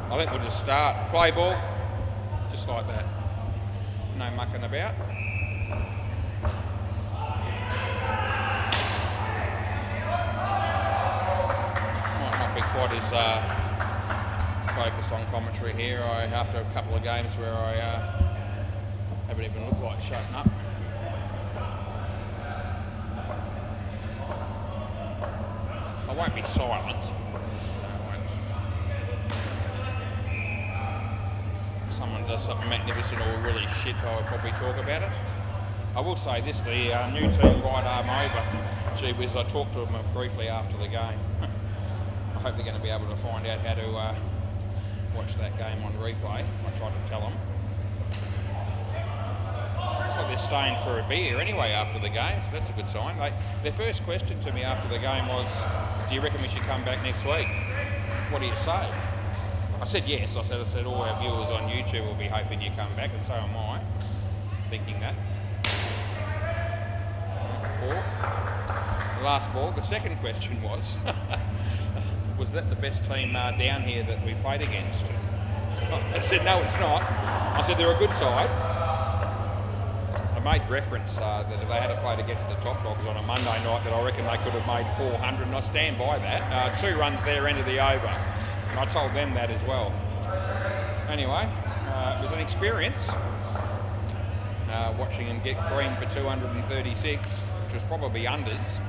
I think we'll just start. Play ball. Just like that. No mucking about. Might not be quite as focused on commentary here. After a couple of games where I haven't even looked like shutting up. I won't be silent. Someone does something magnificent or really shit, I'll probably talk about it. I will say this, the new team right arm over. Gee whiz, I talked to them briefly after the game. I hope they're going to be able to find out how to watch that game on replay. I tried to tell them. Looks like they're staying for a beer anyway after the game, so that's a good sign. Their first question to me after the game was, do you reckon we should come back next week? What do you say? I said yes. I said all our viewers on YouTube will be hoping you come back, and so am I, thinking that. 4. The last ball. The second question was, was that the best team down here that we played against? I said, no, it's not. I said, they're a good side. I made reference that if they had played against the Top Dogs on a Monday night, that I reckon they could have made 400, and I stand by that. 2 runs there, end of the over. And I told them that as well. Anyway, it was an experience watching them get cream for 236, which was probably unders.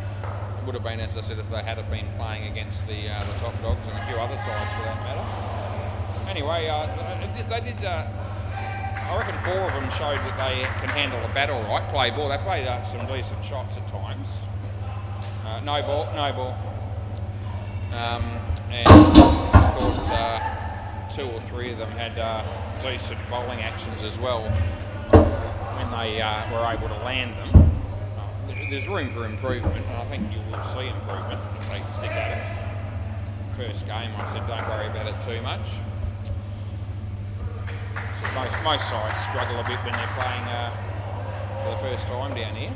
It would have been, as I said, if they had been playing against the Top Dogs and a few other sides for that matter. Anyway, they did. I reckon 4 of them showed that they can handle the bat all right. Play ball. They played some decent shots at times. No ball. And I thought 2 or 3 of them had decent bowling actions as well when they were able to land them. There's room for improvement, and I think you will see improvement if they stick at it. First game, I said don't worry about it too much. So most sides struggle a bit when they're playing for the first time down here.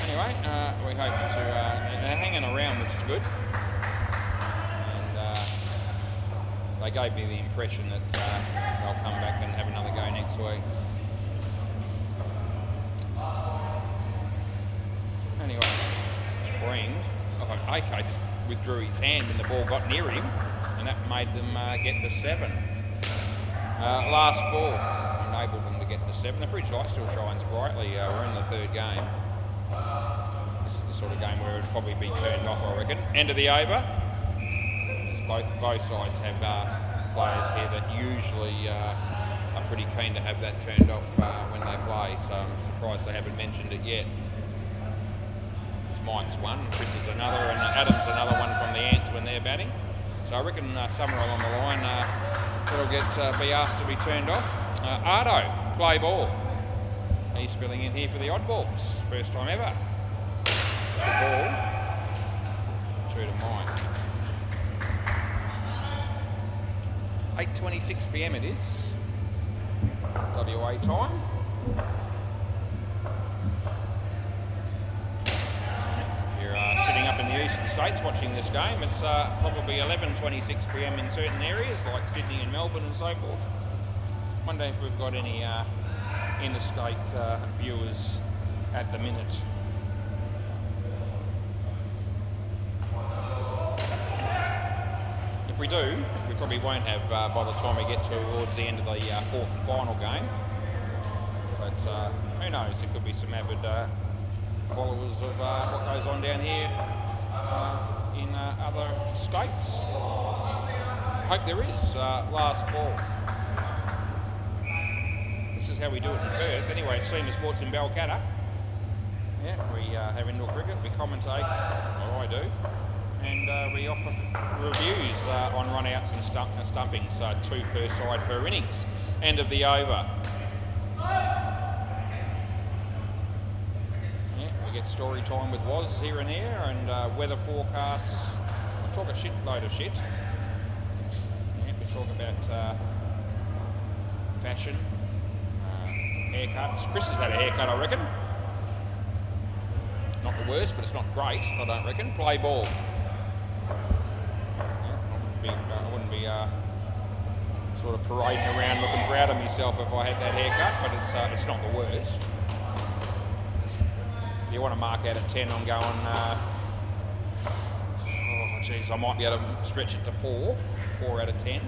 Anyway, we hope to, they're hanging around, which is good. And they gave me the impression that they'll come back and have another go next week. Anyway, it's creamed. AK just withdrew his hand and the ball got near him, and that made them get the 7. Last ball enabled them to get the 7. The fridge light still shines brightly. We're in the 3rd game. This is the sort of game where it would probably be turned off, I reckon. End of the over. Both sides have players here that usually are pretty keen to have that turned off when they play, so I'm surprised they haven't mentioned it yet. Mike's one, Chris is another, and Adam's another one from the Ants when they're batting. So I reckon somewhere along the line it'll be asked to be turned off. Ardo, play ball. He's filling in here for the oddballs. First time ever. The ball. True to Mike. 8:26 PM it is. WA time. Sitting up in the eastern states watching this game, it's probably 11:26 PM in certain areas like Sydney and Melbourne and so forth. Wonder if we've got any interstate viewers at the minute. If we do, we probably won't have by the time we get towards the end of the 4th and final game. But who knows, there could be some avid followers of what goes on down here in other states. Hope there is. Last ball. This is how we do it in Perth. Anyway, it's Seymour Sports in Balcatta. Yeah, we have indoor cricket, we commentate, or I do, and we offer reviews on run-outs and stumpings, 2 per side per innings. End of the over. Get story time with Woz here and there, and weather forecasts. We'll talk a shitload of shit. Yeah, we talk about fashion, haircuts. Chris has had a haircut, I reckon. Not the worst, but it's not great, I don't reckon. Play ball. I wouldn't be sort of parading around looking proud of myself if I had that haircut, but it's not the worst. If you want to mark out at 10, I'm going, oh geez, I might be able to stretch it to 4 out of 10.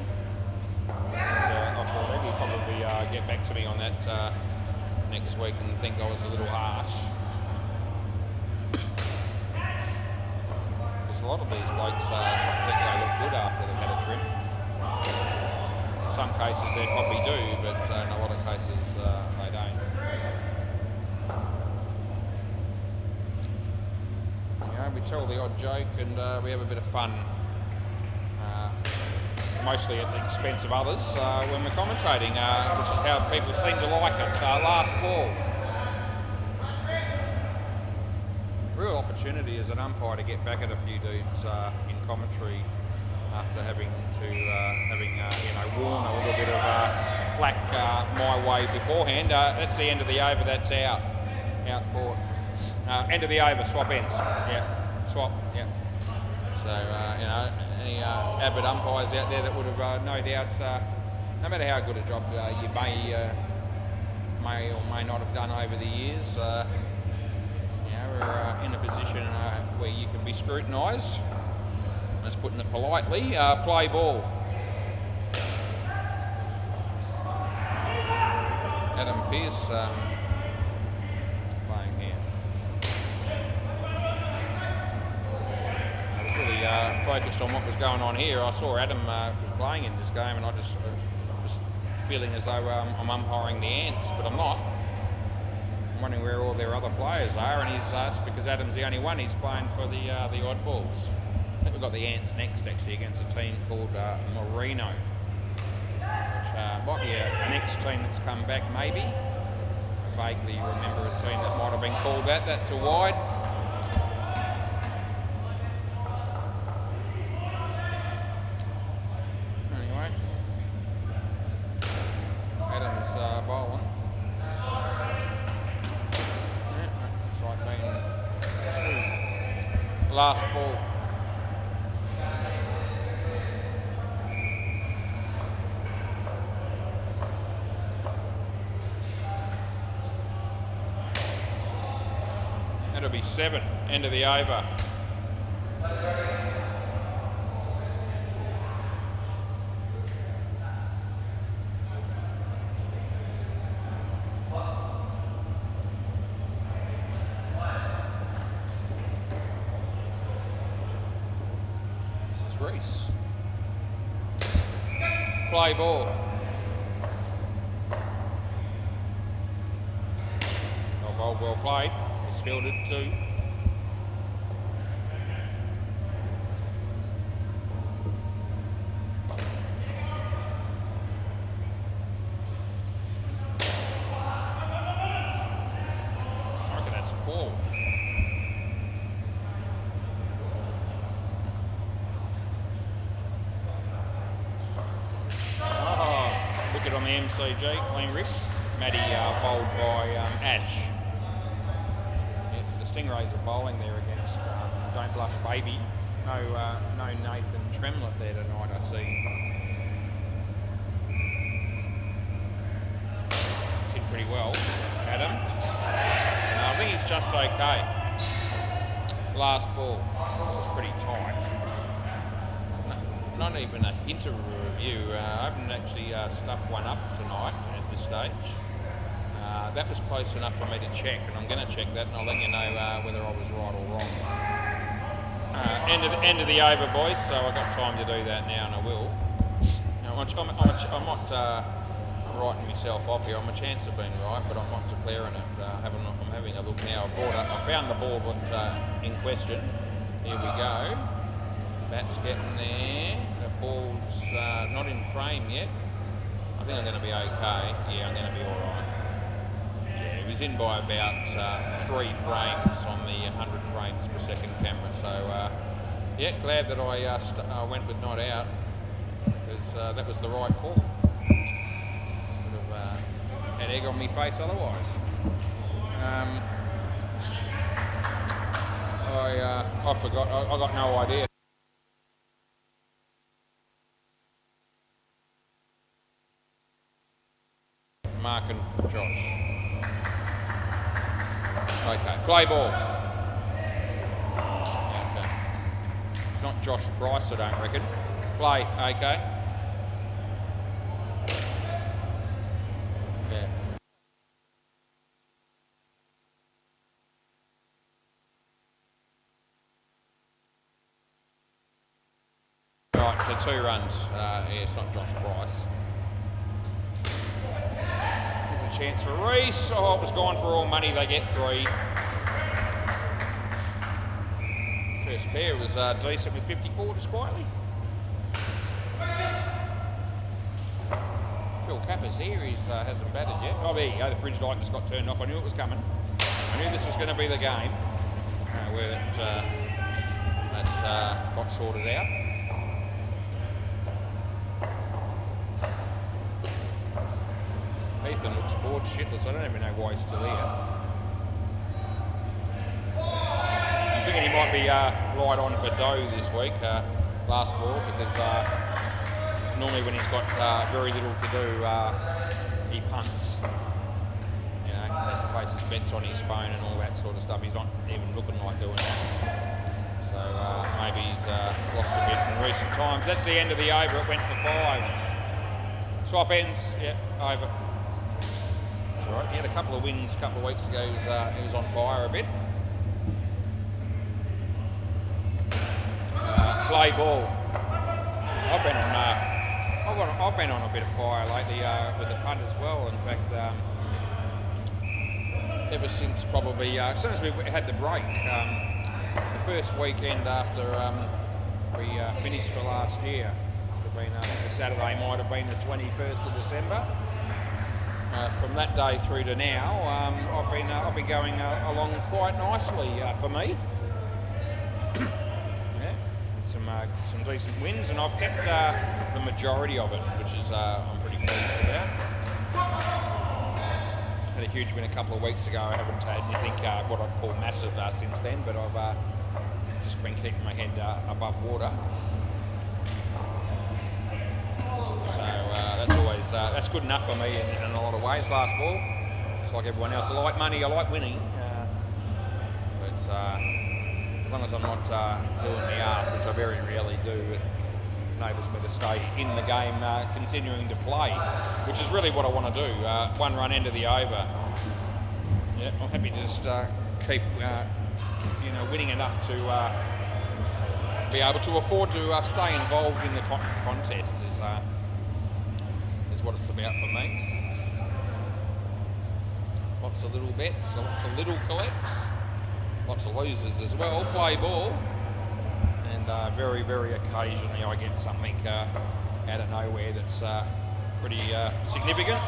I thought he'll probably get back to me on that next week and think I was a little harsh. Because a lot of these blokes think they look good after they've had a trim. In some cases they probably do, but in a lot of cases they don't. You know, we tell the odd joke and we have a bit of fun. Mostly at the expense of others when we're commentating, which is how people seem to like it. Last ball. Real opportunity as an umpire to get back at a few dudes in commentary after having worn a little bit of flack my way beforehand. That's the end of the over. That's out court. End of the over. Swap ends. Yeah, swap. Yeah. So any avid umpires out there that would have no doubt, no matter how good a job you may or may not have done over the years, we're in a position where you can be scrutinised. Let's put it politely. Play ball. Adam Pearce playing here. Really focused on what was going on here. I saw Adam was playing in this game, and I just was feeling as though I'm umpiring the Ants, but I'm not. I'm wondering where all their other players are, and he's because Adam's the only one. He's playing for the Oddballs. I think we've got the Ants next, actually, against a team called Merino, which might be a next team that's come back, maybe. I vaguely remember a team that might have been called that. That's a wide. Bowling. Yeah, looks like being last ball. That'll be 7, end of the over. Reese. Play ball. Well played. It's fielded 2. I reckon that's 4. On the MCG, clean rip. Maddie bowled by Ash. Yeah, so the Stingrays are bowling there against Don't Blush Baby. No Nathan Tremlett there tonight, I see. It's hit pretty well, Adam. I think he's just okay. Last ball was pretty tight. Not even a hint of a review. I haven't actually stuffed one up tonight at this stage. That was close enough for me to check, and I'm going to check that, and I'll let you know whether I was right or wrong. End of the over, boys. So I've got time to do that now, and I will. Now, I might writing myself off here. I'm a chance of being right, but I'm not declaring it. I'm having a look now. I found the ball in question. Here we go. Bat's getting there. The ball's not in frame yet. I think I'm going to be okay. Yeah, I'm going to be all right. Yeah, it was in by about 3 frames on the 100 frames per second camera. So, yeah, glad that I went with not out, because that was the right call. Would have had egg on my face otherwise. I forgot. I got no idea. Mark and Josh. Okay, play ball. Okay. It's not Josh Price, I don't reckon. Play, okay. Yeah. Right, so 2 runs. Yeah, it's not Josh Price. There's a chance for Reese. Oh, it was gone for all money. They get 3. First pair was decent with 54 just quietly. Phil Capper's here. He hasn't batted yet. Oh, there you go. The fridge light just got turned off. I knew it was coming. I knew this was going to be the game where that got sorted out. Ethan looks bored shitless. I don't even know why he's still here. I'm thinking he might be right on for Doe this week, last ball, because normally when he's got very little to do, he punts. You know, places bets on his phone and all that sort of stuff. He's not even looking like doing that. So maybe he's lost a bit in recent times. That's the end of the over. It went for 5. Swap ends. Yeah, over. Right. He had a couple of wins a couple of weeks ago. He was on fire a bit. Play ball. I've been on a bit of fire lately with the punt as well. In fact, ever since probably as soon as we had the break, the first weekend after we finished for last year, would have been the Saturday might have been the 21st of December. From that day through to now, I've been going along quite nicely for me. Yeah, some decent wins, and I've kept the majority of it, which is I'm pretty pleased about. Had a huge win a couple of weeks ago. I haven't had anything what I'd call massive since then, but I've just been keeping my head above water. So that's always that's good enough for me in a lot of ways. Last ball, just like everyone else. I like money, I like winning, but as long as I'm not doing the arse, which I very rarely do, it enables me to stay in the game, continuing to play, which is really what I want to do. 1 run into the over. Yeah, I'm happy to just keep winning enough to be able to afford to stay involved in the contest. Is what it's about for me. Lots of little bets, lots of little collects, lots of losers as well. Play ball, and very, very occasionally I get something out of nowhere that's pretty significant.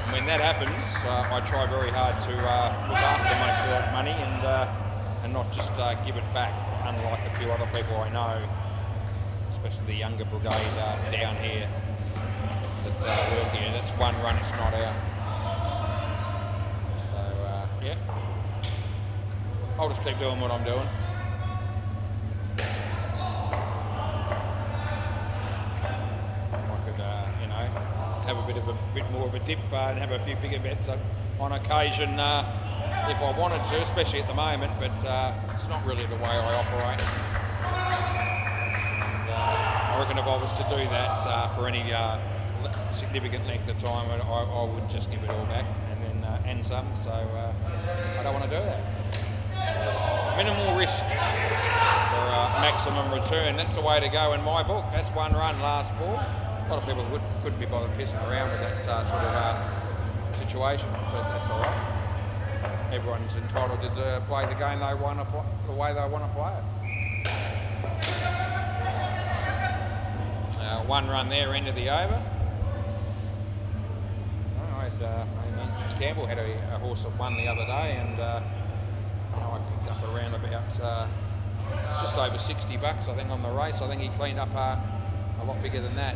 And when that happens, I try very hard to look after most of that money and not just give it back, unlike a few other people I know, especially the younger brigade down here that work here. That's 1 run, it's not out. So, yeah. I'll just keep doing what I'm doing. I could, have a bit more of a dip and have a few bigger bets on occasion if I wanted to, especially at the moment, but it's not really the way I operate. And, I reckon if I was to do that for any significant length of time, I would just give it all back and some, so I don't want to do that. Minimal risk for maximum return. That's the way to go in my book. That's 1 run, last ball. A lot of people couldn't be bothered pissing around with that sort of situation, but that's all right. Everyone's entitled to play the game they want to play, the way they want to play it. 1 run there, end of the over. Campbell had a horse that won the other day, and I picked up around about just over $60, I think, on the race. I think he cleaned up a lot bigger than that.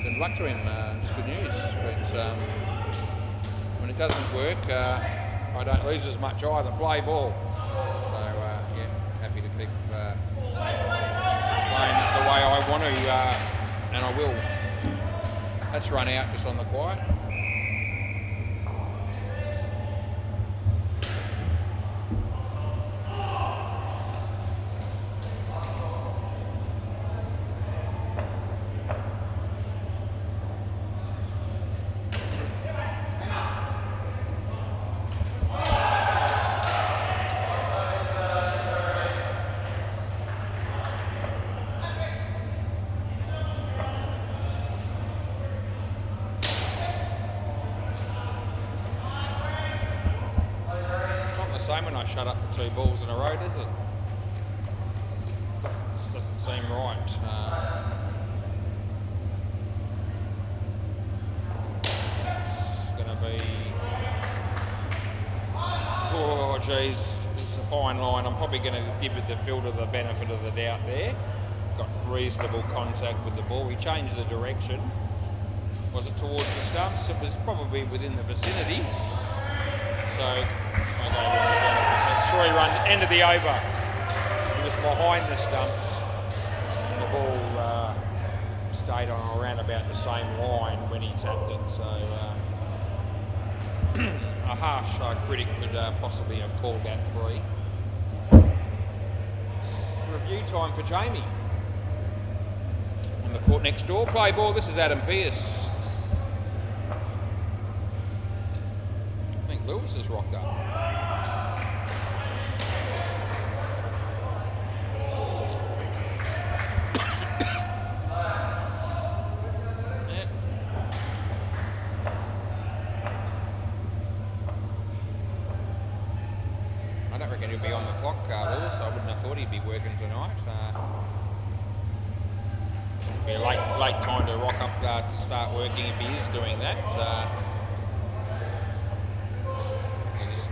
Good luck to him. It's good news. But when it doesn't work, I don't lose as much either. Play ball. So, yeah, happy to keep playing it the way I want to, and I will. That's run out just on the quiet. Same when I shut up for 2 balls in a row, does it? Just doesn't seem right. It's going to be... Oh, geez. It's a fine line. I'm probably going to give it the fielder the benefit of the doubt there. Got reasonable contact with the ball. We changed the direction. Was it towards the stumps? It was probably within the vicinity. So, that's 3 runs, end of the over. He was behind the stumps, and the ball stayed on around about the same line when he tapped it. So, a harsh critic could possibly have called that 3. Review time for Jamie. On the court next door, play ball. This is Adam Pearce. Lewis has rocked up. Yeah. I don't reckon he'll be on the clock, Lewis. I wouldn't have thought he'd be working tonight. Be a late time to rock up to start working if he is doing that.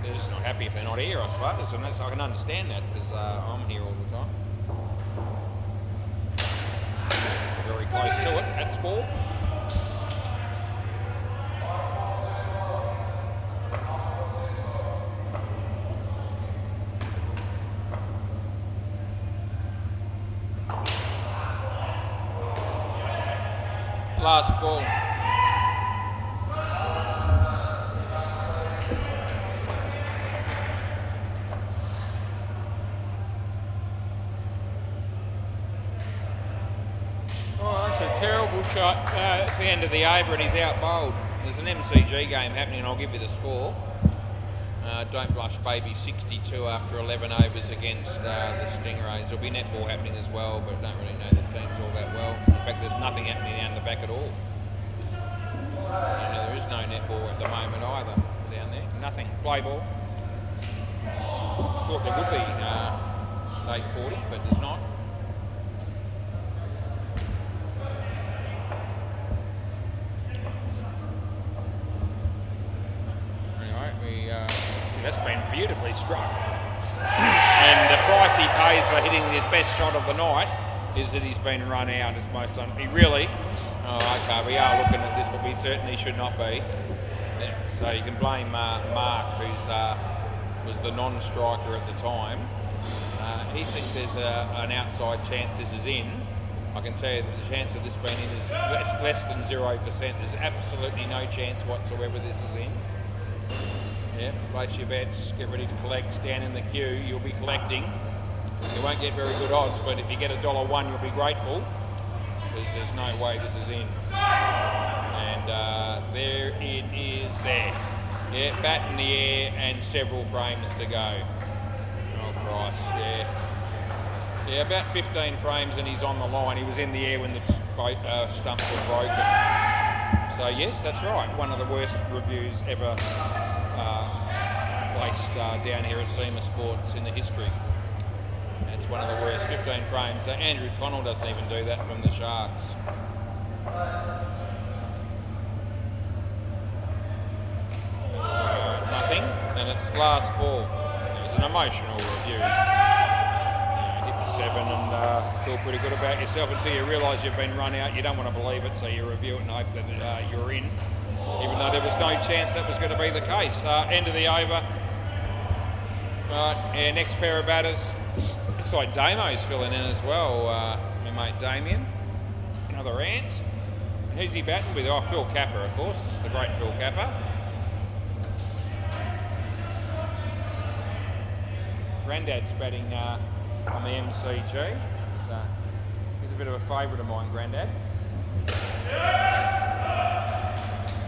They're just not happy if they're not here, I suppose, and I can understand that because I'm here all the time. Very close to it, that's ball. Last ball. Shot at the end of the over and he's out bowled. There's an MCG game happening and I'll give you the score. Don't Blush Baby 62 after 11 overs against the Stingrays. There'll be netball happening as well, but don't really know the teams all that well. In fact, there's nothing happening down the back at all. There is no netball at the moment either down there. Nothing. Play ball. Thought there would be 8:40, but there's not. That's been beautifully struck. And the price he pays for hitting his best shot of the night is that he's been run out as most he really. Oh, okay, we are looking at this, but we certainly should not be. Yeah, so you can blame Mark, who's was the non-striker at the time. He thinks there's an outside chance this is in. I can tell you that the chance of this being in is less than 0%. There's absolutely no chance whatsoever this is in. Yeah, place your bets, get ready to collect, stand in the queue, you'll be collecting. You won't get very good odds, but if you get $1, you'll be grateful, because there's no way this is in. And there it is there. Yeah, bat in the air and several frames to go. Oh Christ, yeah. Yeah, about 15 frames and he's on the line. He was in the air when the stumps were broken. So yes, that's right. One of the worst reviews ever placed down here at SEMA Sports in the history. It's one of the worst, 15 frames. Andrew Connell doesn't even do that from the Sharks. So nothing, and it's last ball. It was an emotional review. Hit the 7 and feel pretty good about yourself until you realise you've been run out. You don't want to believe it, so you review it and hope that you're in. Even though there was no chance that was going to be the case. End of the over, Right, yeah, next pair of batters. Looks like Damo's filling in as well. My mate Damien. Another Ant. And who's he batting with? Oh, Phil Capper, of course. The great Phil Capper. Grandad's batting on the MCG. He's a bit of a favourite of mine, Grandad.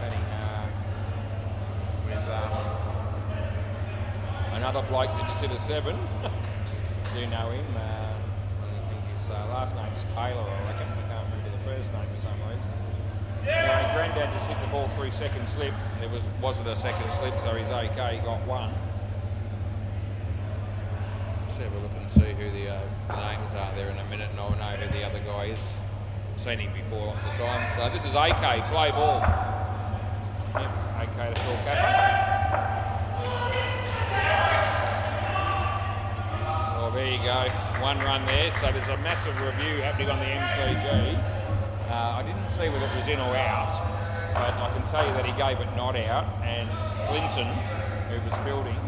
Batting with another bloke that just hit a 7. Do know him. I think his last name's Taylor, I reckon. I can't remember the first name for some reason. Anyway, Grandad just hit the ball through second slip. There wasn't a second slip, so he's okay. He got one. Let's have a look and see who the names are there in a minute, and I'll know who the other guy is. Seen him before lots of times. So this is AK, play ball. Yep, AK to Phil Capper. Well, there you go. One run there. So there's a massive review happening on the MCG. I didn't see whether it was in or out, but I can tell you that he gave it not out, and Clinton, who was fielding,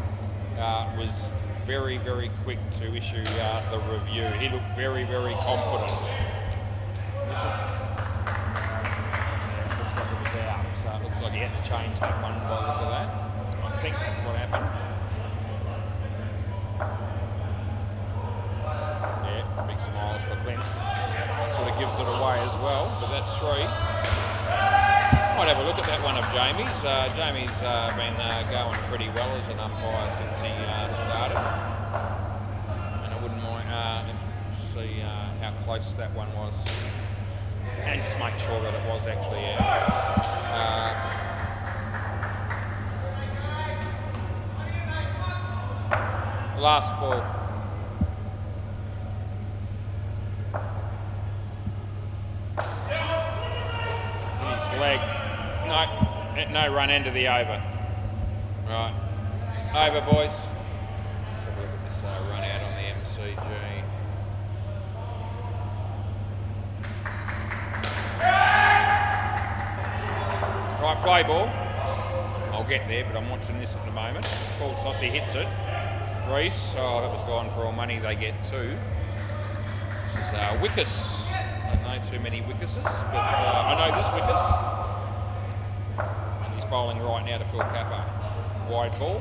was very, very quick to issue the review. He looked very, very confident. Looks like it was out, so it looks like he had to change that one by the look of that. I think that's what happened. Yeah, big smiles for Clint. That sort of gives it away as well, but that's 3. Might have a look at that one of Jamie's. Jamie's been going pretty well as an umpire since he started. And I wouldn't mind see how close that one was. And just make sure that it was actually out. Last ball. His leg. No run end of the over. Right. Over, boys. Let's have a look at this run out on the MCG. Right, play ball. I'll get there, but I'm watching this at the moment. Paul Saucy hits it. Reese, oh, that was gone for all money. They get 2. This is Wickus. I don't know too many Wickuses, but I know this Wickus. And he's bowling right now to Phil Capper. Wide ball.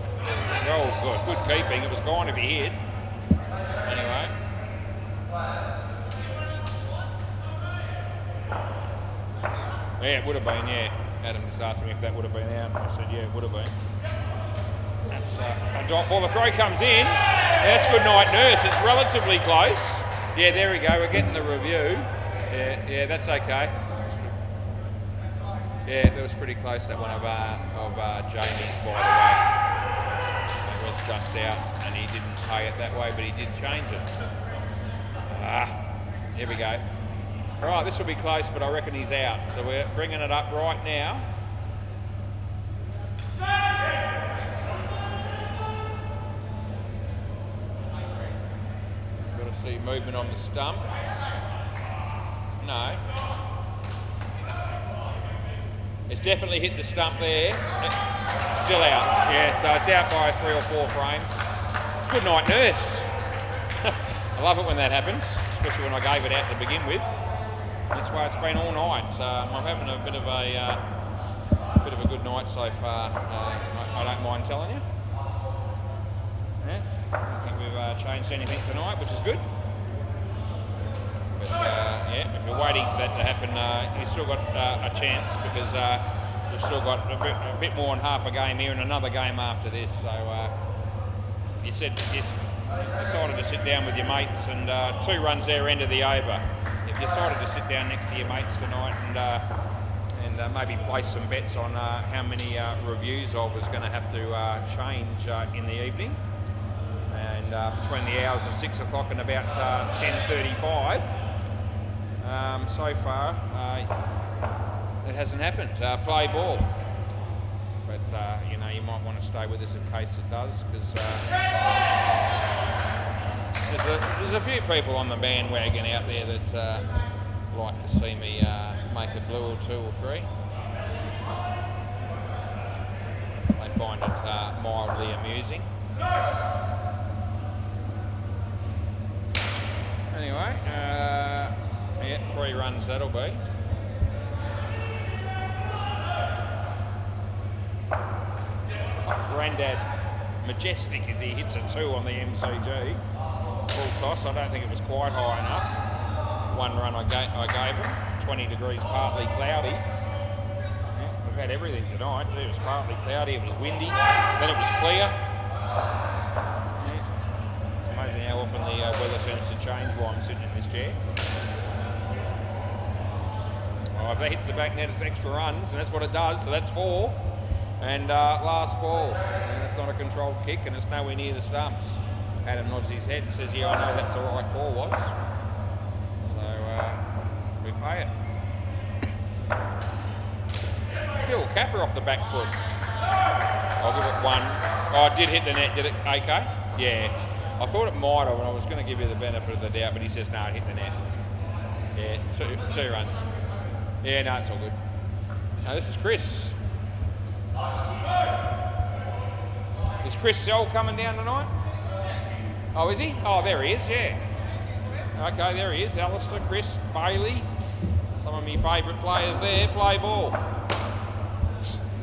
Oh, good keeping. It was gone if he hit. Anyway. Yeah, it would have been, yeah. Adam just asked me if that would have been out. I said, yeah, it would have been. That's a dot ball. The throw comes in. That's good night, Nurse. It's relatively close. Yeah, there we go. We're getting the review. Yeah, that's okay. Yeah, that was pretty close, that one of Jamie's, by the way. It was just out, and he didn't pay it that way, but he did change it. Here we go. All right, this will be close, but I reckon he's out. So we're bringing it up right now. Got to see movement on the stump. No. It's definitely hit the stump there. Still out. Yeah, so it's out by 3 or 4 frames. It's good night, Nurse. I love it when that happens, especially when I gave it out to begin with. This way it's been all night. I'm having a bit of a good night so far. I don't mind telling you. Yeah, I don't think we've changed anything tonight, which is good. But yeah, if you're waiting for that to happen, you've still got a chance, because we've still got a bit more than half a game here and another game after this. So you said you decided to sit down with your mates, and 2 runs there, end of the over. If you decided to sit down next to your mates tonight and maybe place some bets on how many reviews I was going to have to change in the evening, and between the hours of 6 o'clock and about 10:35. So far, it hasn't happened. Play ball. But, you know, you might want to stay with us in case it does, because there's a few people on the bandwagon out there that like to see me make a blue or 2 or 3. They find it mildly amusing. 3 runs that'll be. Grandad majestic as he hits a 2 on the MCG. Full toss, I don't think it was quite high enough. 1 run I gave him. 20 degrees, partly cloudy. Yeah, we've had everything tonight. It was partly cloudy, it was windy, then it was clear. Yeah. It's amazing how often the weather seems to change while I'm sitting in this chair. Oh, if that hits the back net, it's extra runs, and that's what it does, so that's 4. And last ball, and it's not a controlled kick, and it's nowhere near the stumps. Adam nods his head and says, yeah, I know that's the right call was. So we pay it. Phil Capper off the back foot. I'll give it 1. Oh, it did hit the net, did it, AK? Yeah. I thought it might have, and I was going to give you the benefit of the doubt, but he says, no, it hit the net. Yeah, 2 runs. Yeah, no, it's all good. Now, this is Chris. Is Chris Sell coming down tonight? Oh, is he? Oh, there he is, yeah. Okay, there he is. Alistair, Chris, Bailey. Some of my favourite players there. Play ball.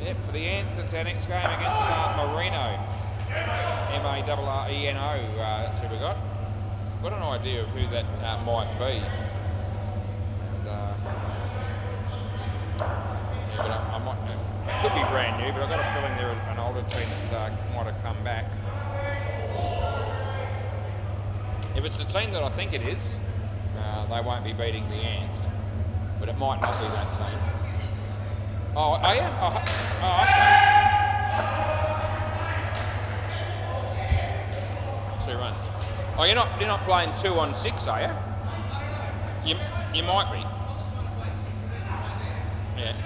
Yep, for the Ants, it's our next game against Marino. Marreno. That's who we got. Got an idea of who that might be. And, yeah, but I might know. It could be brand new, but I've got a feeling they're an older team that might have come back. If it's the team that I think it is, they won't be beating the Ants, but it might not be that team. Oh, are you? Oh, okay. 2 runs. Oh, you're not playing 2 on 6, are you? You might be. Yeah.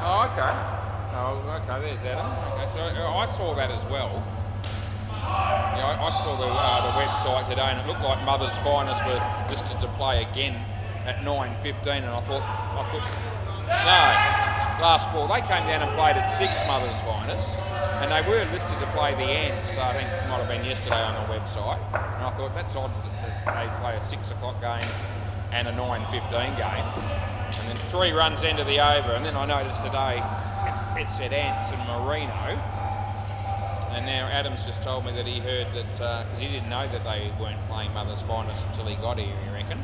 Oh, okay. Oh, okay, there's Adam. Okay, so I saw that as well. Yeah, I saw the website today, and it looked like Mother's Finest were listed to play again at 9:15, and I thought, no, last ball. They came down and played at 6 Mother's Finest, and they were listed to play the Ants, I think it might have been yesterday on the website, and I thought that's odd that they play a 6 o'clock game and a 9:15 game. And then 3 runs into the over, and then I noticed today it said Ants and Marino. And now Adam's just told me that he heard that, because he didn't know that they weren't playing Mother's Finest until he got here, you reckon.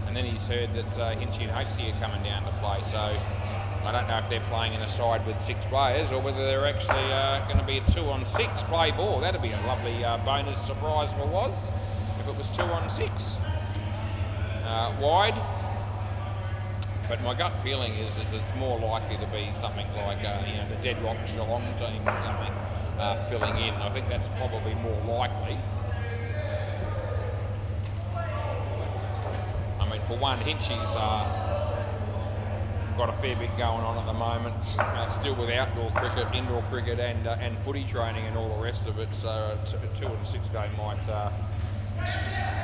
And then he's heard that Hinchy and Hopesy are coming down to play. So I don't know if they're playing in a side with 6 players or whether they're actually going to be a 2 on 6 play ball. That'd be a lovely bonus surprise for Was if it was 2 on 6. Wide. But my gut feeling is it's more likely to be something like the Deadlock Geelong team or something filling in. I think that's probably more likely. I mean, for one, Hinchy's got a fair bit going on at the moment, still with outdoor cricket, indoor cricket, and footy training and all the rest of it. So a 2 and 6 game might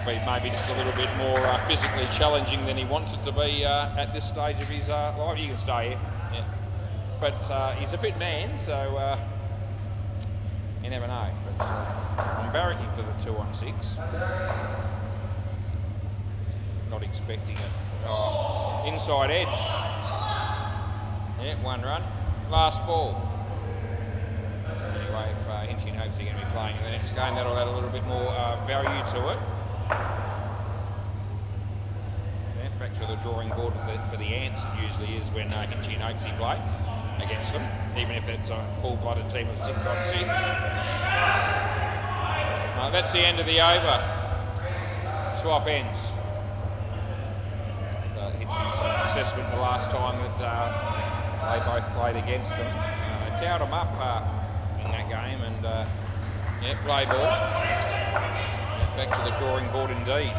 be maybe just a little bit more physically challenging than he wants it to be at this stage of his life. You can stay here, yeah. But he's a fit man, so you never know. But I'm barracking for the 2 on 6. Not expecting it. Oh, inside edge. Yeah, 1 run. Last ball. Anyway, if Hinchy and Hopes are going to be playing in the next game, that'll add a little bit more value to it. Yeah, back to the drawing board for the Ants. It usually is when Hinchy and Hopes play against them, even if it's a full-blooded team of 6 on 6. That's the end of the over. Swap ends. So Hinchy's assessment the last time that they both played against them. Towed them up in that game, and yeah, play ball. Yeah, back to the drawing board indeed.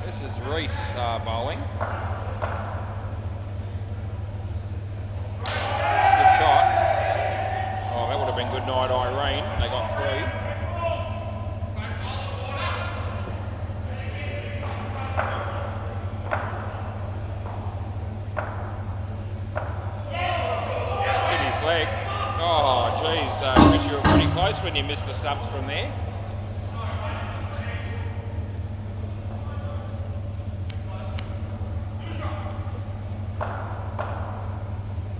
This is Reese bowling. It's a good shot. Oh, that would have been good night, Irene. They got 3. Leg. Oh, geez, Chris, you were pretty close when you missed the stumps from there.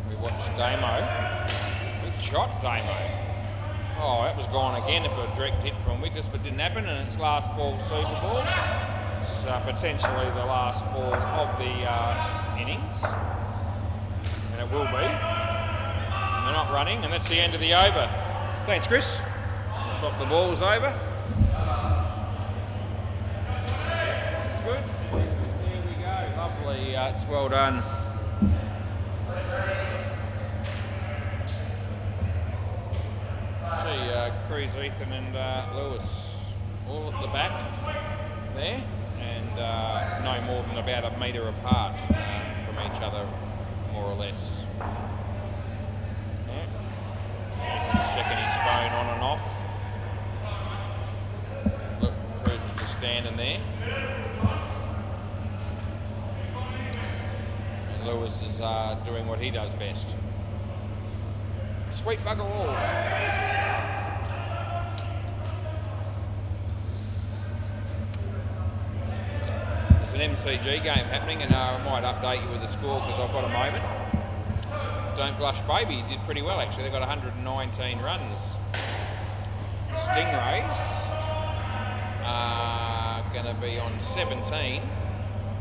We watched Damo. Good shot, Damo. Oh, that was gone again for a direct hit from Wickers, but didn't happen, and it's last ball, Super Ball. It's potentially the last ball of the innings, and it will be. And they're not running, and that's the end of the over. Thanks, Chris. Swap the balls over. Good. There we go. Lovely. It's well done. Cruz, Ethan and Lewis all at the back there, and no more than about a metre apart from each other, more or less. Yeah. He's checking his phone on and off. Look, Cruz is just standing there. And Lewis is doing what he does best. Sweet bugger all. An MCG game happening, and I might update you with the score because I've got a moment. Don't Blush Baby did pretty well actually. They got 119 runs. Stingrays are going to be on 17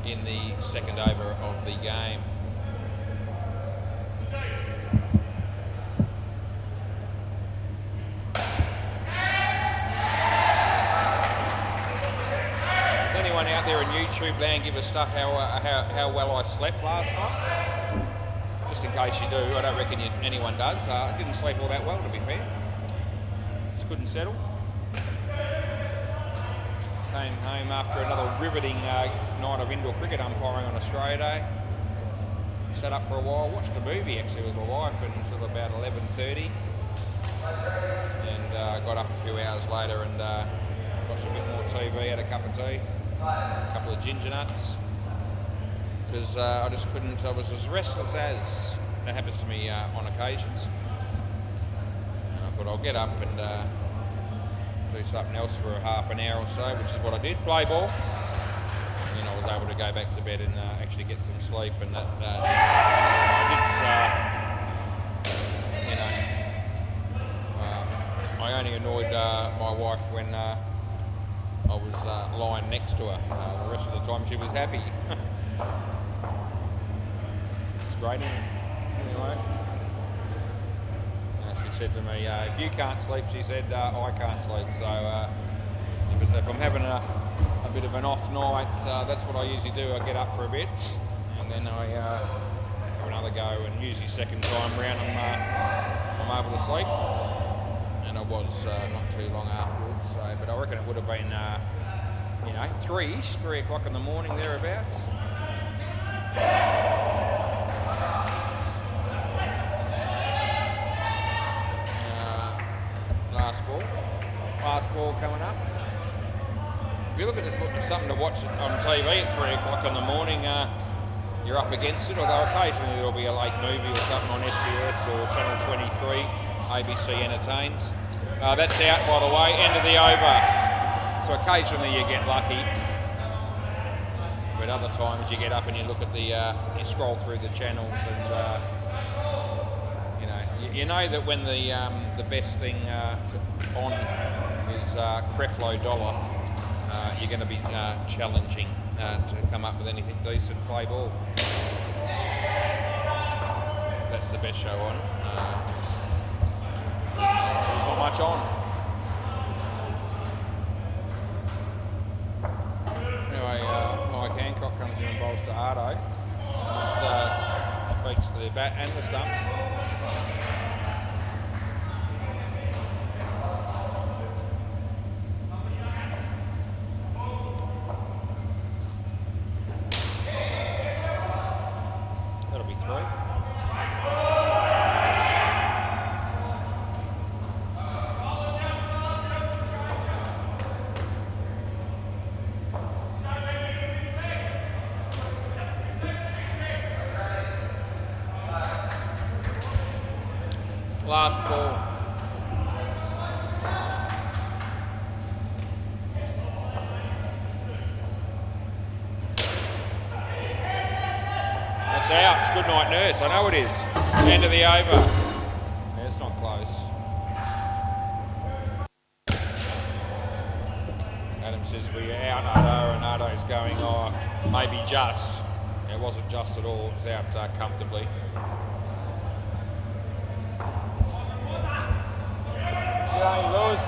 in the second over of the game. Out there in YouTube land, give us stuff how well I slept last night. Just in case you do, I don't reckon anyone does. I didn't sleep all that well, to be fair. Just couldn't settle. Came home after another riveting night of indoor cricket umpiring on Australia Day. Sat up for a while, watched a movie actually with my wife until about 11:30, and got up a few hours later and watched a bit more TV, had a cup of tea. A couple of ginger nuts, because I just couldn't, I was as restless as that happens to me on occasions. And I thought I'll get up and do something else for half an hour or so, which is what I did, play ball. And then I was able to go back to bed and actually get some sleep, and that I only annoyed my wife when I was lying next to her. The rest of the time she was happy. It's great, isn't it? Anyway, she said to me, if you can't sleep, she said, I can't sleep. So if I'm having a bit of an off night, that's what I usually do. I get up for a bit, and then I have another go, and usually second time round I'm able to sleep. And I was not too long afterwards, so, but I reckon it would have been, 3 o'clock in the morning, thereabouts. Last ball coming up. If you look at this, something to watch on TV at 3 o'clock in the morning, you're up against it, although occasionally there'll be a late movie or something on SBS or Channel 23, ABC Entertains. That's out, by the way, end of the over. So occasionally you get lucky, but other times you get up and you look at the, you scroll through the channels, and you know that when the best thing on is Creflo Dollar, you're going to be challenging to come up with anything decent, play ball. That's the best show on. There's not much on. Anyway, Mike Hancock comes in and bowls to Ardo. It beats the bat and the stumps. That'll be 3. Last ball. It's good night, nurse. I know it is. End of the over. Yeah, it's not close. Adam says we're out. Arnado's going, oh, maybe just. It wasn't just at all. It was out comfortably. Yeah, Lewis.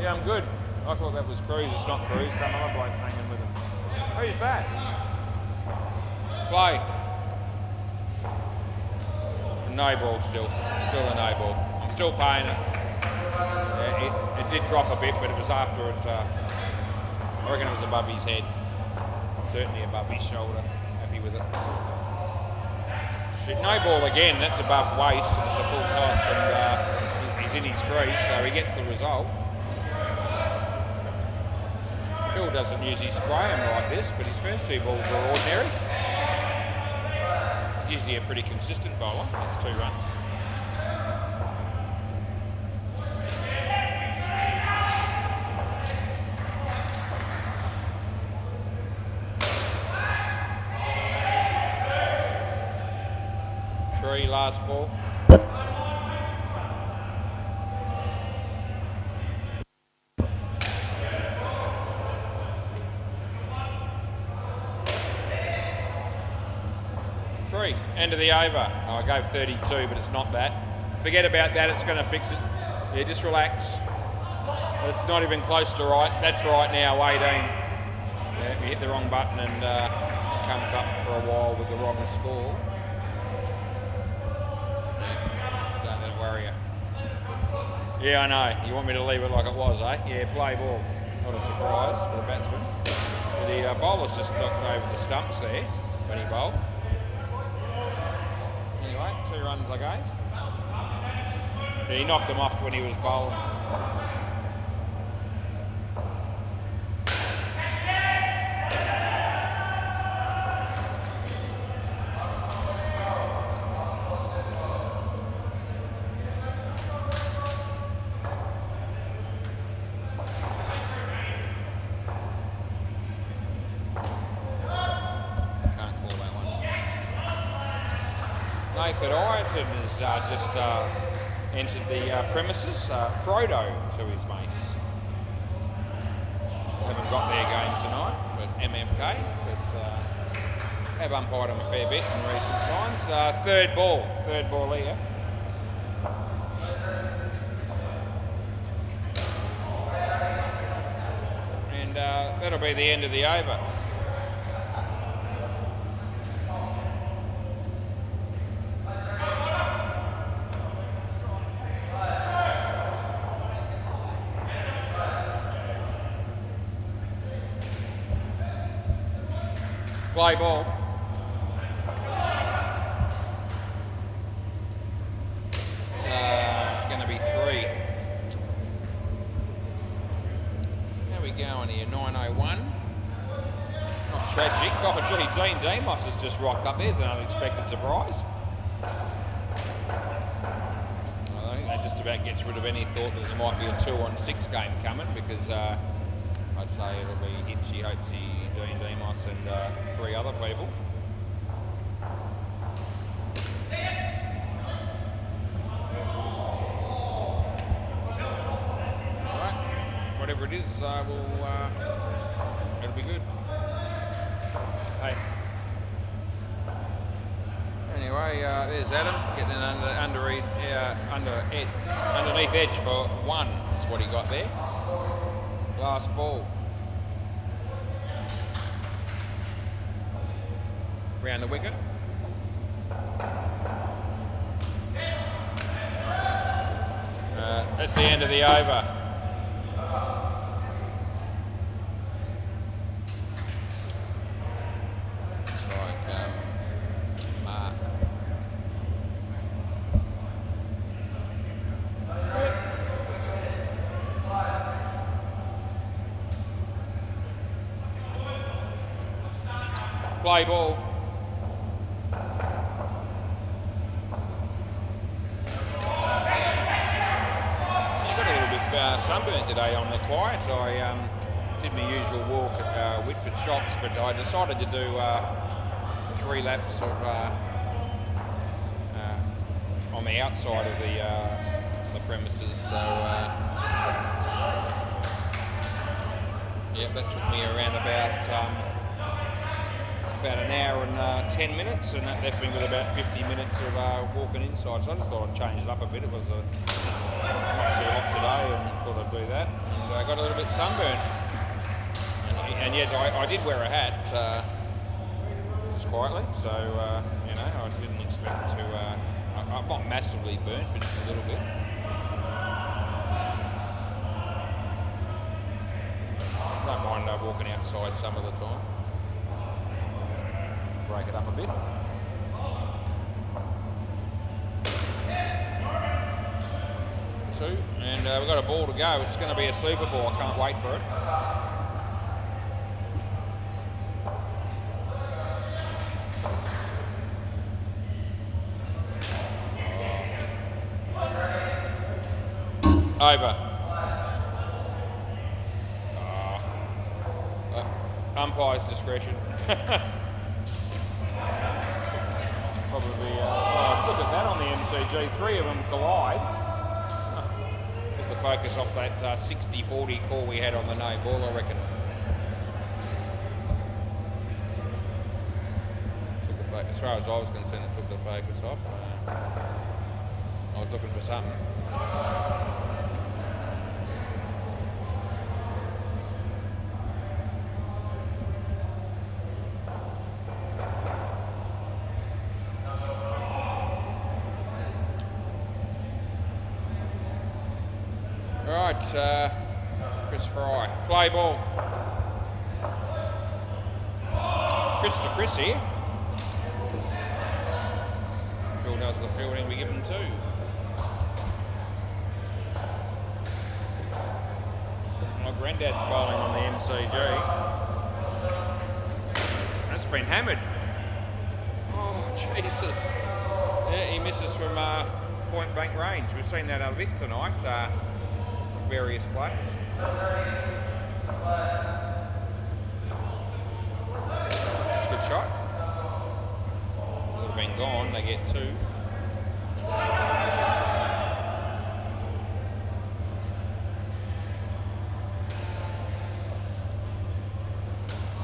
Yeah, I'm good. I thought that was Cruz. It's not Cruz. Some other bloke's hanging with him. Who's that? Play. No ball still. Still a no ball. I'm still paying it. Yeah, it did drop a bit, but it was after it. I reckon it was above his head. Certainly above his shoulder. Happy with it. Shit, no ball again. That's above waist. And it's a full toss, and he's in his crease, so he gets the result. Phil doesn't usually spray him like this, but his first two balls were ordinary. Usually a pretty consistent bowler. That's 2 runs. Three, last ball. 3, end of the over. Oh, I gave 32, but it's not that. Forget about that, it's going to fix it. Yeah, just relax. It's not even close to right. That's right now, 18. Yeah, you hit the wrong button and comes up for a while with the wrong score. Yeah, don't let it worry you. Yeah, I know. You want me to leave it like it was, eh? Yeah, play ball. Not a surprise for the batsman. The bowler's just knocked over the stumps there when he bowled. Anyway, 2 runs I gave. Yeah, he knocked him off when he was bowling. Nathan Ireton has just entered the premises. Frodo to his mates. Haven't got their game tonight, but MFK. But have umpired them a fair bit in recent times. Third ball here. And that'll be the end of the over. Play ball. It's going to be 3. How are we going here? 9:01. Not tragic. Oh, gee, Dean Demos has just rocked up. There's an unexpected surprise. I think that just about gets rid of any thought that there might be a 2-on-6 game coming, because I'd say it'll be Hitchy, Hopesy, Dean Demos and 3 other people. Alright, whatever it is, it'll be good. Hey. Anyway, there's Adam getting underneath edge for 1 is what he got there. Last ball. Round the wicket. That's the end of the over. Looks like Mark. Play ball. Sunburnt today on the quiet. I did my usual walk at Whitford Shops, but I decided to do 3 laps of on the outside of the premises. So yeah, that took me around about an hour and 10 minutes, and that left me with about 50 minutes of walking inside. So I just thought I'd change it up a bit. It was not too hot today, and thought I'd do that. And I got a little bit sunburned, and yet I did wear a hat just quietly. So you know, I didn't expect to. I'm not massively burnt, but just a little bit. Don't mind walking outside some of the time. Break it up a bit. 2, and we've got a ball to go. It's going to be a Super Ball. I can't wait for it. Over. Umpire's discretion. Probably, look at that on the MCG. 3 of them collide. Took the focus off that 60-40 call we had on the no ball, I reckon. Took the focus, as far as I was concerned, it took the focus off. I was looking for something. Right, Chris Fry. Play ball. Chris to Chris here. Phil does the fielding, we give him 2. My granddad's bowling on the MCG. That's been hammered. Oh, Jesus. Yeah, he misses from point blank range. We've seen that a bit tonight. Various players. Good shot. Would have been gone. They get 2.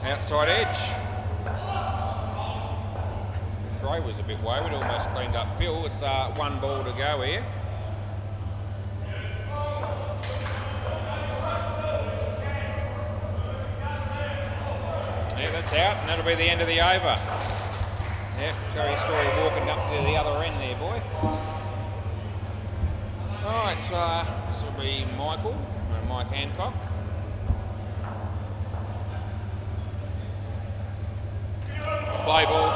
Outside edge. The throw was a bit wayward. Almost cleaned up Phil. It's 1 ball to go here. Yeah, that's out, and that'll be the end of the over. Yep, tell your story walking up to the other end there, boy. Alright, so this will be Mike Hancock. Play ball.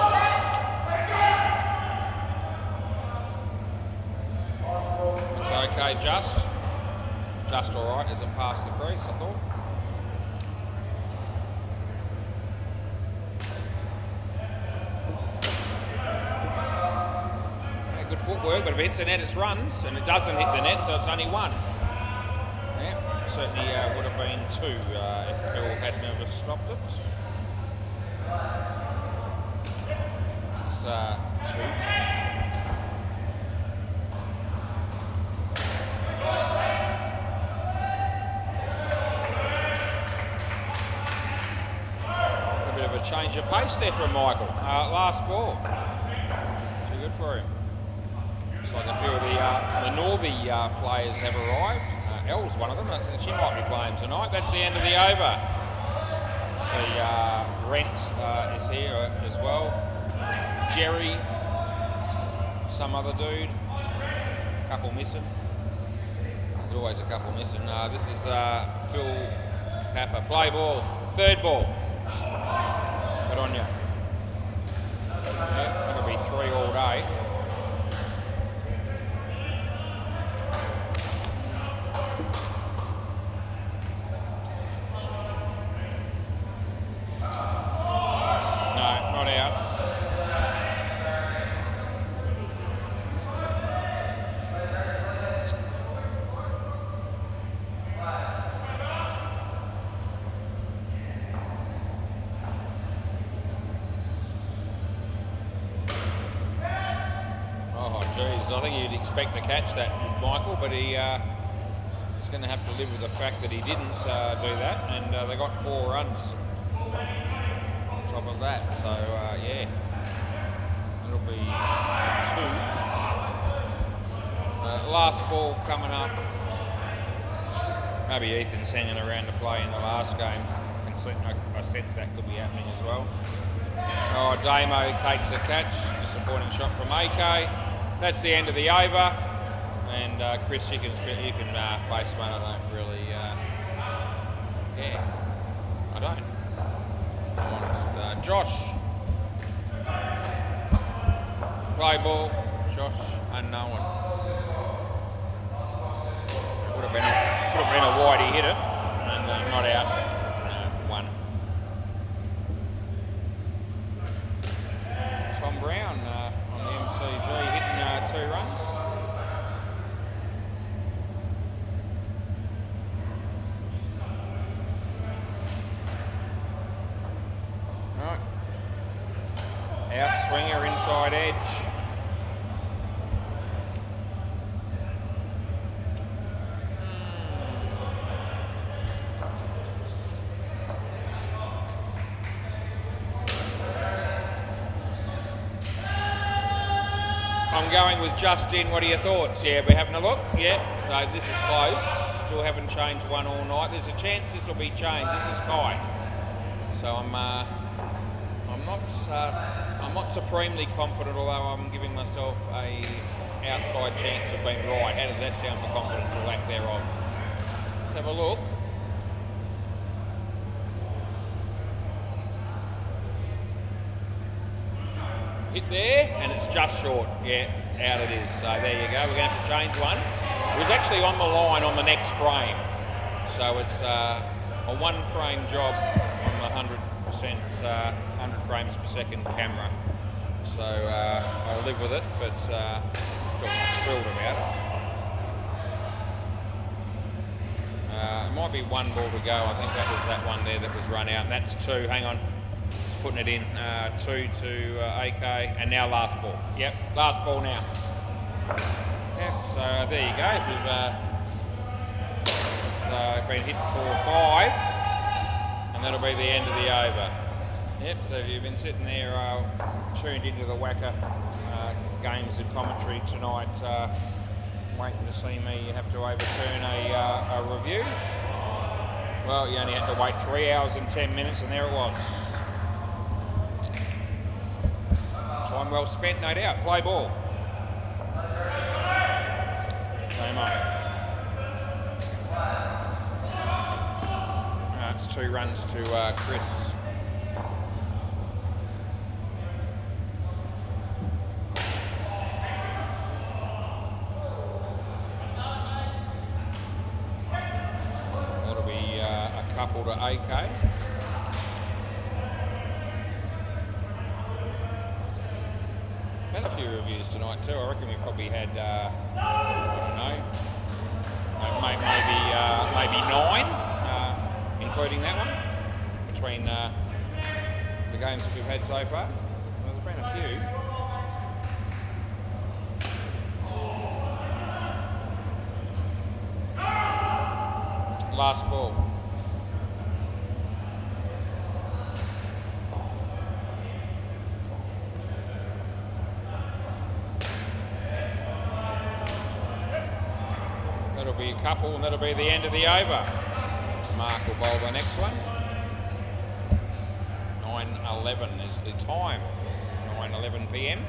It's okay, just alright as it passed the crease, I thought. Good footwork, but if it hits the net, it's runs, and it doesn't hit the net, so it's only 1. Yeah, certainly would have been 2 if Phil had never stopped it. It's 2. A bit of a change of pace there from Michael. Last ball. Too good for him. Looks like a few of the Northey players have arrived. Elle's one of them. I think she might be playing tonight. That's the end of the over. See, Brent is here as well. Jerry, some other dude. A couple missing. There's always a couple missing. This is Phil Papa. Play ball. 3rd ball. Good on you. Yep, that'll be 3 all day. geez, I think you'd expect to catch that, Michael, but he's going to have to live with the fact that he didn't do that, and they got 4 runs on top of that. So yeah, it'll be 2. Last ball coming up. Maybe Ethan's hanging around to play in the last game. I sense that could be happening as well. Oh, Damo takes a catch. Disappointing shot from AK. That's the end of the over. And Chris, you can face one. I don't really care. I don't. I'm honest. Josh. Play ball. Josh, unknown. Would have been a wide. He hit it, and not out. No, 1. Tom Brown on the MCG hitting 2 runs. Right. Out swinger, inside edge. I'm going with Justin. What are your thoughts? Yeah, we're having a look. Yeah, so this is close. Still haven't changed one all night. There's a chance this will be changed. This is tight. So I'm not supremely confident, although I'm giving myself a outside chance of being right. How does that sound for confidence or lack thereof? Let's have a look. Hit there, and it's just short. Yeah, out it is. So there you go. We're going to have to change one. It was actually on the line on the next frame. So it's a 1-frame job on the 100%, 100 frames per second camera. So I'll live with it, but still not thrilled about it. It might be 1 ball to go. I think that was that one there that was run out, and that's 2. Hang on. Putting it in, 2 to AK, and now last ball. Yep, last ball now. Yep, so there you go. It's been hit for 5, and that'll be the end of the over. Yep, so if you've been sitting there tuned into the WACA games and commentary tonight, waiting to see me have to overturn a review, well, you only had to wait 3 hours and 10 minutes, and there it was. Time well spent, no doubt. Play ball. Game on. It's 2 runs to Chris. That'll be a couple to AK. Had a few reviews tonight too. I reckon we probably had, I don't know, maybe 9, including that one, between the games that we've had so far. There's been a few. Last ball. That'll be a couple, and that'll be the end of the over. Mark will bowl the next one. 9:11 is the time. 9:11 p.m.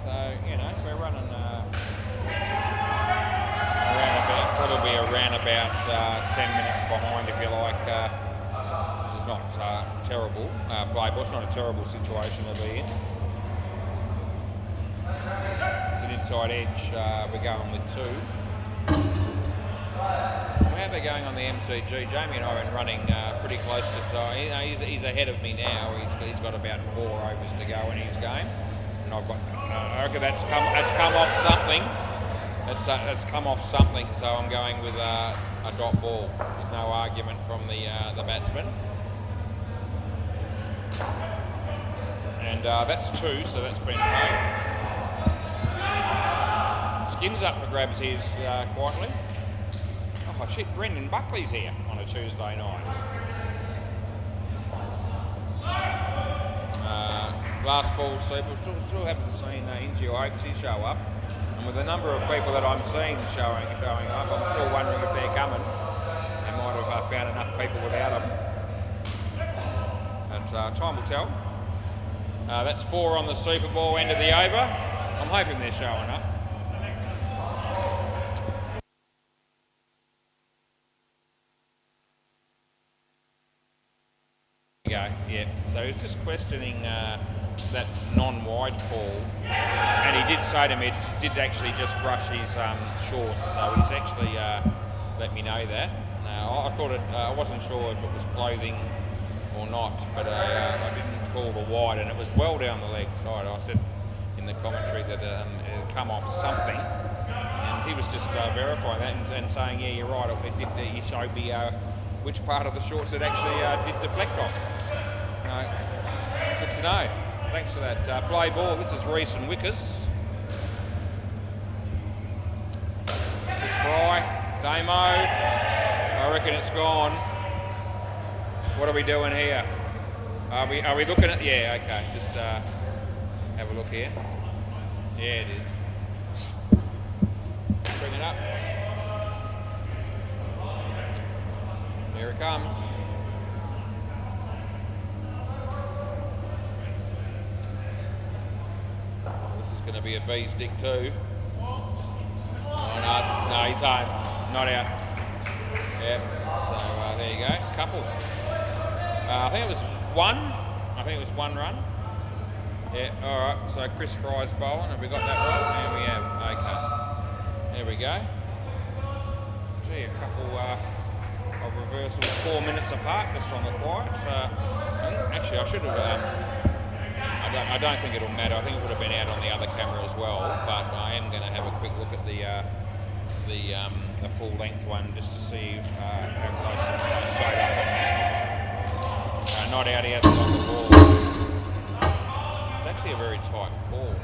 So, you know, we're running probably around about 10 minutes behind, if you like. This is not terrible play, but it's not a terrible situation to be in. It's an inside edge. We're going with 2. How they're going on the MCG? Jamie and I have been running pretty close to time. You know, he's ahead of me now. He's got about 4 overs to go in his game, and I've got. I reckon that's come off something. That's come off something. So I'm going with a dot ball. There's no argument from the batsman, and that's 2. So that's been paid. skins up for grabs here quietly. Oh shit, Brendan Buckley's here on a Tuesday night. Last ball super, still haven't seen Ingy Oakesy show up. And with the number of people that I'm seeing showing up, I'm still wondering if they're coming. They might have found enough people without them. But time will tell. That's 4 on the Super Ball end of the over. I'm hoping they're showing up. Yeah, so he's just questioning that non-wide call, and he did say to me, did actually just brush his shorts, so he's actually let me know that. I thought I wasn't sure if it was clothing or not, but I didn't call the wide, and it was well down the leg side. I said in the commentary that it had come off something, and he was just verifying that and saying, yeah, you're right, it did. He showed me which part of the shorts it actually did deflect off. Good to know. Thanks for that. Play ball. This is Reese and Wickers. This Fry, Damo. I reckon it's gone. What are we doing here? Are we looking at? Yeah, okay. Just have a look here. Yeah, it is. Bring it up. Here it comes. This is going to be a B stick too. Oh, no, he's home. Not out. Yep. So there you go. Couple. I think it was one. I think it was 1 run. Yeah. All right. So Chris Fry's bowling. Have we got that right? There we have. Okay. There we go. Gee, a couple of reversals 4 minutes apart, just on the quiet. Actually, I should have. I don't think it'll matter. I think it would have been out on the other camera as well. But I am going to have a quick look at the full length one just to see if, how close it showed up on that. Not out, he hasn't on the ball. It's actually a very tight ball,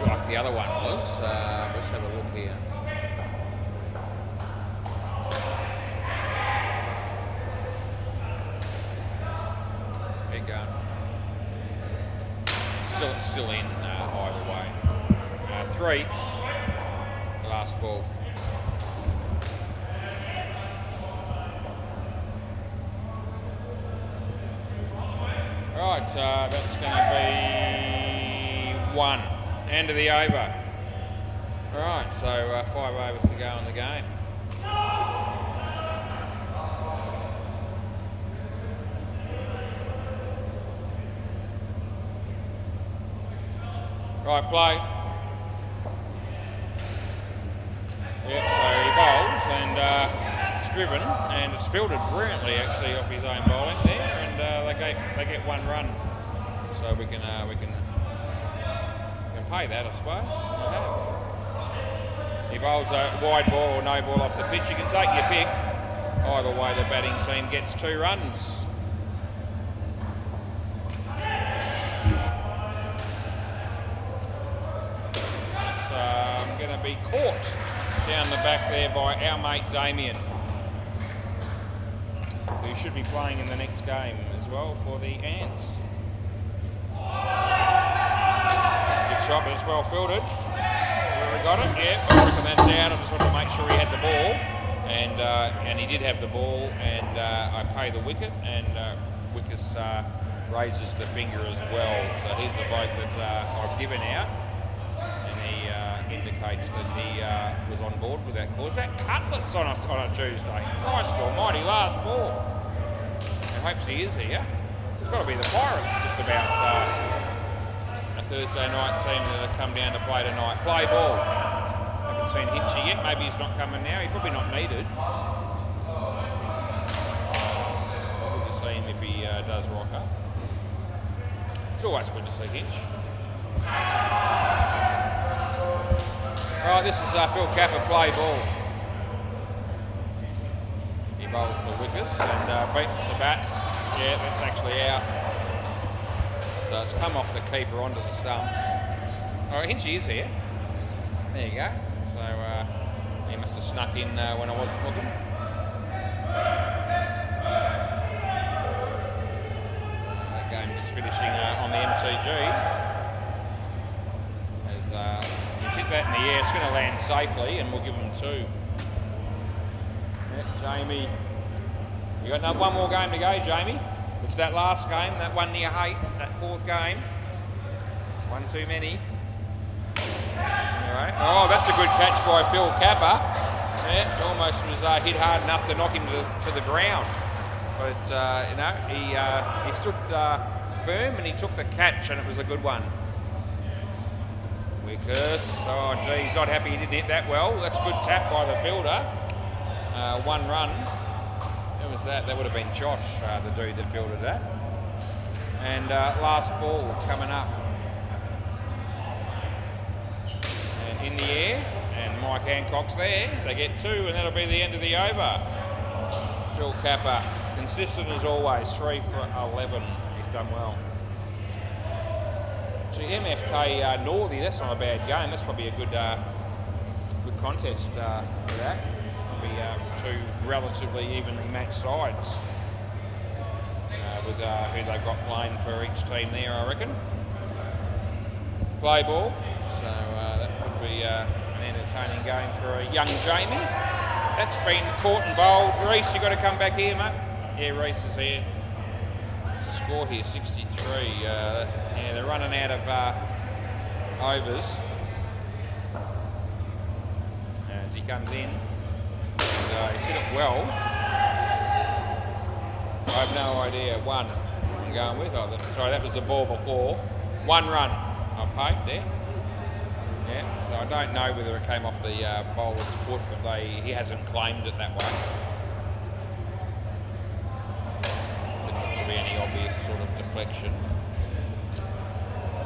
like the other one was. Let's have a look here. Keep going. Still in either way. 3. Last ball. Right, that's going to be 1. End of the over. Right, so 5 overs to go in the game. Right, play. Yep, so he bowls and it's driven and it's fielded brilliantly actually off his own bowling there, and they get 1 run, so we can pay that, I suppose. We have. He bowls a wide ball or no ball off the pitch. You can take your pick. Either way, the batting team gets 2 runs. Going to be caught down the back there by our mate Damien, who should be playing in the next game as well for the Ants. That's a good shot, but it's well fielded. Where we got it? Yeah, I reckon that's down. I just wanted to make sure he had the ball, and he did have the ball, and I pay the wicket, and Wickers raises the finger as well. So he's the bloke that I've given out. Indicates that he was on board with that cause. That Cutlet's on a Tuesday. Christ almighty, last ball. I hope he is here. It's got to be the Pirates just about a Thursday night team that have come down to play tonight. Play ball. Haven't seen Hinchy yet. Maybe he's not coming now. He's probably not needed. We'll just see him if he does rock up. It's always good to see Hinch. Right, this is Phil Capper play ball. He bowls to Wickers and beats the bat. Yeah, that's actually out. So it's come off the keeper onto the stumps. All right, Hinchy is here. There you go. So he must have snuck in when I wasn't looking. That game just finishing on the MCG. As he's hit that in the air, it's going to land safely, and we'll give him 2. Yeah, Jamie, you got another one more game to go, Jamie. It's that last game, that one near Haight, that 4th game. One too many. Anyway. Oh, that's a good catch by Phil Capper. Yeah, almost was hit hard enough to knock him to the ground. But, you know, he stood firm and he took the catch, and it was a good one. Wickers. Oh, gee, he's not happy he didn't hit that well. That's a good tap by the fielder. 1 run. Who was that? That would have been Josh, the dude that fielded that. And last ball coming up. And in the air, and Mike Hancock's there. They get 2, and that'll be the end of the over. Phil Capper, consistent as always, 3 for 11. He's done well. So MFK Northey, that's not a bad game. That's probably a good good contest for that. Probably 2 relatively evenly matched sides with who they've got playing for each team there, I reckon. Play ball, so that would be an entertaining game for a young Jamie. That's been caught and bowled. Reese, you got to come back here, mate. Yeah, Reese is here. What's the score here? 63. Yeah, they're running out of overs as he comes in. And, he's hit it well. I have no idea. 1 I'm going with. Oh, sorry, that was the ball before. 1 run. I paid there. Yeah, so I don't know whether it came off the bowler's foot, but he hasn't claimed it that way. Didn't look to be any obvious sort of deflection.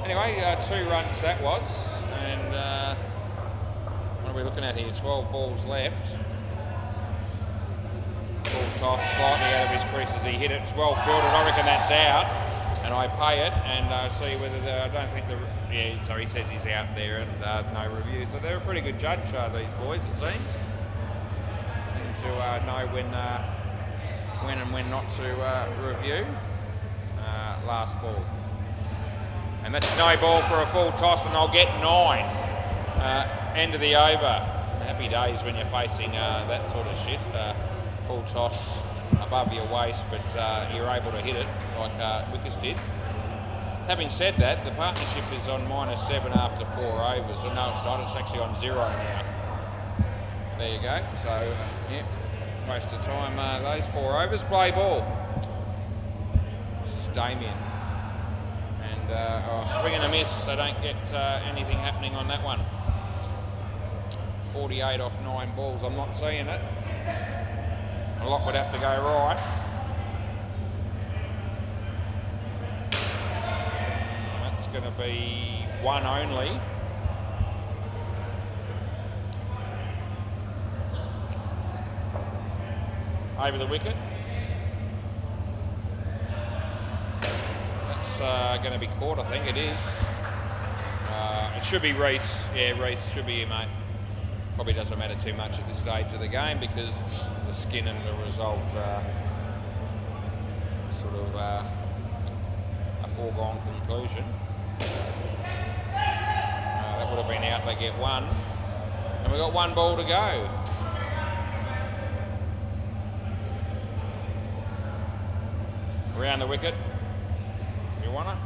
Anyway, 2 runs that was, and what are we looking at here? 12 balls left. Ball toss slightly out of his crease as he hit it. It's well fielded. I reckon that's out, and I pay it and see whether I don't think yeah. So he says he's out there and no review. So they're a pretty good judge, these boys. It seems. Seem to know when and when not to review. Last ball. And that's no ball for a full toss, and I'll get 9. End of the over. Happy days when you're facing that sort of shit. Full toss above your waist, but you're able to hit it like Wickers did. Having said that, the partnership is on -7 after 4 overs. So no, it's not. It's actually on 0 now. There you go. So, yeah, waste of time. Those 4 overs. Play ball. This is Damien. Swing and a miss. They don't get anything happening on that one. 48 off 9 balls. I'm not seeing it. A lot would have to go right. That's going to be 1 only. Over the wicket. Going to be caught, I think it is. It should be Reese. Yeah, Reese should be here, mate. Probably doesn't matter too much at this stage of the game because the skin and the result sort of a foregone conclusion. That would have been out. They get 1, and we've got 1 ball to go. Around the wicket. Wanna.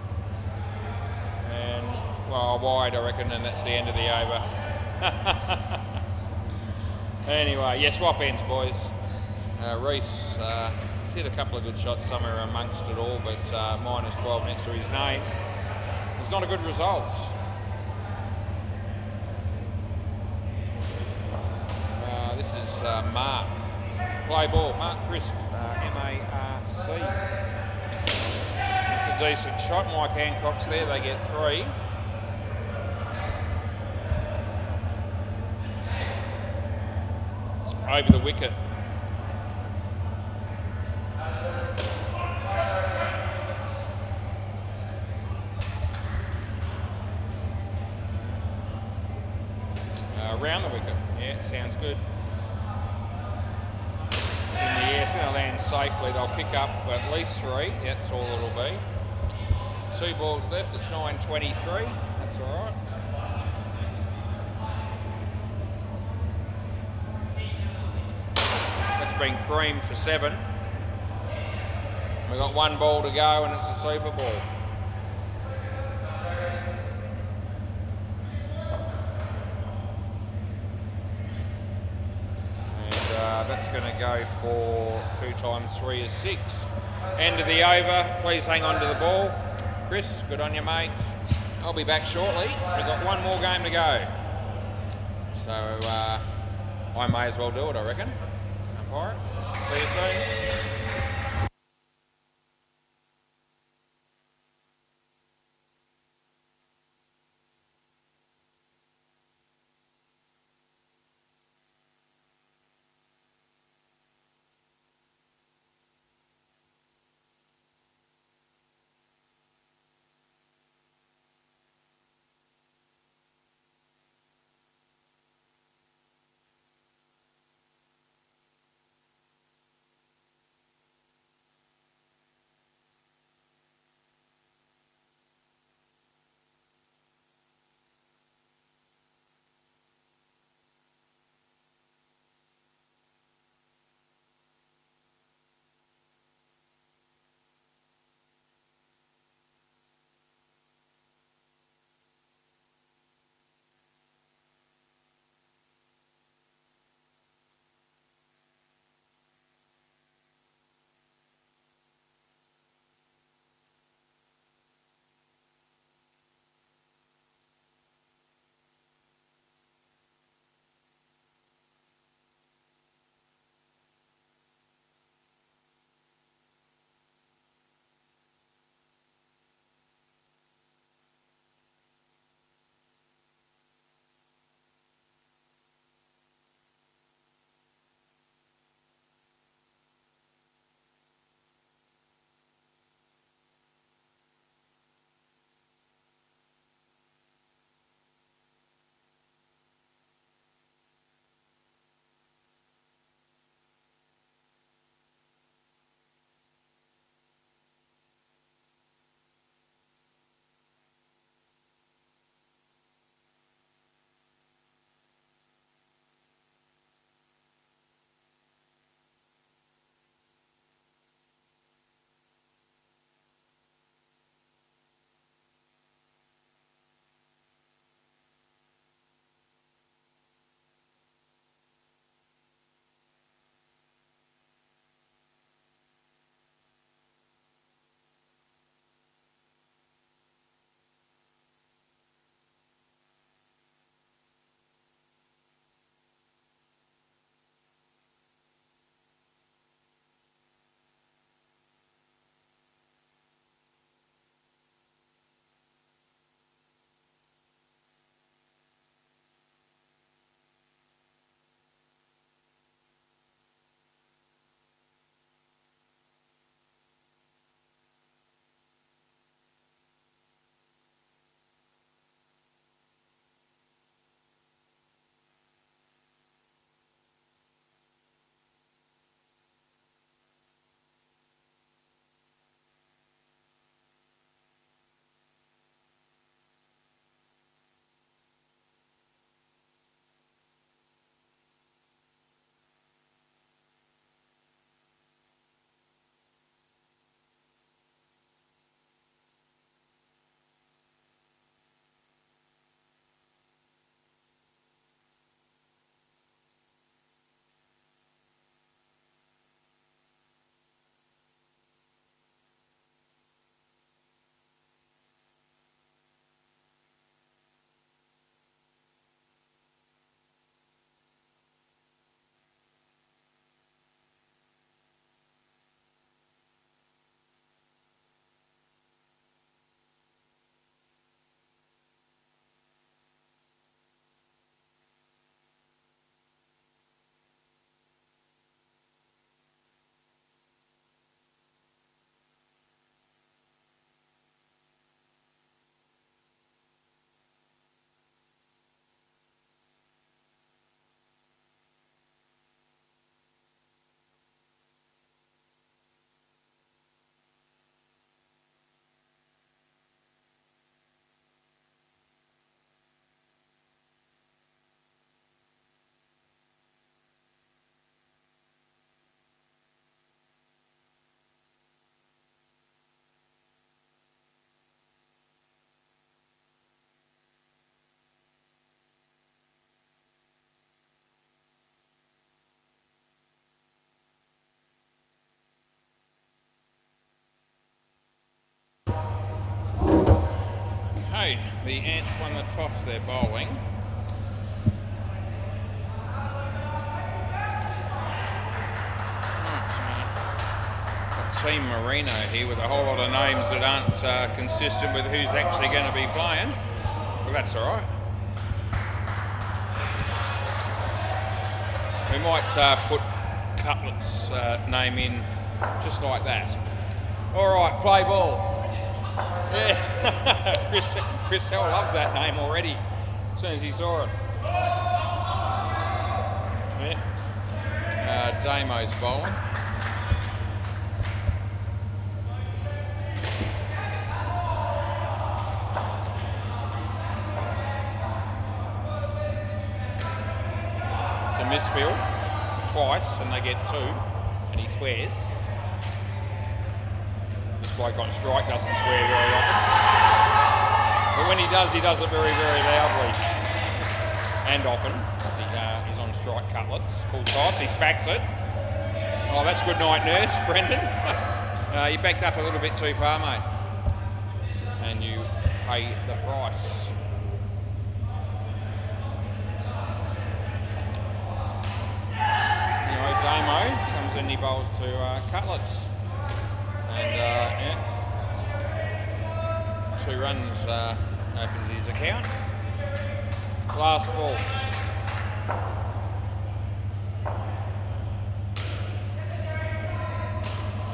And well, wide I reckon, and that's the end of the over. Anyway, yeah, swap ends, boys. Reese he's hit a couple of good shots somewhere amongst it all, but -12 next to his name. It's not a good result. This is Mark. Play ball. Mark Crisp, M-A-R-C. It's a decent shot. Mike Hancock's there. They get 3. Over the wicket. around the wicket. Yeah, sounds good. It's in the air, it's going to land safely. They'll pick up at least 3. That's all it'll be. 2 balls left, it's 9:23. That's all right. That's been creamed for 7. We've got 1 ball to go and it's a super ball. That's going to go for 2 times 3 is 6. End of the over. Please hang on to the ball. Chris, good on you, mates. I'll be back shortly. We've got 1 more game to go. So I may as well do it, I reckon. Umpire. See you soon. Okay, the Ants won the toss, they're bowling. Team Marino here with a whole lot of names that aren't consistent with who's actually going to be playing. Well, that's all right. We might put Cutlet's name in just like that. All right, play ball. Yeah, Chris Hell loves that name already as soon as he saw it. Yeah. Damo's bowling. Misfield twice and they get 2 and he swears. This bloke on strike doesn't swear very often, but when he does it very, very loudly and often as he's on strike. Cutlets, full toss, he smacks it. Oh, that's good night, nurse, Brendan. You backed up a little bit too far, mate, and you pay the price. Damo comes in, he bowls to Cutlets, and yeah, 2 runs opens his account. Last ball.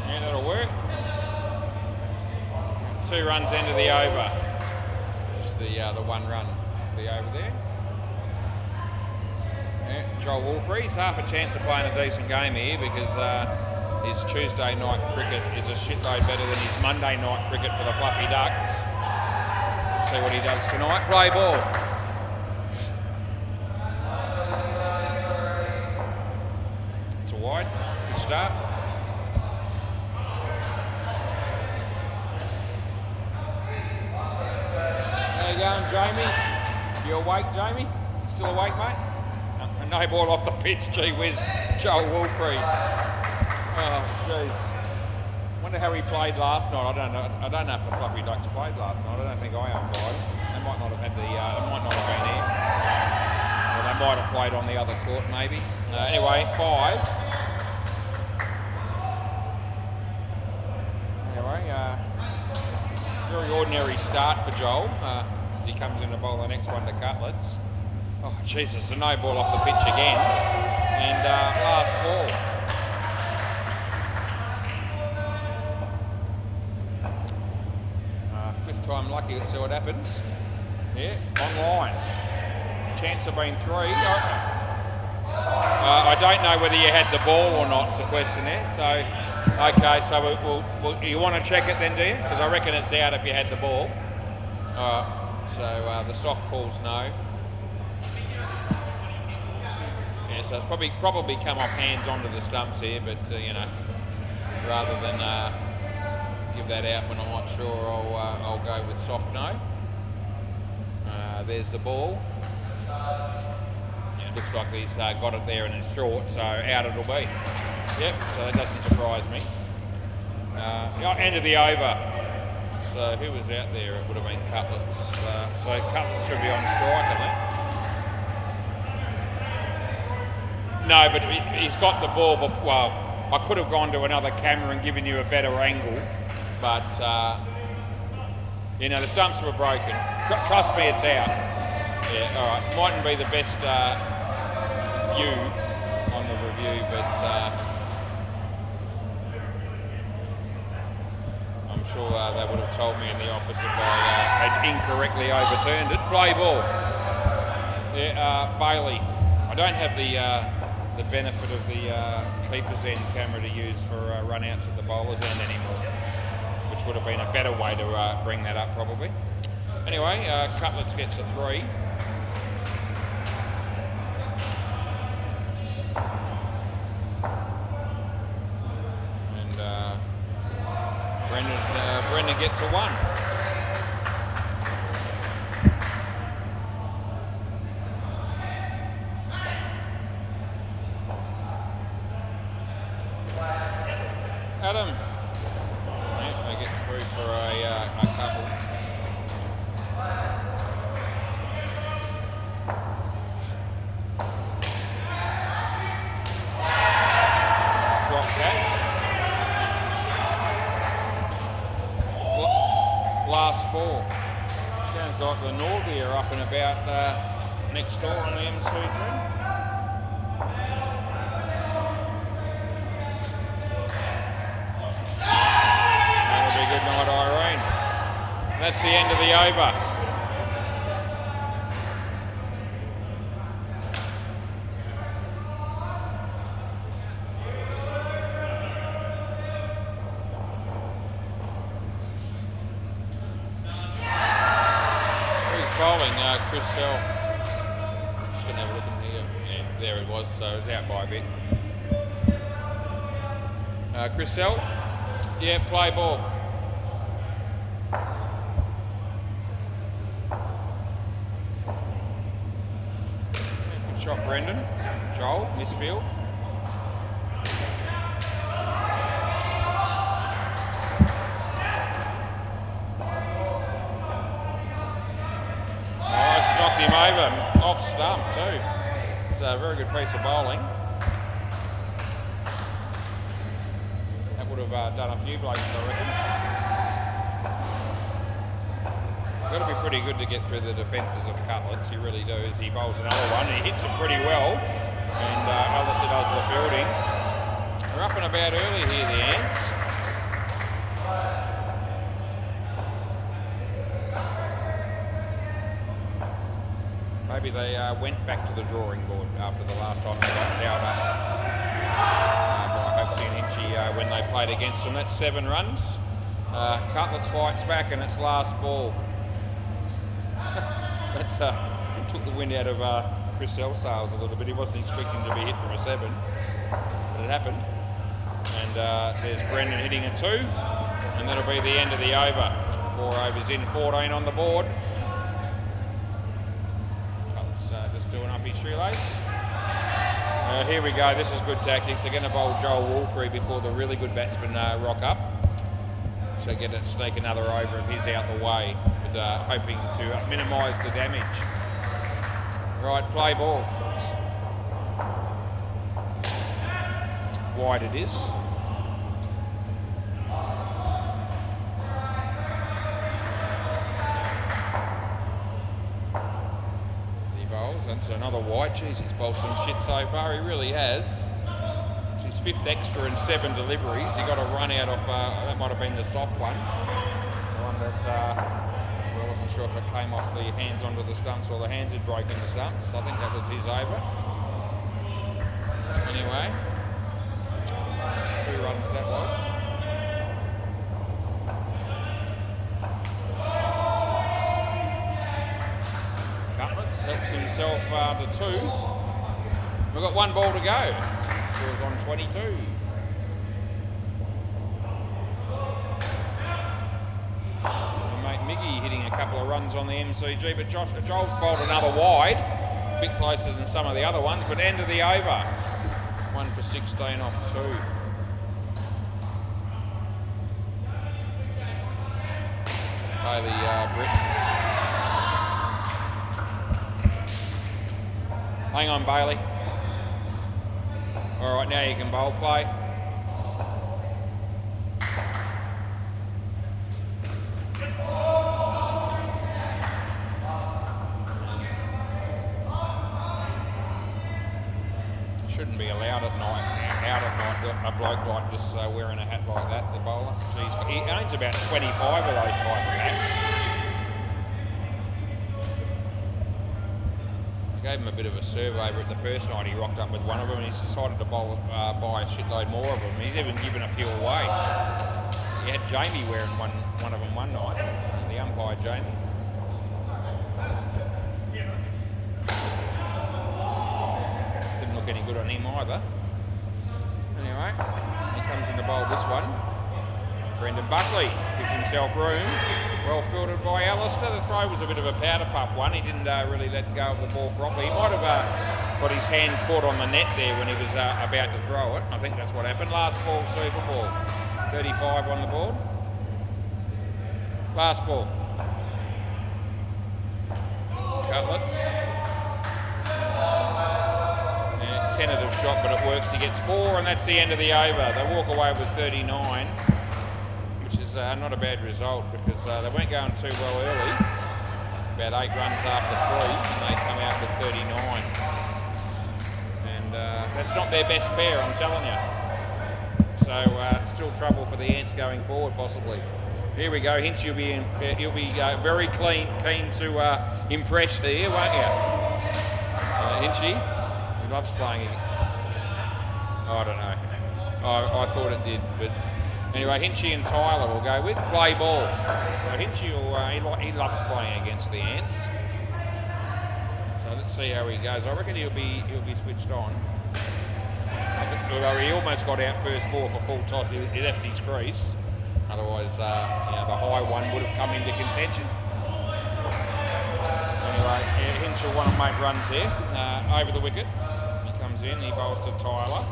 Yeah, that'll work. 2 runs into the over. Just the 1 run for the over there. Yeah, Joel Wolfrey's half a chance of playing a decent game here because his Tuesday night cricket is a shitload better than his Monday night cricket for the Fluffy Ducks. Let's see what he does tonight. Play ball. It's a wide. Good start. How you going, Jamie? You awake, Jamie? Still awake, mate? No ball off the pitch, gee whiz, Joel Wolfrey. Oh, jeez. Wonder how he played last night. I don't know if the Fluffy Ducks played last night. I don't think I umpired. They might not have had they might not have been here. Or they might have played on the other court, maybe. Anyway, 5. Anyway, very ordinary start for Joel as he comes in to bowl the next one to Cutlets. Oh, Jesus, a no ball off the pitch again. And last ball. 5th time lucky, let's see what happens. Yeah, online. Chance of being 3. I don't know whether you had the ball or not, is the question there. So, okay, so you want to check it then, do you? Because I reckon it's out if you had the ball. So the soft call's no. So it's probably come off hands onto the stumps here, but you know, rather than give that out when I'm not sure, I'll go with soft no. There's the ball. Yeah, it looks like he's got it there and it's short, so out it'll be. Yep, so that doesn't surprise me. End of the over. So who was out there? It would have been Cutlets. So Cutlets should be on strike, I think. No, but he's got the ball before. Well, I could have gone to another camera and given you a better angle, but you know, the stumps were broken. Trust me, it's out. Yeah, all right. Mightn't be the best view on the review, but I'm sure they would have told me in the office if I had incorrectly overturned it. Play ball. Yeah, Bailey. I don't have the benefit of the keeper's end camera to use for run-outs at the bowler's end anymore, which would have been a better way to bring that up probably. Anyway, Cutlets gets a 3. And Brendan gets a 1. Adam. Yeah, they get through for a couple. Sounds like the Norby are up and about next door on the MC Dream. That'll be a good night, Irene. That's the end of the over. Bowling, Chris Sell. Just going to have a look in here. Yeah, there it was, so it was out by a bit. Chris Sell. Yeah, play ball. Good shot, Brendan. Joel, misfield. Knocked him over, off stump too. It's a very good piece of bowling. That would have done a few blokes, I reckon. Got to be pretty good to get through the defences of Cutlets. He really does. He bowls another one. He hits it pretty well, and Alistair does the fielding. We're up and about early here, the Ants. Maybe they went back to the drawing board after the last time they got out by Hopesy and Hinchy when they played against them. That's 7 runs. Cutlets fights back and it's last ball. That took the wind out of Chris Elsales a little bit. He wasn't expecting to be hit from a 7, but it happened. And there's Brendan hitting a 2, and that'll be the end of the over. 4 overs in, 14 on the board. Just doing up his shoelace. Here we go. This is good tactics. They're going to bowl Joel Wolfrey before the really good batsmen rock up. So sneak another over of his out the way, but hoping to minimise the damage. Right, play ball. Wide it is. That's another wide. Jeez, he's bowled some shit so far. He really has. It's his 5th extra in 7 deliveries. He got a run out of, that might have been the soft one. The one that, I wasn't sure if it came off the hands onto the stumps or the hands had broken the stumps. I think that was his over. Anyway, 2 runs that was. Helps himself to 2. We've got 1 ball to go. Scores on 22. Mate Miggy hitting a couple of runs on the MCG, but Joel's bowled another wide. A bit closer than some of the other ones, but end of the over. 1 for 16 off 2. Play the Brit. Hang on, Bailey. All right, now you can bowl play. Shouldn't be allowed at night. Out at night, a bloke like just wearing a hat like that, the bowler. Jeez, he owns about 25 of those type of hats. Gave him a bit of a serve over it the first night. He rocked up with one of them, and he's decided to bowl, buy a shitload more of them. He's even given a few away. He had Jamie wearing one of them one night, the umpire Jamie. Didn't look any good on him either. Anyway, he comes in to bowl this one. Brendan Buckley gives himself room. Well fielded by Alistair. The throw was a bit of a powder puff one. He didn't really let go of the ball properly. He might have got his hand caught on the net there when he was about to throw it. I think that's what happened. Last ball, super ball. 35 on the board. Last ball. Cutlets. Yeah, tentative shot, but it works. He gets 4, and that's the end of the over. They walk away with 39. Which is not a bad result because they weren't going too well early. had 8 runs after 3, and they come out with 39. And that's not their best pair, I'm telling you. So still trouble for the Ants going forward, possibly. Here we go. Hinch, you'll be very keen to impress here, won't you? Hinchy, he loves playing it. I don't know. I thought it did, but anyway, Hinchy and Tyler will go with play ball. So Hinchy he loves playing against the Ants. So let's see how he goes. I reckon he'll be switched on. Although he almost got out first ball for full toss, he left his crease. Otherwise, the high one would have come into contention. Anyway, Hinch will want to make runs here. Over the wicket, he comes in, he bowls to Tyler.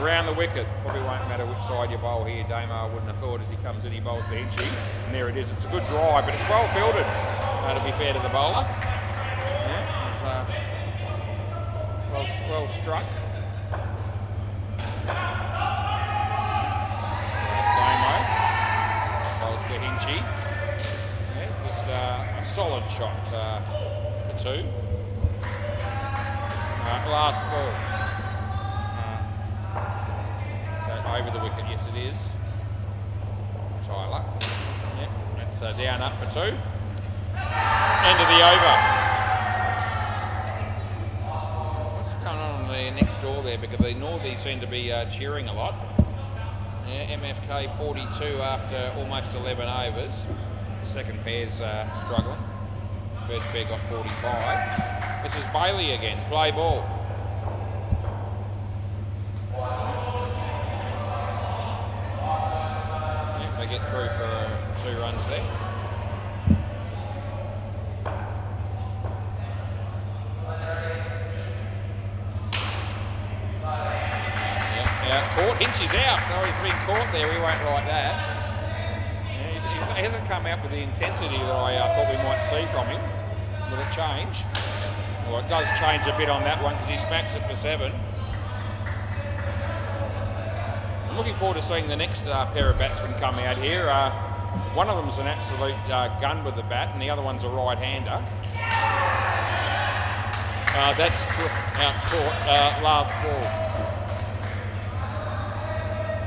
Around the wicket, probably won't matter which side you bowl here. Damo, I wouldn't have thought, as he comes in, he bowls to Hinchy. And there it is. It's a good drive, but it's well fielded, to be fair to the bowler. Yeah, it's well struck. Damo bowls to Hinchy. Yeah, just a solid shot for 2. Last ball. Over the wicket, yes it is. Tyler. Yep, that's down up for 2. End of the over. What's going on the next door there? Because the Northies seem to be cheering a lot. Yeah, MFK 42 after almost 11 overs. The second pair's struggling. First pair got 45. This is Bailey again. Play ball. Get through for 2 runs there. Yeah, caught. Hinchy's out. No, he's been caught there. He won't like that. Yeah, he hasn't come out with the intensity that I thought we might see from him. Will it change? Well, it does change a bit on that one because he smacks it for 7. I'm looking forward to seeing the next pair of batsmen come out here. One of them's an absolute gun with the bat, and the other one's a right-hander. That's out caught last ball.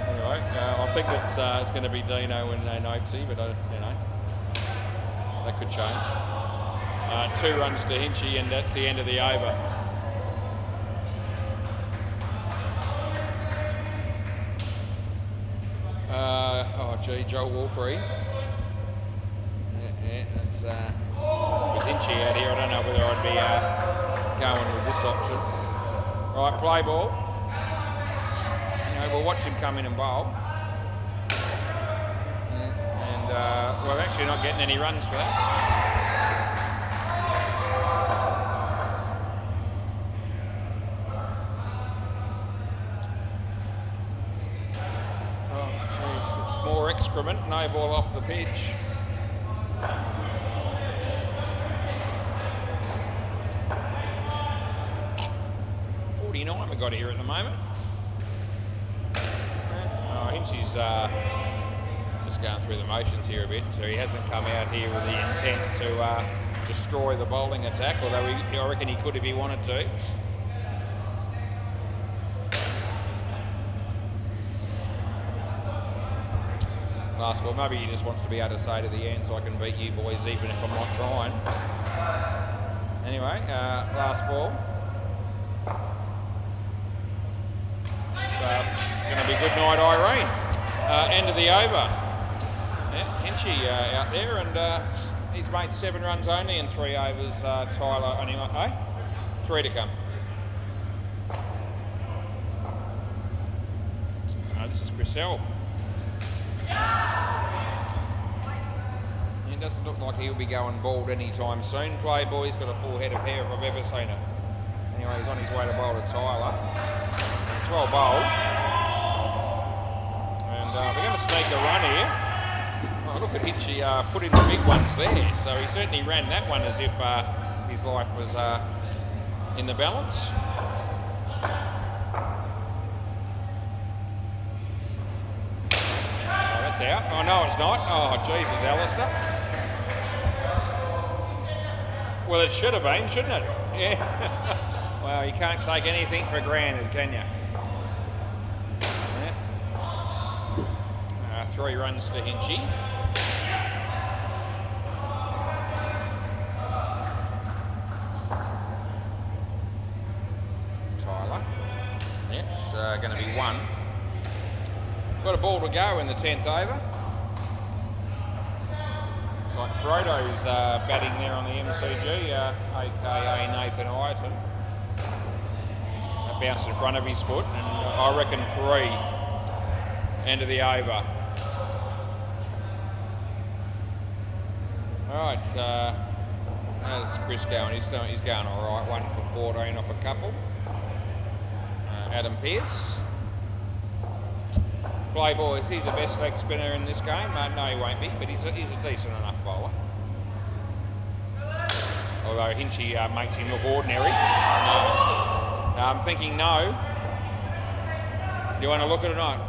Anyway, I think it's going to be Dino and Nopesy, but that could change. 2 runs to Hinchy, and that's the end of the over. Joel Wolfrey. Yeah, that's with Hinchy out here. I don't know whether I'd be going with this option. Right, play ball. We'll watch him come in and bowl. And we're actually not getting any runs for that. More excrement, no ball off the pitch. We've got here at the moment. Hinchy's just going through the motions here a bit, so he hasn't come out here with the intent to destroy the bowling attack, although I reckon he could if he wanted to. Last ball, maybe he just wants to be able to say to the Ants, I can beat you boys even if I'm not trying. Anyway, last ball. It's going to be good night, Irene. End of the over. Yeah, Hinchy out there, and he's made 7 runs only in 3 overs. Tyler, only 3 to come. This is Chriselle. It doesn't look like he'll be going bald anytime soon. Playboy's got a full head of hair if I've ever seen it. Anyway, he's on his way to bowl to Tyler. It's well bowled. And we're going to sneak a run here. Oh, look at Hinchy put in the big ones there. So he certainly ran that one as if his life was in the balance. out. Oh, no, it's not. Oh, Jesus, Alistair. Well, it should have been, shouldn't it? Yeah. Well, you can't take anything for granted, can you? Yeah. 3 runs to Hinchy. Tyler. It's going to be 1. Got a ball to go in the 10th over. Looks like Frodo's batting there on the MCG, aka Nathan Ireton. That bounced in front of his foot, and I reckon 3. End of the over. Alright, how's Chris going? He's going alright. 1 for 14 off a couple. Adam Pearce. Play ball, is he the best leg spinner in this game? No, he won't be, but he's a decent enough bowler. Although Hinchy makes him look ordinary. No, I'm thinking no. Do you want to look at it or not?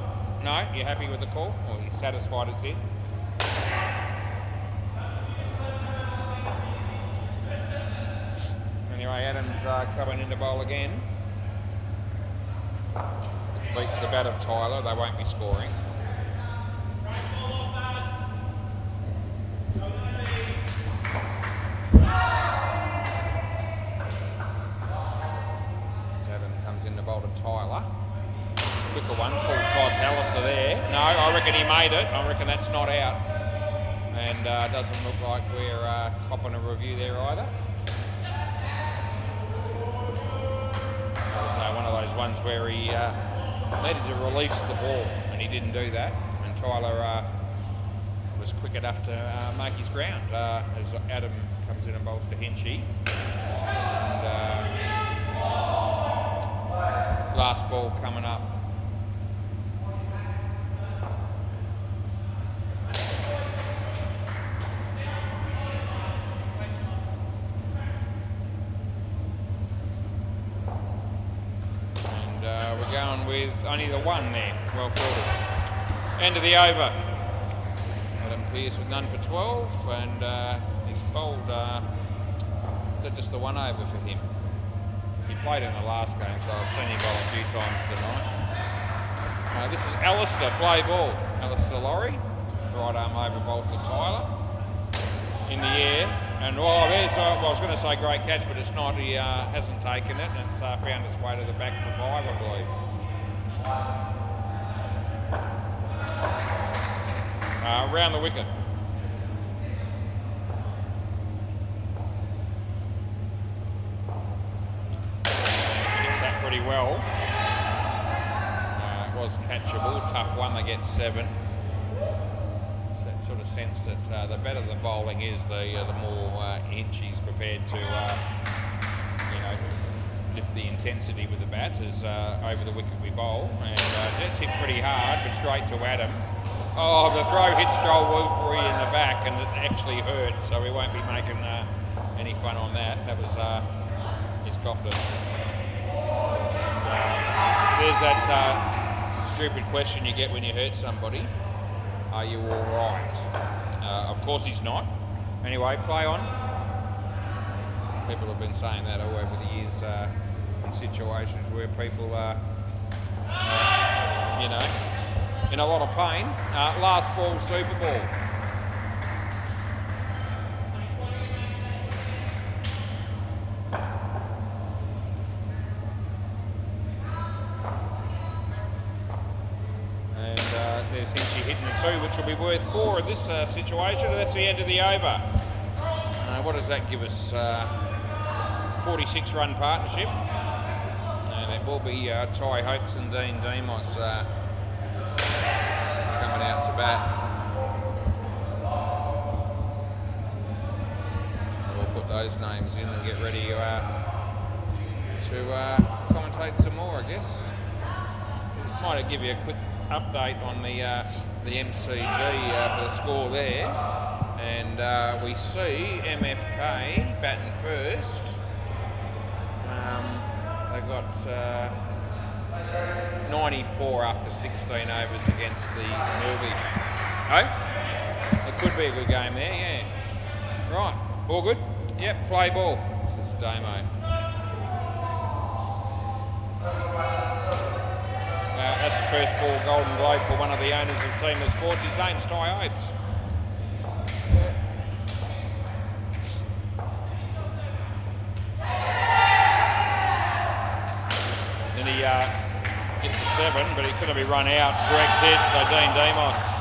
No? You're happy with the call? Or you're satisfied it's in? Anyway, Adam's coming in to bowl again. Beats the bat of Tyler, they won't be scoring. So Adam comes in to bowl to Tyler. Quicker one, full toss, Alistair there. No, I reckon he made it. I reckon that's not out. And doesn't look like we're copping a review there either. That was one of those ones where he needed to release the ball, and he didn't do that. And Tyler was quick enough to make his ground as Adam comes in and bowls to Hinchy. And last ball coming up. We're going with only the 1 there. Well fielded. End of the over. Adam Pearce with none for 12, and he's bowled. Is that just the 1 over for him? He played in the last game, so I've seen him bowl a few times tonight. This is Alistair, play ball. Alistair Laurie, right arm over bowls to Tyler. In the air, and there's, well, I was going to say great catch, but it's not. He hasn't taken it, and it's found its way to the back for 5, I believe. Round the wicket. Hits that pretty well. It was catchable, tough one, they get 7. That sort of sense that the better the bowling is, the more Hinchy's prepared to, lift the intensity with the bat as over the wicket we bowl. And that's hit pretty hard, but straight to Adam. Oh, the throw hits Joel Wilbury in the back, and it actually hurt, so we won't be making any fun on that. That was his copped it. There's that stupid question you get when you hurt somebody. Are you all right? Of course he's not. Anyway, play on. People have been saying that all over the years in situations where people are, in a lot of pain. Last ball, Super Ball. There's Hinchy hitting the 2, which will be worth 4 in this situation, and that's the end of the over. What does that give us? 46-run partnership, and it will be Ty Hopes and Dean Demos coming out to bat. We'll put those names in and get ready to commentate some more, I guess. Might give you a quick update on the MCG for the score there, and we see MFK batting first. They got 94 after 16 overs against the Milby. Oh, it could be a good game there, yeah. Right, all good? Yep, play ball. This is Damo. That's the first ball Golden Globe for one of the owners of Seamless Sports. His name's Ty Oates. Then he gets a 7, but he couldn't be run out. Direct hit, so Dean Demos.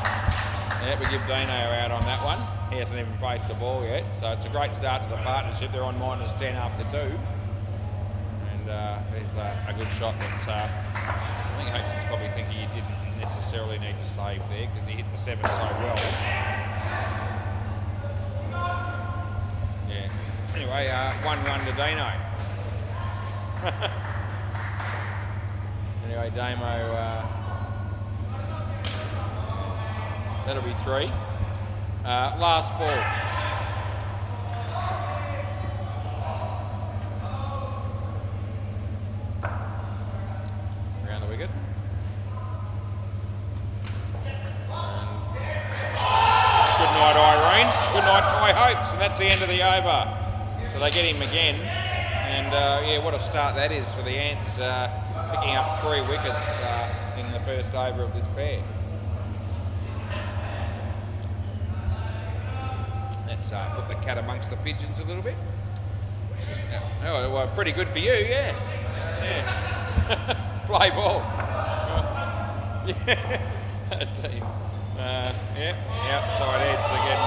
Yeah, we give Dino out on that one. He hasn't even faced the ball yet, so it's a great start to the partnership. They're on -10 after 2. And there's a good shot that I think Hopes is probably thinking he didn't necessarily need to save there because he hit the 7 so well. Yeah. Anyway, 1 run to Dino. Anyway, Damo, that'll be 3. Last ball. Around the wicket. Good night, Irene. Good night, Ty Hopes. And that's the end of the over. So they get him again. And yeah, what a start that is for the Ants, picking up 3 wickets in the first over of this pair. Let's put the cat amongst the pigeons a little bit. Oh, well, pretty good for you, yeah. Yeah. Play ball. Yeah, side edge again.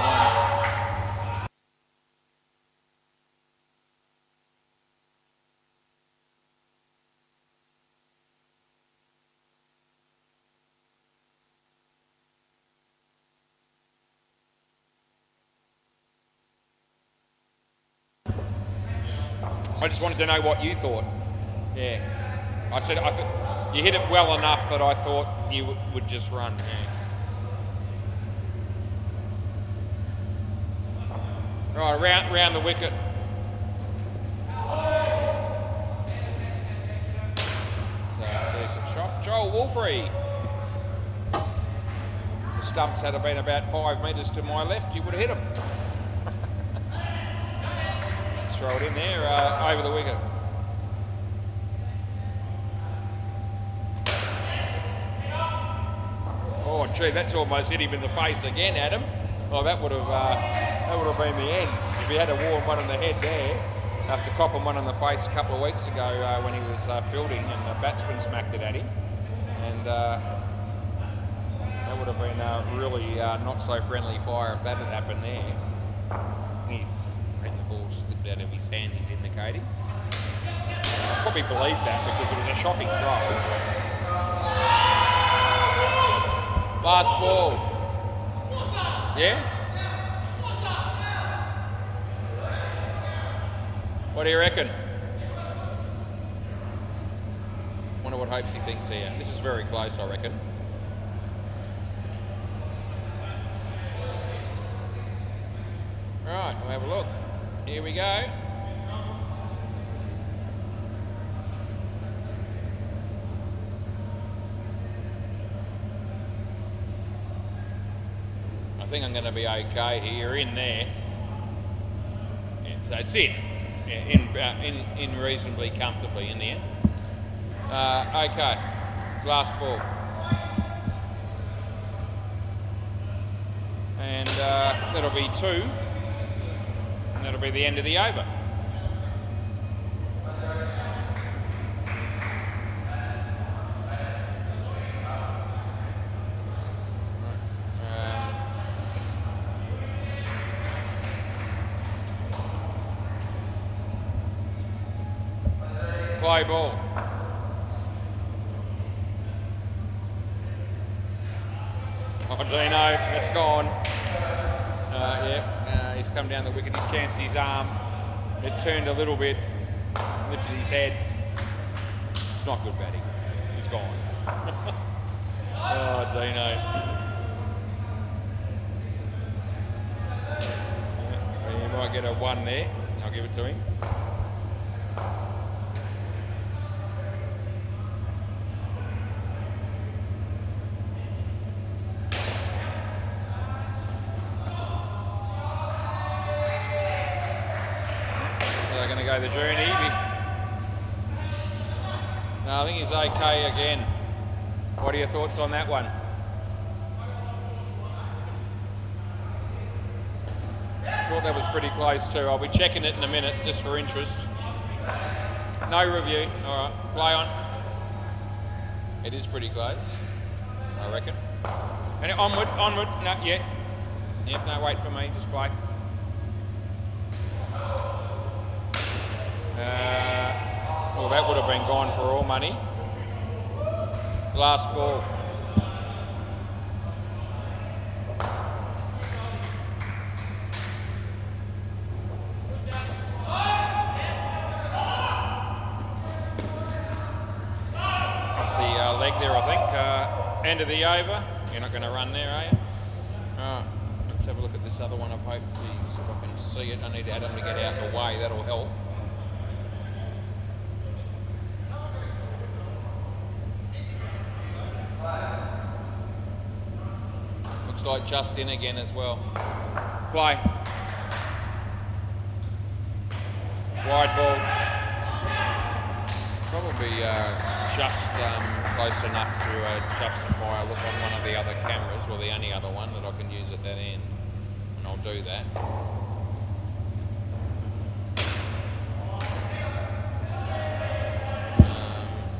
I just wanted to know what you thought. Yeah. I said you hit it well enough that I thought you would just run. Yeah. Right, round the wicket. So there's a shot. Joel Wolfrey. If the stumps had been about 5 metres to my left, you would have hit him. Throw it in there, over the wicket. Oh, gee, that's almost hit him in the face again, Adam. Oh, that would have been the end. If he had a warm one on the head there, after copping one on the face a couple of weeks ago when he was fielding and the batsman smacked it at him, and that would have been really not so friendly fire if that had happened there. Slipped out of his hand, he's indicating. I probably believe that because it was a shocking throw. Last ball. Yeah? What do you reckon? Wonder what Hopes he thinks here. This is very close, I reckon. Right, we'll have a look. Here we go. I think I'm going to be okay here, in there. Yeah, so it's in. Yeah, in reasonably comfortably in the end. Okay, last ball. And that'll be 2. And that'll be the end of the over. Play ball. Oh, Dino, that's gone. He's come down the wicket, he's chanced his arm, it turned a little bit, lifted his head. It's not good batting, he's gone. Oh, Dino. He might get a 1 there, I'll give it to him. go the journey. No, I think he's okay again. What are your thoughts on that one? Thought that was pretty close too. I'll be checking it in a minute just for interest. No review. All right, play on. It is pretty close, I reckon. And onward. No, yeah. Yep, no, wait for me. Just play. Well, that would have been gone for all money. Last ball. Off the leg there, I think. End of the over. You're not going to run there, are you? Alright, let's have a look at this other one. I hope see if I can see it. I need Adam to get out of the way. That'll help. Looks like just in again as well. Play. Wide ball. Probably just close enough to justify a look on one of the other cameras, or the only other one that I can use at that end, and I'll do that.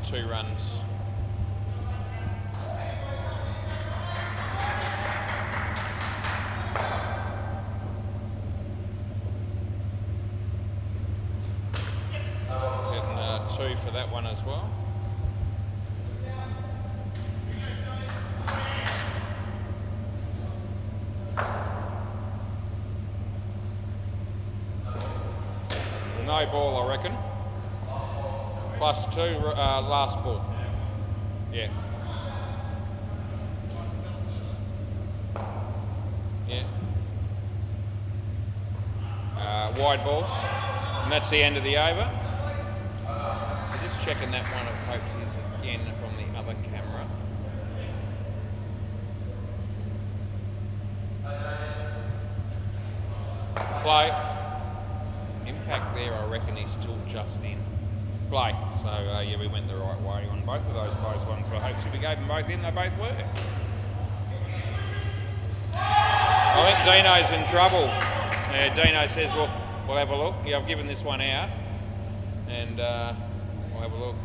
2 runs. Getting 2 for that one as well. No ball, I reckon. +2, last ball. Yeah. Yeah. Wide ball. And that's the end of the over. So just checking that one of Hope's again from the other camera. Play. Impact there, I reckon he's still just in. Play. So yeah, we went the right way on both of those close ones. So I hope if we gave them both in, they both were. I think Dino's in trouble. Yeah, Dino says, well, we'll have a look. Yeah, I've given this one out, and we'll have a look.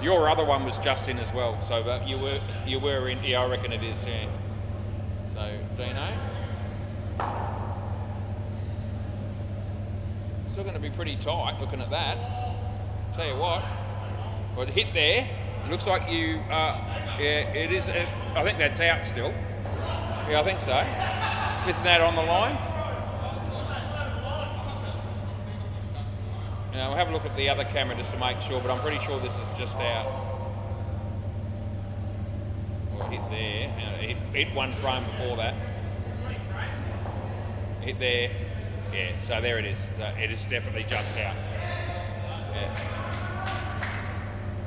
Your other one was just in as well, so you were in. Yeah, I reckon it is. Yeah. So Dino. Still going to be pretty tight looking at that. Tell you what, well, it hit there. It looks like you, yeah, it is, I think that's out still. Yeah, I think so. Isn't that on the line? Now, we'll have a look at the other camera just to make sure, but I'm pretty sure this is just out. Well, it hit there. It hit one frame before that. Hit there. Yeah, so there it is. So it is definitely just out. Yeah.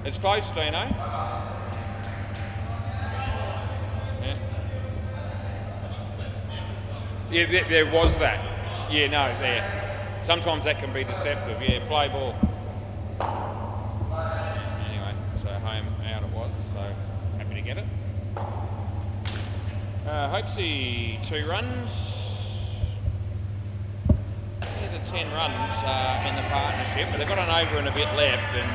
It's close, Dino. Yeah, there was that. Yeah, no, there. Sometimes that can be deceptive. Yeah, play ball. Anyway, so home out it was, so happy to get it. Hopesy 2 runs. 10 runs in the partnership, but they've got an over and a bit left, and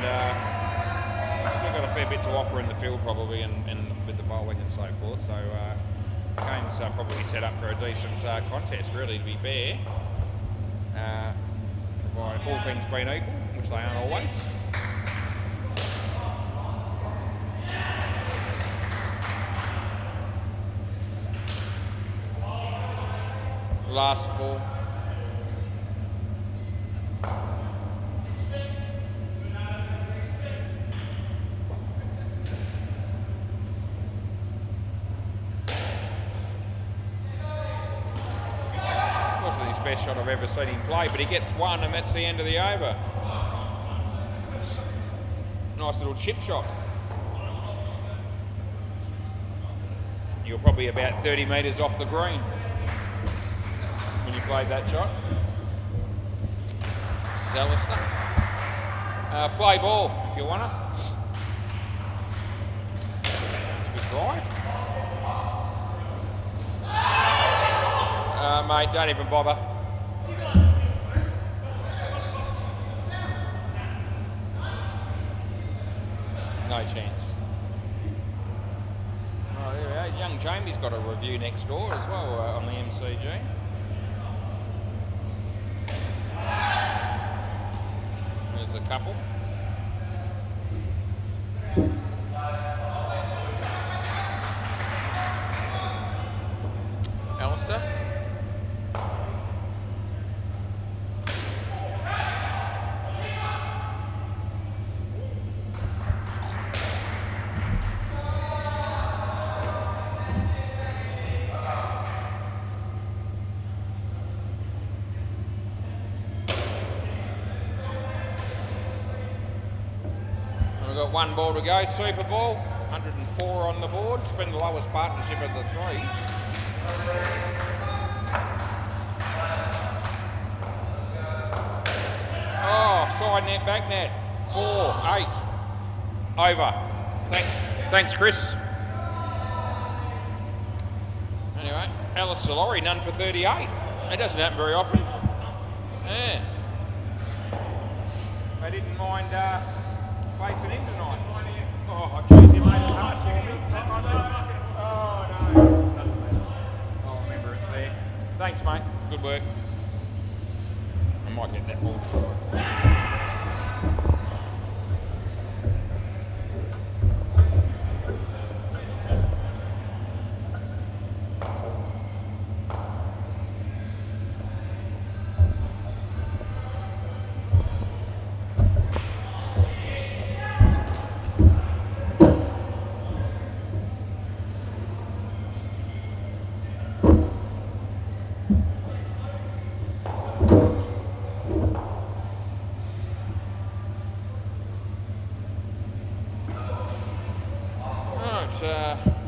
still got a fair bit to offer in the field probably, and with the bowling and so forth. So game's probably set up for a decent contest, really, to be fair. Provided all things being equal, which they aren't always. Last ball. Best shot I've ever seen him play, but he gets 1 and that's the end of the over. Nice little chip shot. You're probably about 30 metres off the green when you played that shot. is Alistair. Play ball if you want it. That's a good drive. Mate, don't even bother. No chance. Oh, there we go. Young Jamie's got a review next door as well on the MCG. There's a couple. Alistair. We've got one ball to go, Super Ball, 104 on the board. It's been the lowest partnership of the three. Oh, side net, back net, 4, 8, over. Thanks, Chris. Anyway, Alistair Lorry, none for 38. That doesn't happen very often. Yeah. I didn't mind facing him tonight. Oh, geez, you made it hard for me. Oh, no. I'll remember it's there. Thanks, mate. Good work. I might get that ball.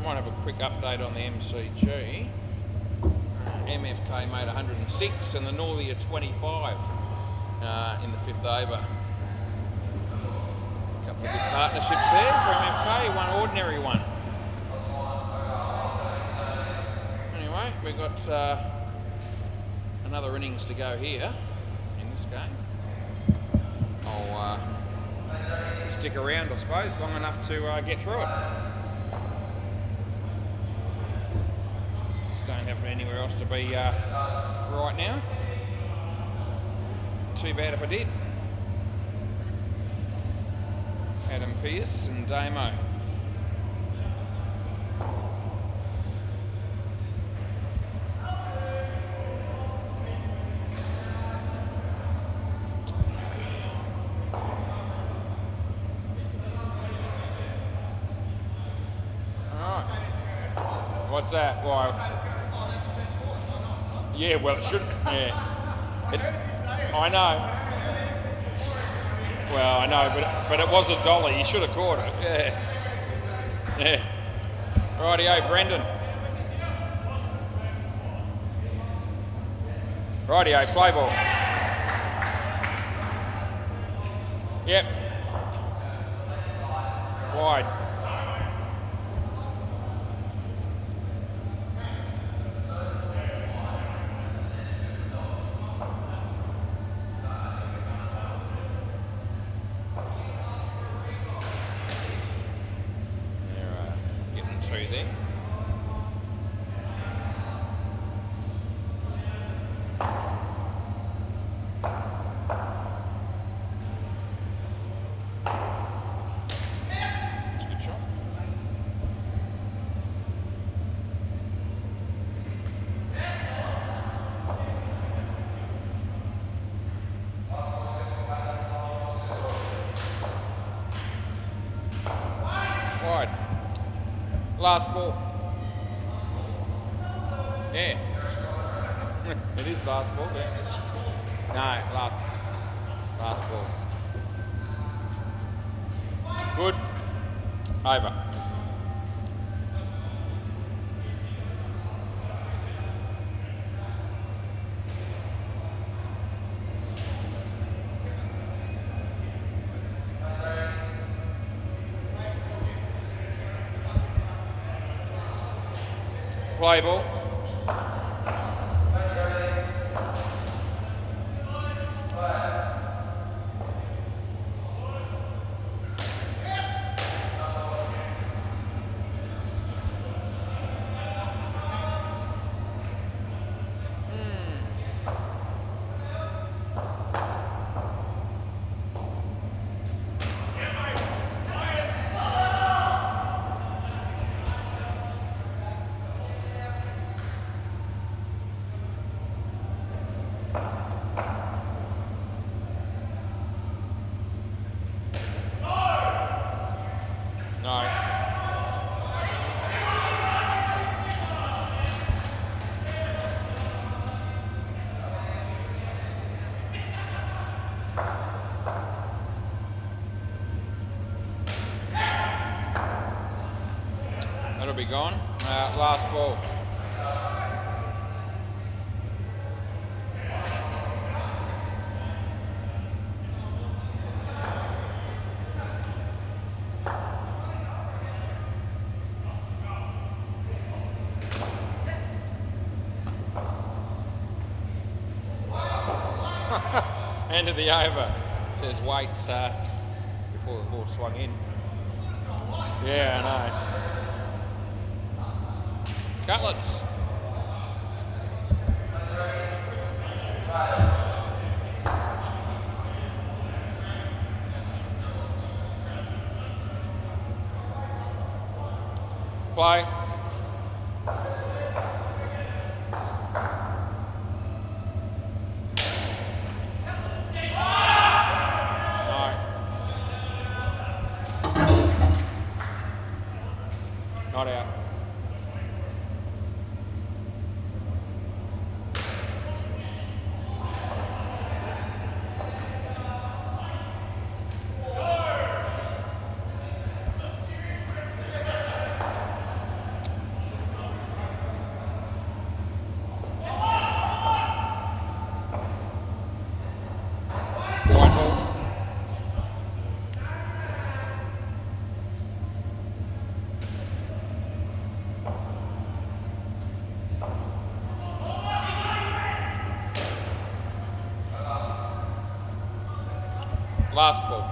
Might have a quick update on the MCG. MFK made 106 and the Northia 25 in the 5th over. A couple of good partnerships there for MFK, one ordinary one. Anyway, we've got another innings to go here in this game. I'll stick around, I suppose, long enough to get through it. Don't have anywhere else to be right now. Too bad if I did. Adam Pearce and Damo. Alright. What's that? Well, yeah, well, it should. Yeah, I know. Well, I know, but it was $1. You should have caught it. Yeah. Rightio, Brendan. Rightio, play ball. Yep. Wide. There. That's a good shot. Wide. Last ball. Yeah. It is last ball. Yeah. No, last ball. Good. Over. Play ball. That'll be gone. Last ball. End of the over. Says wait before the ball swung in. Yeah, I know. Cutlets. Play. Not out. Last ball.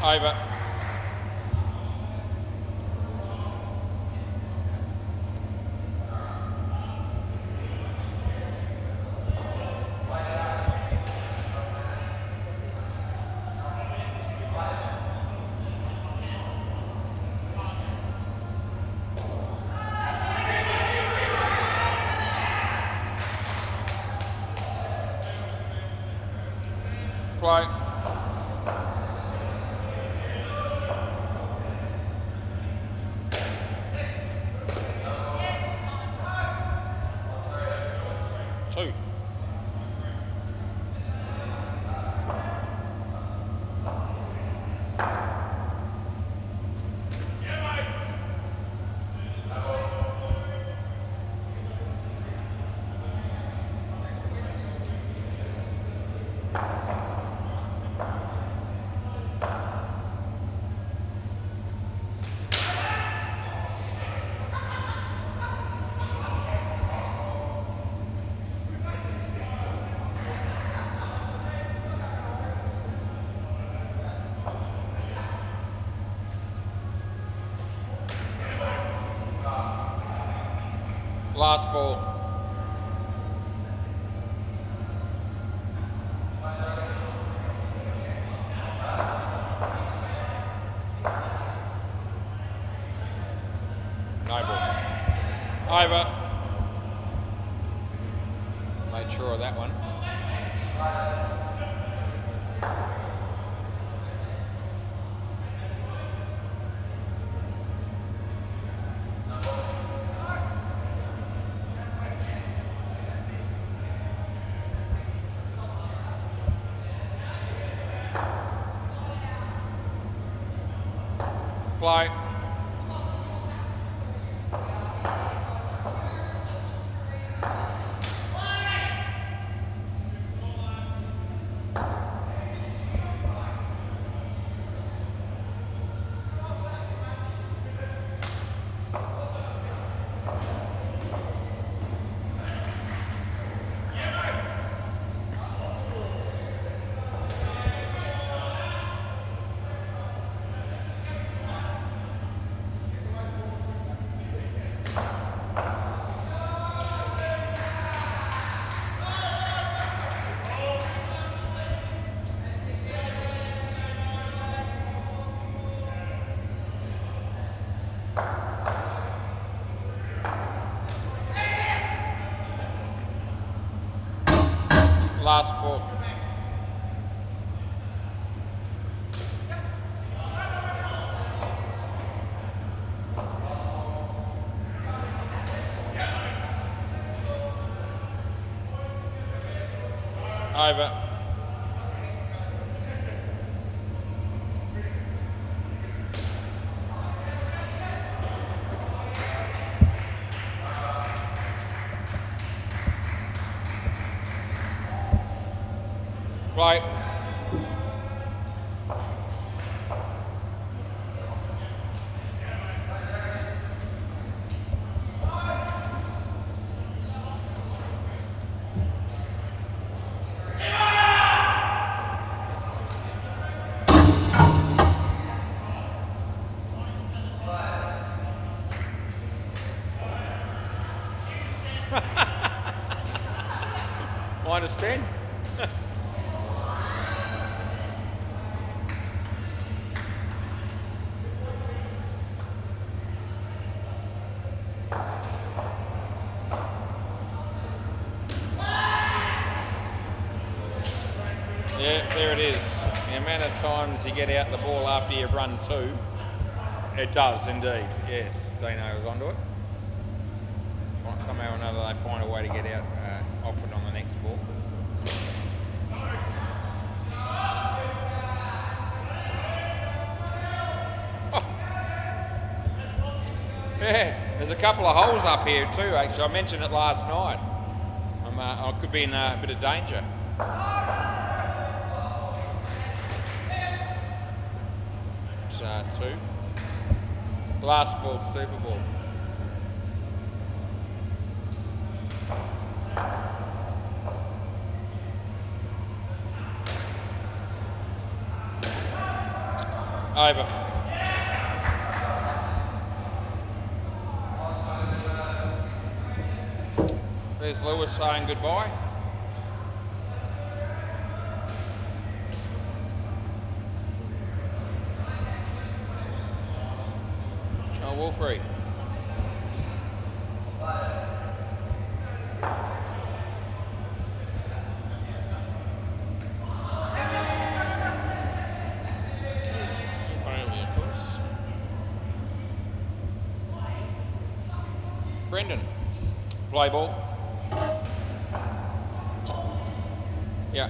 Over. Play. Two. Last ball. No ball. Over. Made sure of that one. Play. Last ball. Over. Play. -10. Yeah, there it is. The amount of times you get out the ball after you've run 2, it does indeed. Yes, Dino was onto it. Somehow or another they find a way to get out often on the next ball. Oh. Yeah, there's a couple of holes up here too, actually. I mentioned it last night. I could be in a bit of danger. It's 2. Last ball, Super Ball. Over. There's Lewis saying goodbye. Joe Wolfrey. Brendan. Play ball. Yeah.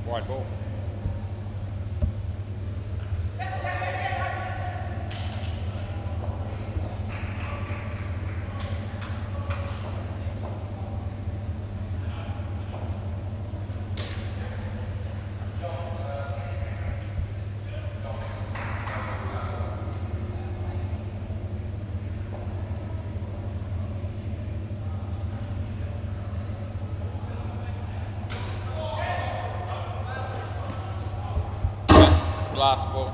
Wide ball. Last ball.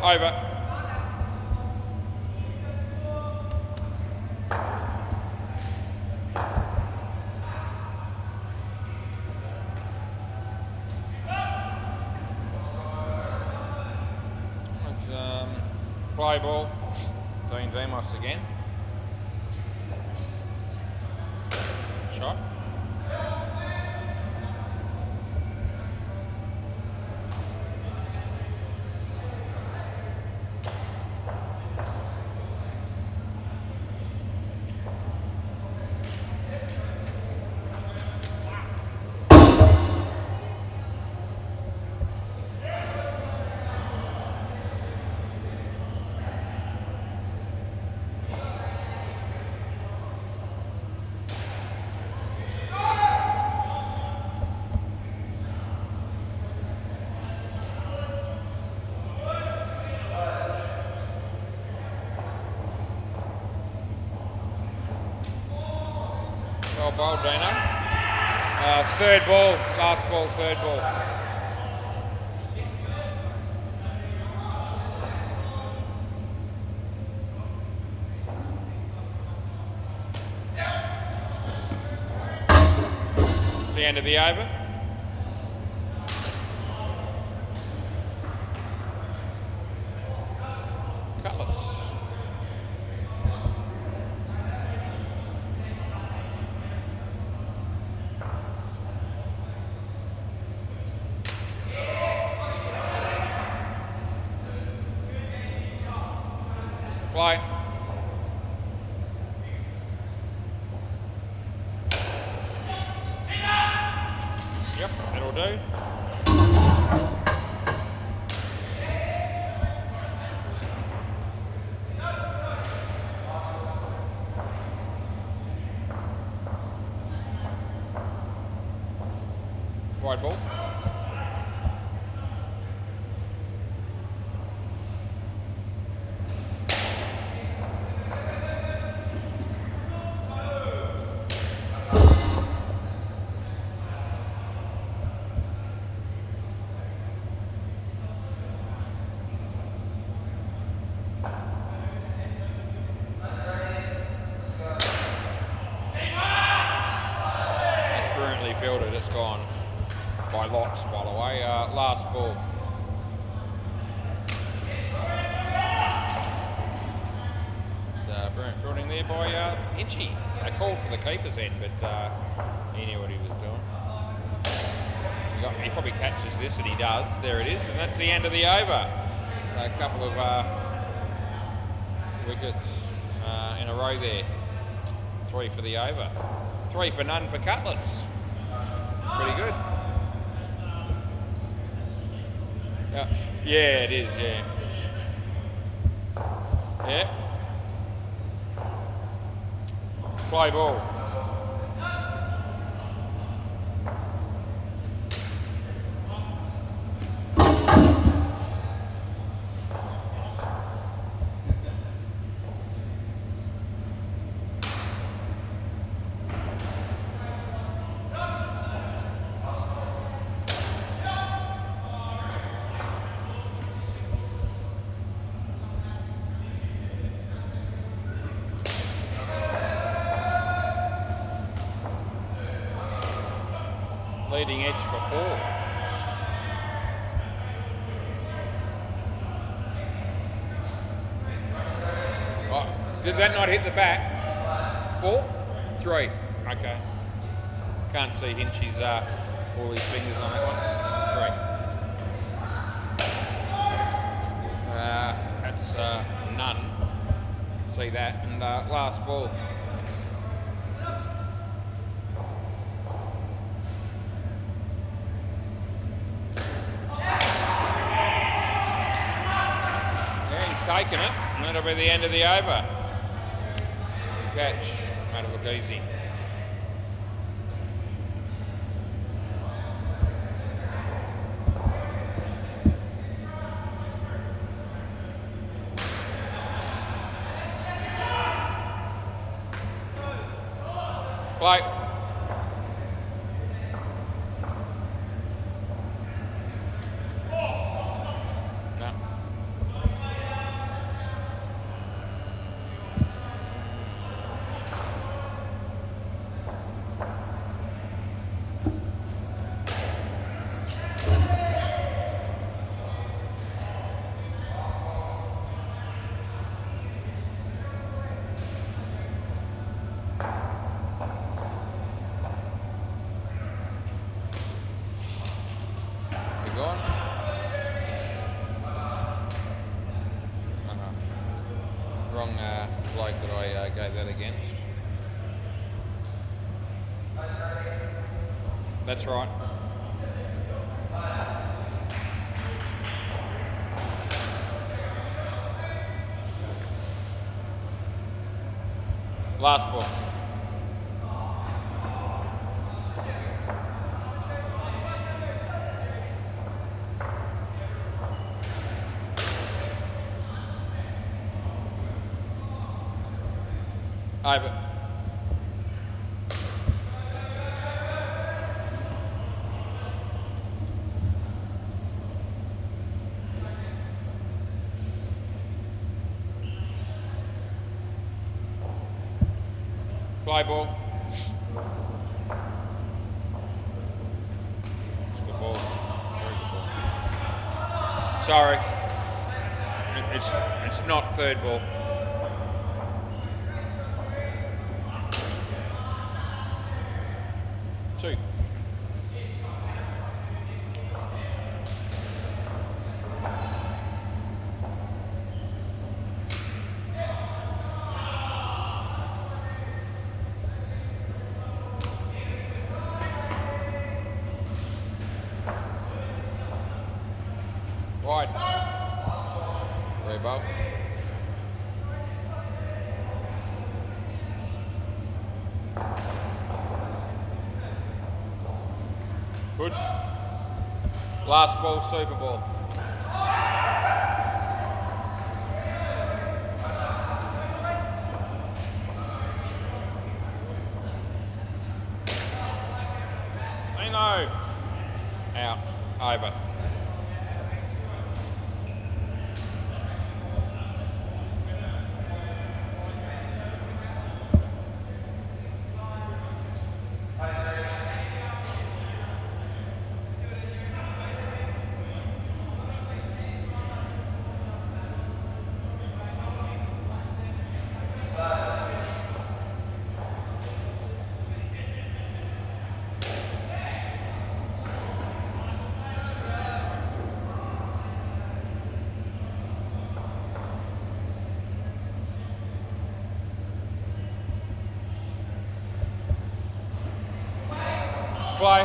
Over. Play ball. Dean Demos again. Shot. Well bowled, Dino. Third ball, last ball, third ball. It's the end of the over. Cutlets. Play. Yep, that'll do. Wide ball. Fielded, it's gone by lots, by the way. Last ball. It's brilliant fielding there by Hinchy. They called for the keeper's end, but he knew what he was doing. He probably catches this, and he does. There it is, and that's the end of the over. A couple of wickets in a row there. 3 for the over. 3 for none for Cutlets. Pretty good. Yeah, it is, yeah. Yeah. Play ball. Leading edge for 4. Oh, did that not hit the bat? 4? 3. Okay. Can't see Hinchy's all his fingers on that one. 3. That's none. See that. And last ball. Taking it, and that'll be the end of the over. Catch, made it look easy. Play. Wrong bloke that I gave that against. That's right. Last ball. Over. Fly ball. Sorry. It's not third ball. Two. Wide. Rebound. Good. Last ball, Super Ball. No. Out. Over. Play.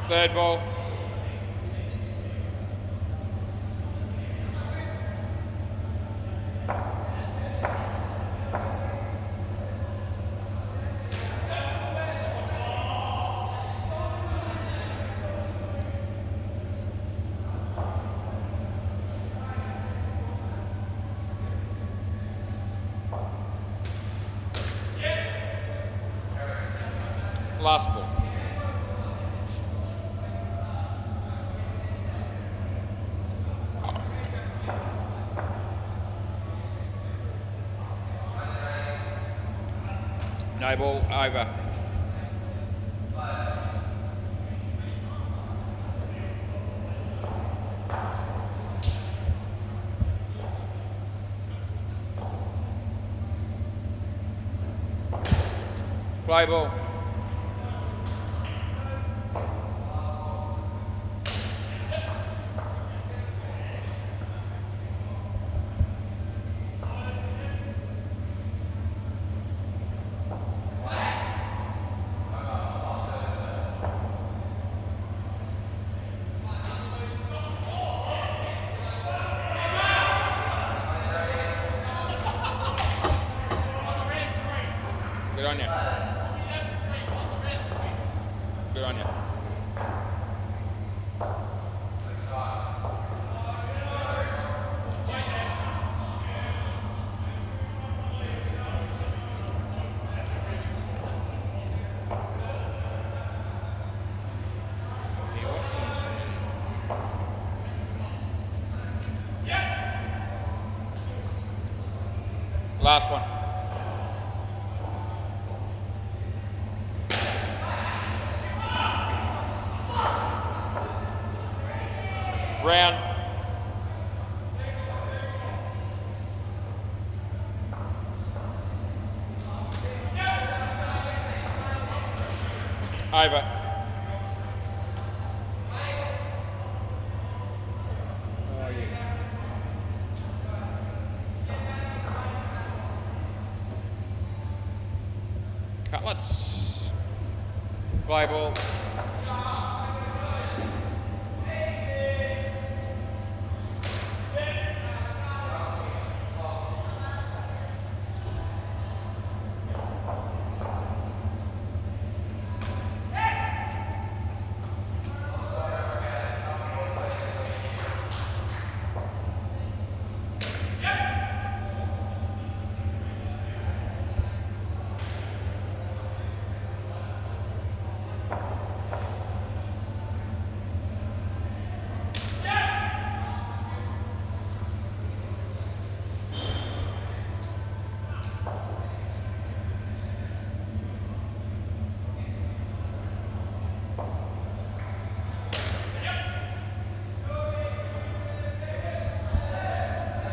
Third ball. Last ball. No ball, over. Play ball. Good on you. Good on you. Last one. Round. Over. Oh, yeah. Cutlets. Play ball.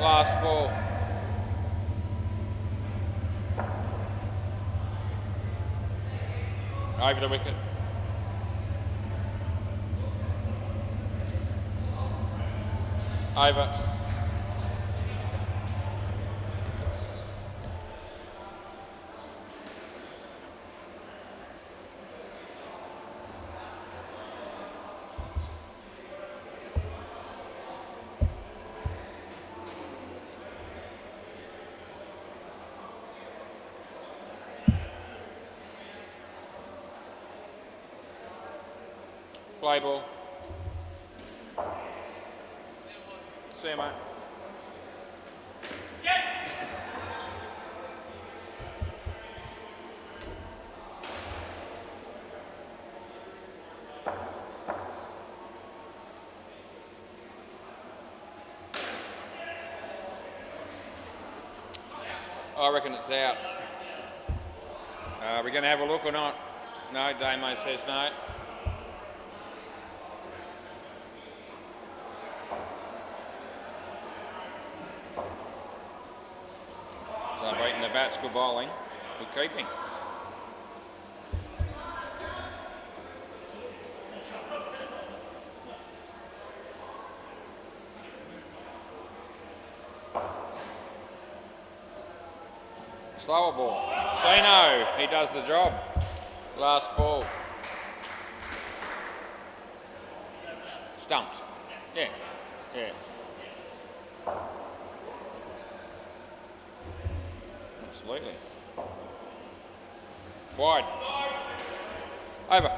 Last ball. Over the wicket. Over. Play ball. See you, mate. I reckon it's out. Are we going to have a look or not? No, Damo says no. So beating the bats, good bowling, good keeping. Slower ball. Dino, he does the job. Last ball. Stumped. Yeah, yeah. Absolutely. Wide. Over.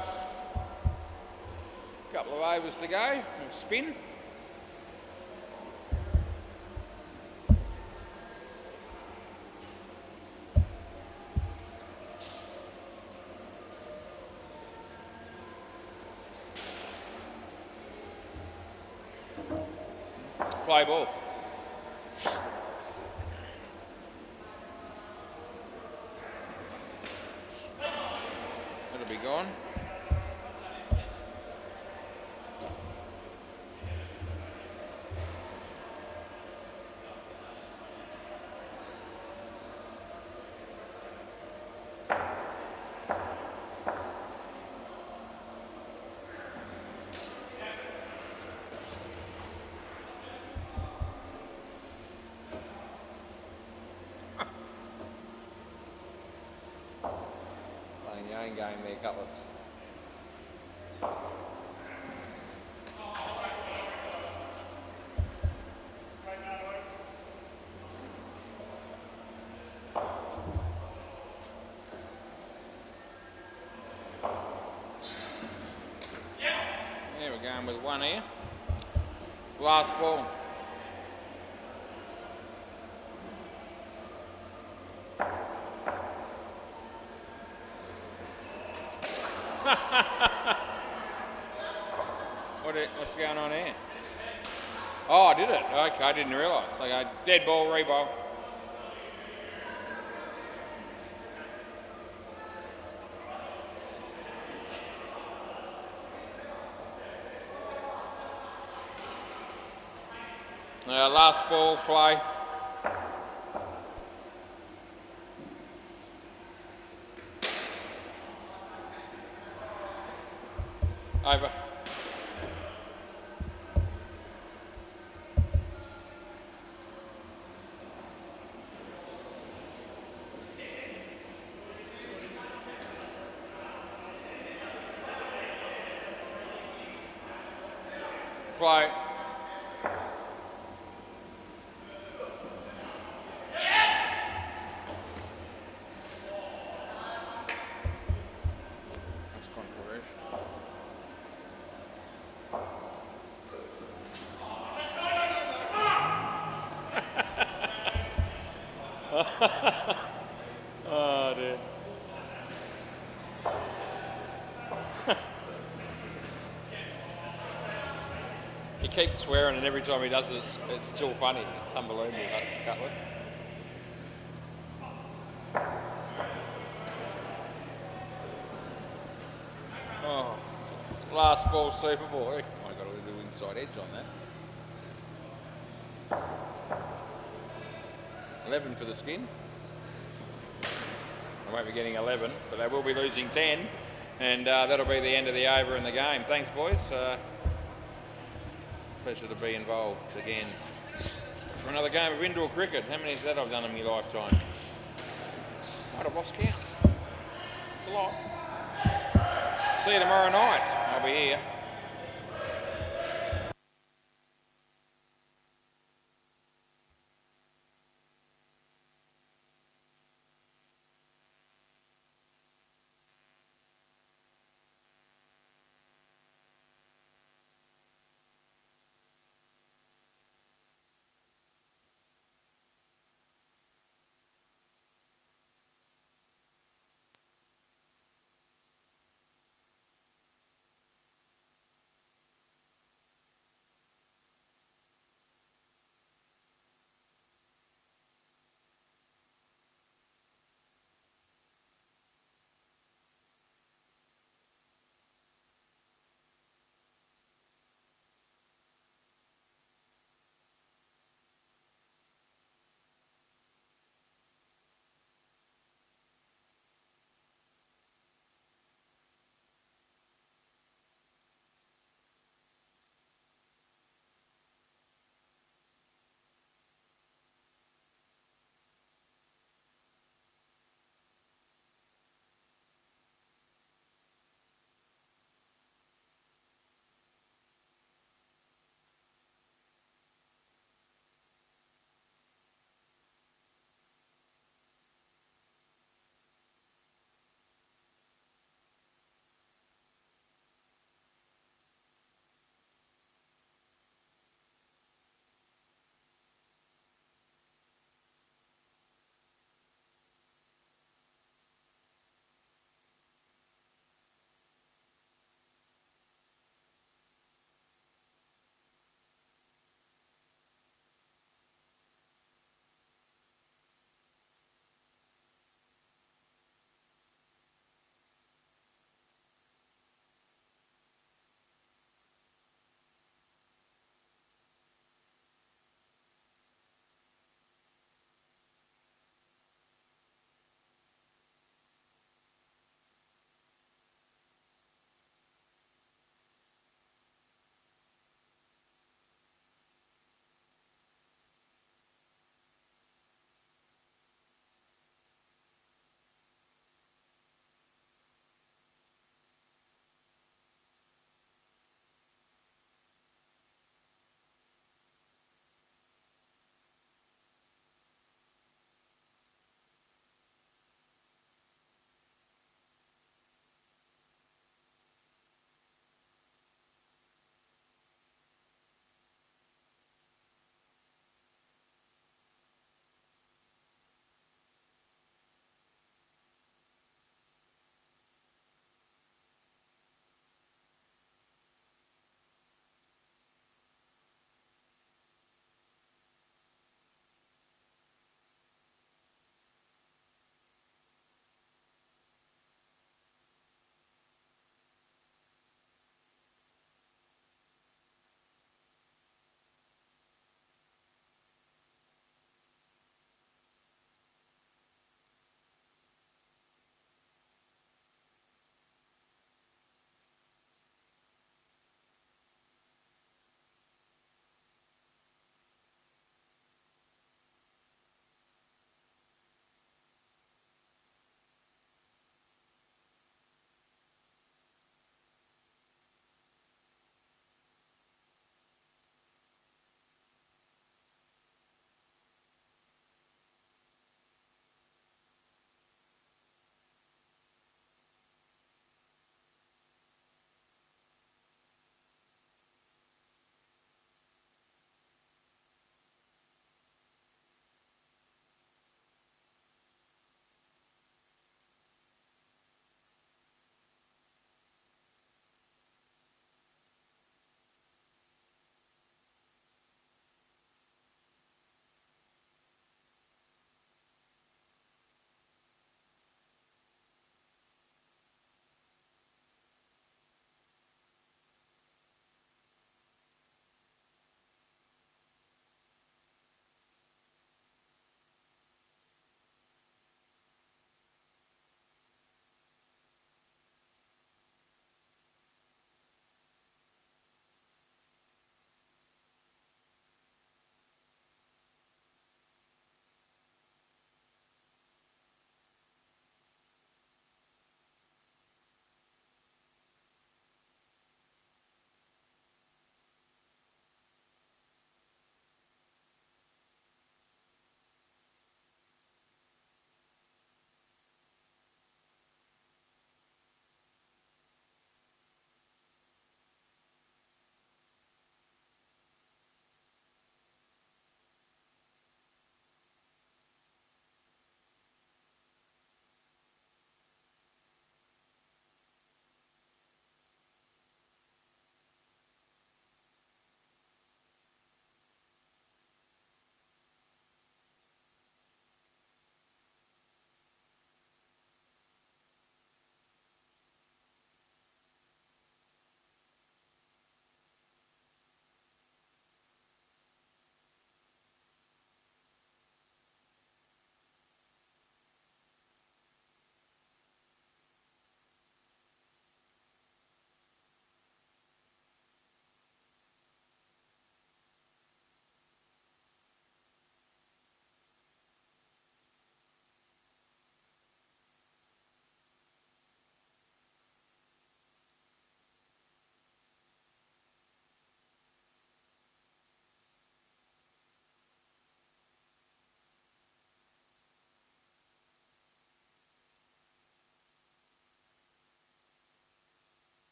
Couple of overs to go. Spin. Play ball. That'll be gone. Playing your own game there, Cutlets. Yeah, we're going with one here. Last ball. What's going on here? Oh, did it? Okay, I didn't realise. Okay, dead ball, re-bowl. Last ball, play. Over. Play. That's controversial. Oh dear. He keeps swearing, and every time he does it, it's still funny. It's unbelievable, Cutlets. Oh, last ball, Super Bowl. I got a little inside edge on that. 11 for the Skin. They won't be getting 11, but they will be losing 10. And that'll be the end of the over in the game. Thanks, boys. Pleasure to be involved again for another game of indoor cricket. How many is that I've done in my lifetime? Might have lost count. It's a lot. See you tomorrow night. I'll be here.